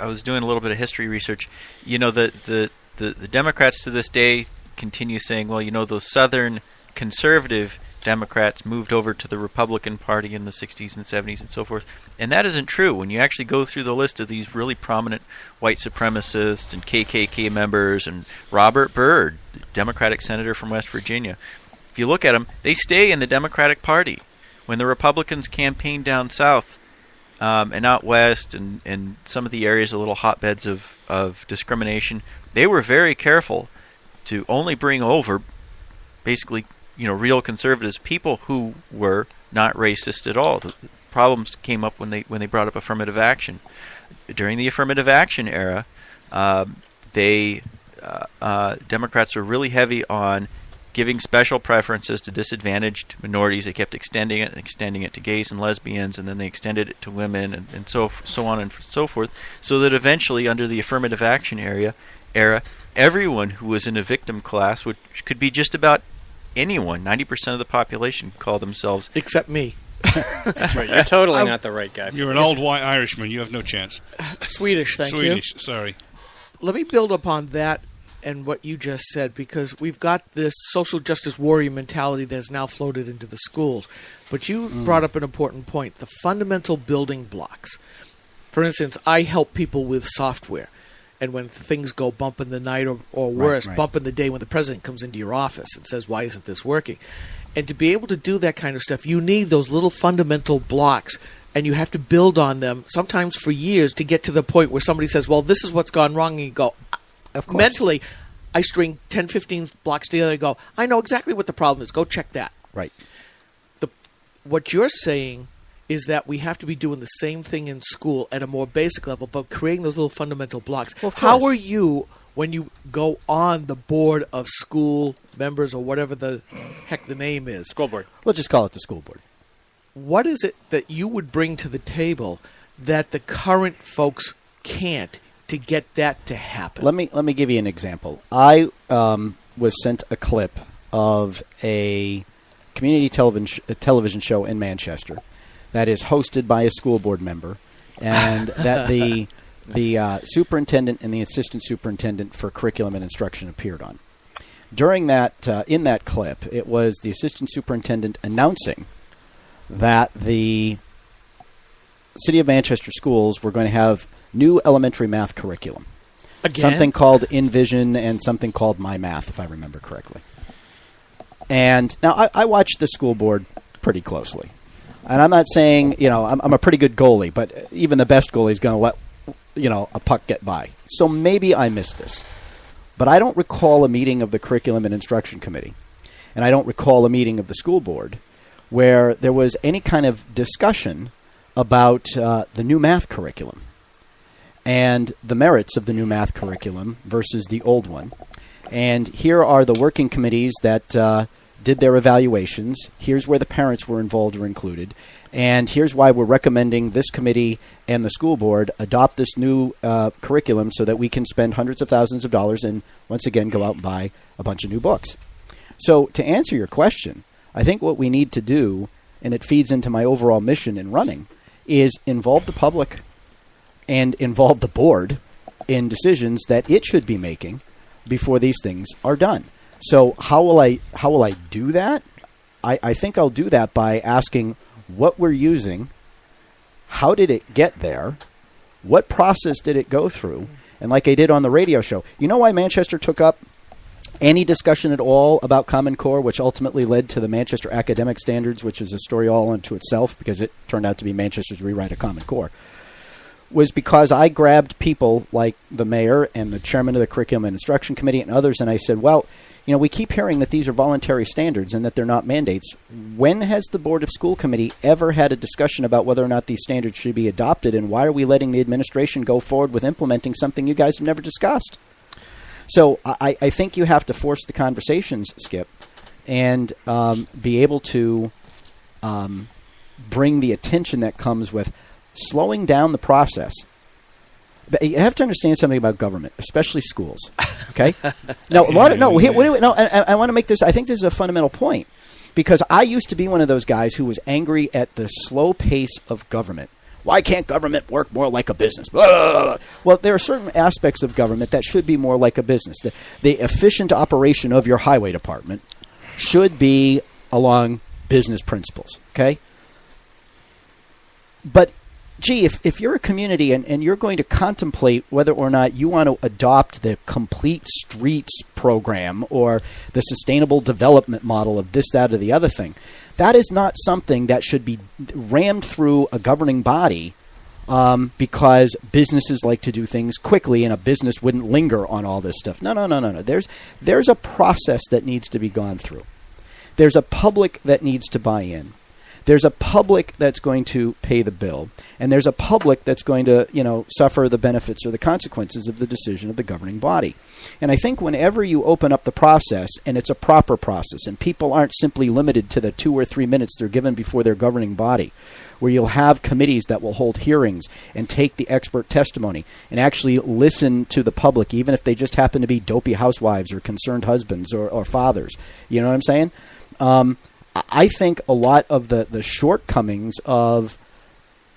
[SPEAKER 10] was doing a little bit of history research. The Democrats to this day continue saying, well, those Southern conservative Democrats moved over to the Republican Party in the 60s and 70s and so forth. And that isn't true. When you actually go through the list of these really prominent white supremacists and KKK members and Robert Byrd, Democratic senator from West Virginia, if you look at them, they stay in the Democratic Party. When the Republicans campaigned down south and out west and some of the areas, a little hotbeds of discrimination, they were very careful to only bring over basically, real conservatives, people who were not racist at all. The problems came up when they brought up affirmative action. During the affirmative action era, Democrats were really heavy on giving special preferences to disadvantaged minorities. They kept extending it to gays and lesbians, and then they extended it to women, and so on and so forth, so that eventually, under the affirmative action era, everyone who was in a victim class, which could be just about anyone, 90% of the population, call themselves...
[SPEAKER 8] Except me.
[SPEAKER 4] Right, you're totally not the right guy.
[SPEAKER 9] You're an old white Irishman. You have no chance.
[SPEAKER 8] Swedish, thank you.
[SPEAKER 9] Swedish, sorry.
[SPEAKER 8] Let me build upon that and what you just said, because we've got this social justice warrior mentality that has now floated into the schools. But you brought up an important point, the fundamental building blocks. For instance, I help people with software. And when things go bump in the night or worse, bump in the day when the president comes into your office and says, why isn't this working? And to be able to do that kind of stuff, you need those little fundamental blocks, and you have to build on them, sometimes for years, to get to the point where somebody says, well, this is what's gone wrong, and you go,
[SPEAKER 12] of course.
[SPEAKER 8] Mentally, I string 10, 15 blocks together and go, I know exactly what the problem is. Go check that.
[SPEAKER 12] Right.
[SPEAKER 8] What you're saying is that we have to be doing the same thing in school at a more basic level, but creating those little fundamental blocks.
[SPEAKER 12] Well,
[SPEAKER 8] how are you, when you go on the board of school members or whatever the heck the name is?
[SPEAKER 4] School board.
[SPEAKER 12] We'll just call it the school board.
[SPEAKER 8] What is it that you would bring to the table that the current folks can't to get that to happen?
[SPEAKER 12] Let me give you an example. I was sent a clip of a community television show in Manchester that is hosted by a school board member, and that the superintendent and the assistant superintendent for curriculum and instruction appeared on. During that, in that clip, it was the assistant superintendent announcing that the City of Manchester schools were going to have new elementary math curriculum.
[SPEAKER 8] Again?
[SPEAKER 12] Something called Envision and something called My Math, if I remember correctly. And now I watched the school board pretty closely. And I'm not saying, I'm a pretty good goalie, but even the best goalie is going to let, a puck get by. So maybe I missed this. But I don't recall a meeting of the Curriculum and Instruction Committee, and I don't recall a meeting of the school board where there was any kind of discussion about the new math curriculum and the merits of the new math curriculum versus the old one. And here are the working committees that did their evaluations. Here's where the parents were involved or included. And here's why we're recommending this committee and the school board adopt this new curriculum so that we can spend hundreds of thousands of dollars and, once again, go out and buy a bunch of new books. So to answer your question, I think what we need to do, and it feeds into my overall mission in running, is involve the public and involve the board in decisions that it should be making before these things are done. So how will I do that? I think I'll do that by asking what we're using, how did it get there, what process did it go through, and like I did on the radio show. You know why Manchester took up any discussion at all about Common Core, which ultimately led to the Manchester Academic Standards, which is a story all unto itself because it turned out to be Manchester's rewrite of Common Core, was because I grabbed people like the mayor and the chairman of the Curriculum and Instruction Committee and others, and I said, well, we keep hearing that these are voluntary standards and that they're not mandates. When has the Board of School Committee ever had a discussion about whether or not these standards should be adopted, and why are we letting the administration go forward with implementing something you guys have never discussed? So I think you have to force the conversations, Skip, and be able to bring the attention that comes with slowing down the process. But you have to understand something about government, especially schools. Okay? I want to make this. I think this is a fundamental point, because I used to be one of those guys who was angry at the slow pace of government. Why can't government work more like a business? Blah, blah, blah. Well, there are certain aspects of government that should be more like a business. The efficient operation of your highway department should be along business principles, okay? But, gee, if you're a community and you're going to contemplate whether or not you want to adopt the complete streets program or the sustainable development model of this, that, or the other thing, that is not something that should be rammed through a governing body because businesses like to do things quickly and a business wouldn't linger on all this stuff. No. There's a process that needs to be gone through. There's a public that needs to buy in. There's a public that's going to pay the bill, and there's a public that's going to, suffer the benefits or the consequences of the decision of the governing body. And I think whenever you open up the process, and it's a proper process, and people aren't simply limited to the 2 or 3 minutes they're given before their governing body, where you'll have committees that will hold hearings and take the expert testimony and actually listen to the public, even if they just happen to be dopey housewives or concerned husbands or fathers. You know what I'm saying? I think a lot of the shortcomings of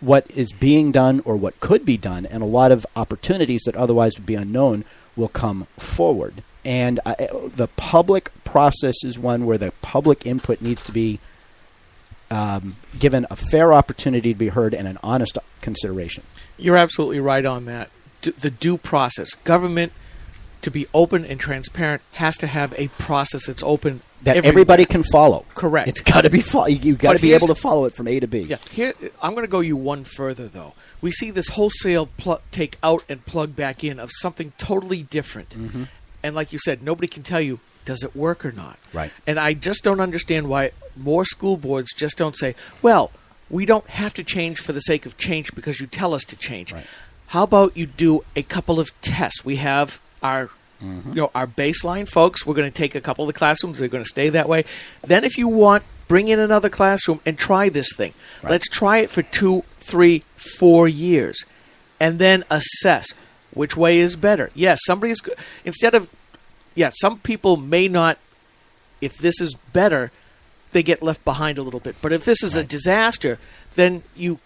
[SPEAKER 12] what is being done or what could be done and a lot of opportunities that otherwise would be unknown will come forward. And the public process is one where the public input needs to be given a fair opportunity to be heard and an honest consideration.
[SPEAKER 8] You're absolutely right on that. The due process. Government, to be open and transparent, has to have a process that's open
[SPEAKER 12] that everybody can follow.
[SPEAKER 8] Correct.
[SPEAKER 12] It's got to be you've got to be able to follow it from A to B.
[SPEAKER 8] Yeah. Here, I'm going to go you one further, though. We see this wholesale take out and plug back in of something totally different. Mm-hmm. And like you said, nobody can tell you, does it work or not?
[SPEAKER 12] Right.
[SPEAKER 8] And I just don't understand why more school boards just don't say, well, we don't have to change for the sake of change because you tell us to change.
[SPEAKER 12] Right.
[SPEAKER 8] How about you do a couple of tests? We have our our baseline folks. We're going to take a couple of the classrooms. They're going to stay that way. Then if you want, bring in another classroom and try this thing. Right. Let's try it for 2, 3, 4 years and then assess which way is better. Yes, some people may not, if this is better, they get left behind a little bit. But if this is a disaster, then you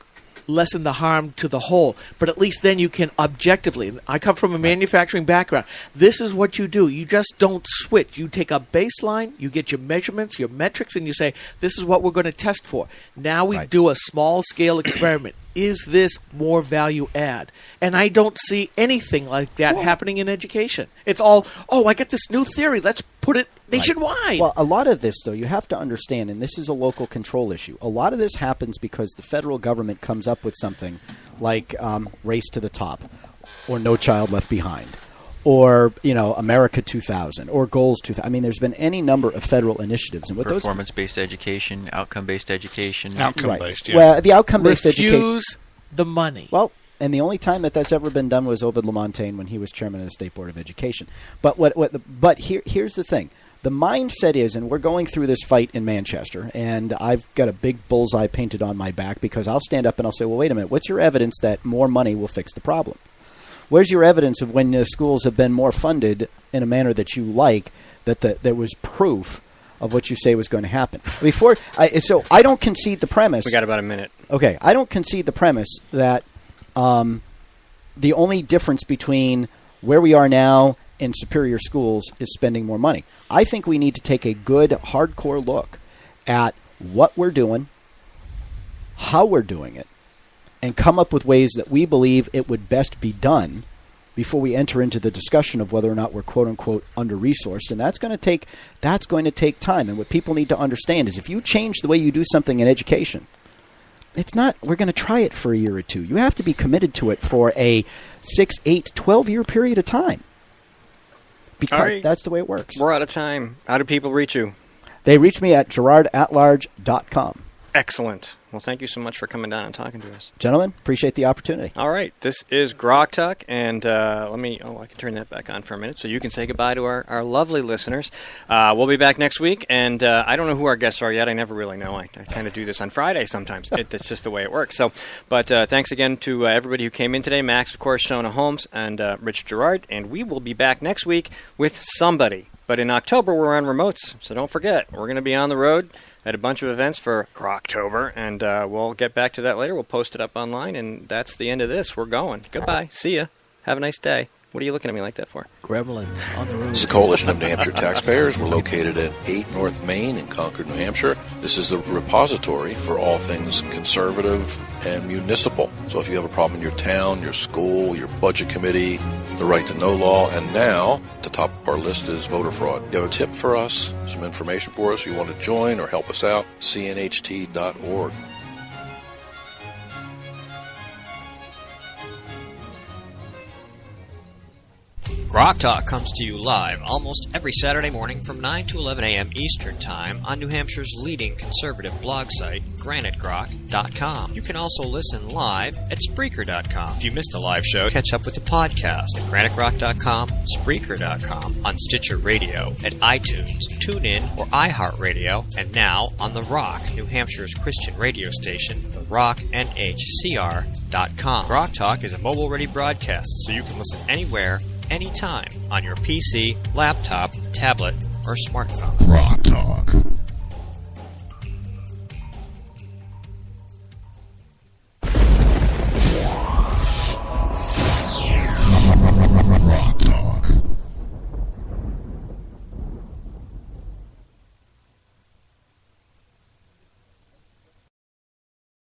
[SPEAKER 8] lessen the harm to the whole. But at least then you can objectively. I come from a manufacturing background. This is what you do. You just don't switch. You take a baseline, you get your measurements, your metrics, and you say, this is what we're going to test for. Now we do a small-scale experiment. Is this more value add? And I don't see anything like that happening in education. It's all, I got this new theory. Let's put it nationwide.
[SPEAKER 12] Well, a lot of this, though, you have to understand, and this is a local control issue. A lot of this happens because the federal government comes up with something like Race to the Top or No Child Left Behind or, America 2000 or Goals 2000. I mean, there's been any number of federal initiatives. And what
[SPEAKER 10] performance-based education, outcome-based education.
[SPEAKER 9] Outcome-based, yeah.
[SPEAKER 12] Well, the outcome-based education.
[SPEAKER 8] Refuse the money.
[SPEAKER 12] Well, and the only time that's ever been done was Ovid Lamontagne when he was chairman of the State Board of Education. But here's the thing. The mindset is, and we're going through this fight in Manchester, and I've got a big bullseye painted on my back because I'll stand up and I'll say, well, wait a minute, what's your evidence that more money will fix the problem? Where's your evidence of when the schools have been more funded in a manner that you like, that there was proof of what you say was going to happen? So I don't concede the premise.
[SPEAKER 4] We got about a minute.
[SPEAKER 12] Okay, I don't concede the premise that the only difference between where we are now and superior schools is spending more money. I think we need to take a good, hardcore look at what we're doing, how we're doing it, and come up with ways that we believe it would best be done before we enter into the discussion of whether or not we're quote-unquote under-resourced. And that's going to take time. And what people need to understand is if you change the way you do something in education, it's not, we're going to try it for a year or two. You have to be committed to it for a 6, 8, 12-year period of time. Because that's the way it works.
[SPEAKER 4] We're out of time. How do people reach you?
[SPEAKER 12] They reach me at gerardatlarge.com.
[SPEAKER 4] Excellent. Well, thank you so much for coming down and talking to us.
[SPEAKER 12] Gentlemen, appreciate the opportunity.
[SPEAKER 4] All right. This is GrokTAK, and I can turn that back on for a minute so you can say goodbye to our lovely listeners. We'll be back next week, and I don't know who our guests are yet. I never really know. I kind of do this on Friday sometimes. That's just the way it works. But thanks again to everybody who came in today. Max, of course, Shona Holmes, and Rich Gerard, and we will be back next week with somebody. But in October, we're on remotes, so don't forget. We're going to be on the road at a bunch of events for Groktober, and we'll get back to that later. We'll post it up online, and that's the end of this. We're going. Goodbye. See ya. Have a nice day. What are you looking at me like that for?
[SPEAKER 12] Gremlins on the roof.
[SPEAKER 3] This is a coalition of New Hampshire taxpayers. We're located at 8 North Main in Concord, New Hampshire. This is the repository for all things conservative and municipal. So if you have a problem in your town, your school, your budget committee, the right to know law, and now the top of our list is voter fraud. You have a tip for us, some information for us, you want to join or help us out, cnht.org.
[SPEAKER 6] GrokTALK comes to you live almost every Saturday morning from 9 to 11 a.m. Eastern Time on New Hampshire's leading conservative blog site, GraniteGrok.com. You can also listen live at Spreaker.com. If you missed a live show, catch up with the podcast at GraniteGrok.com, Spreaker.com, on Stitcher Radio, at iTunes, TuneIn, or iHeartRadio, and now on The Rock, New Hampshire's Christian radio station, TheRockNHCR.com. GrokTALK is a mobile-ready broadcast, so you can listen anywhere, anytime on your PC, laptop, tablet, or smartphone.
[SPEAKER 2] GrokTALK.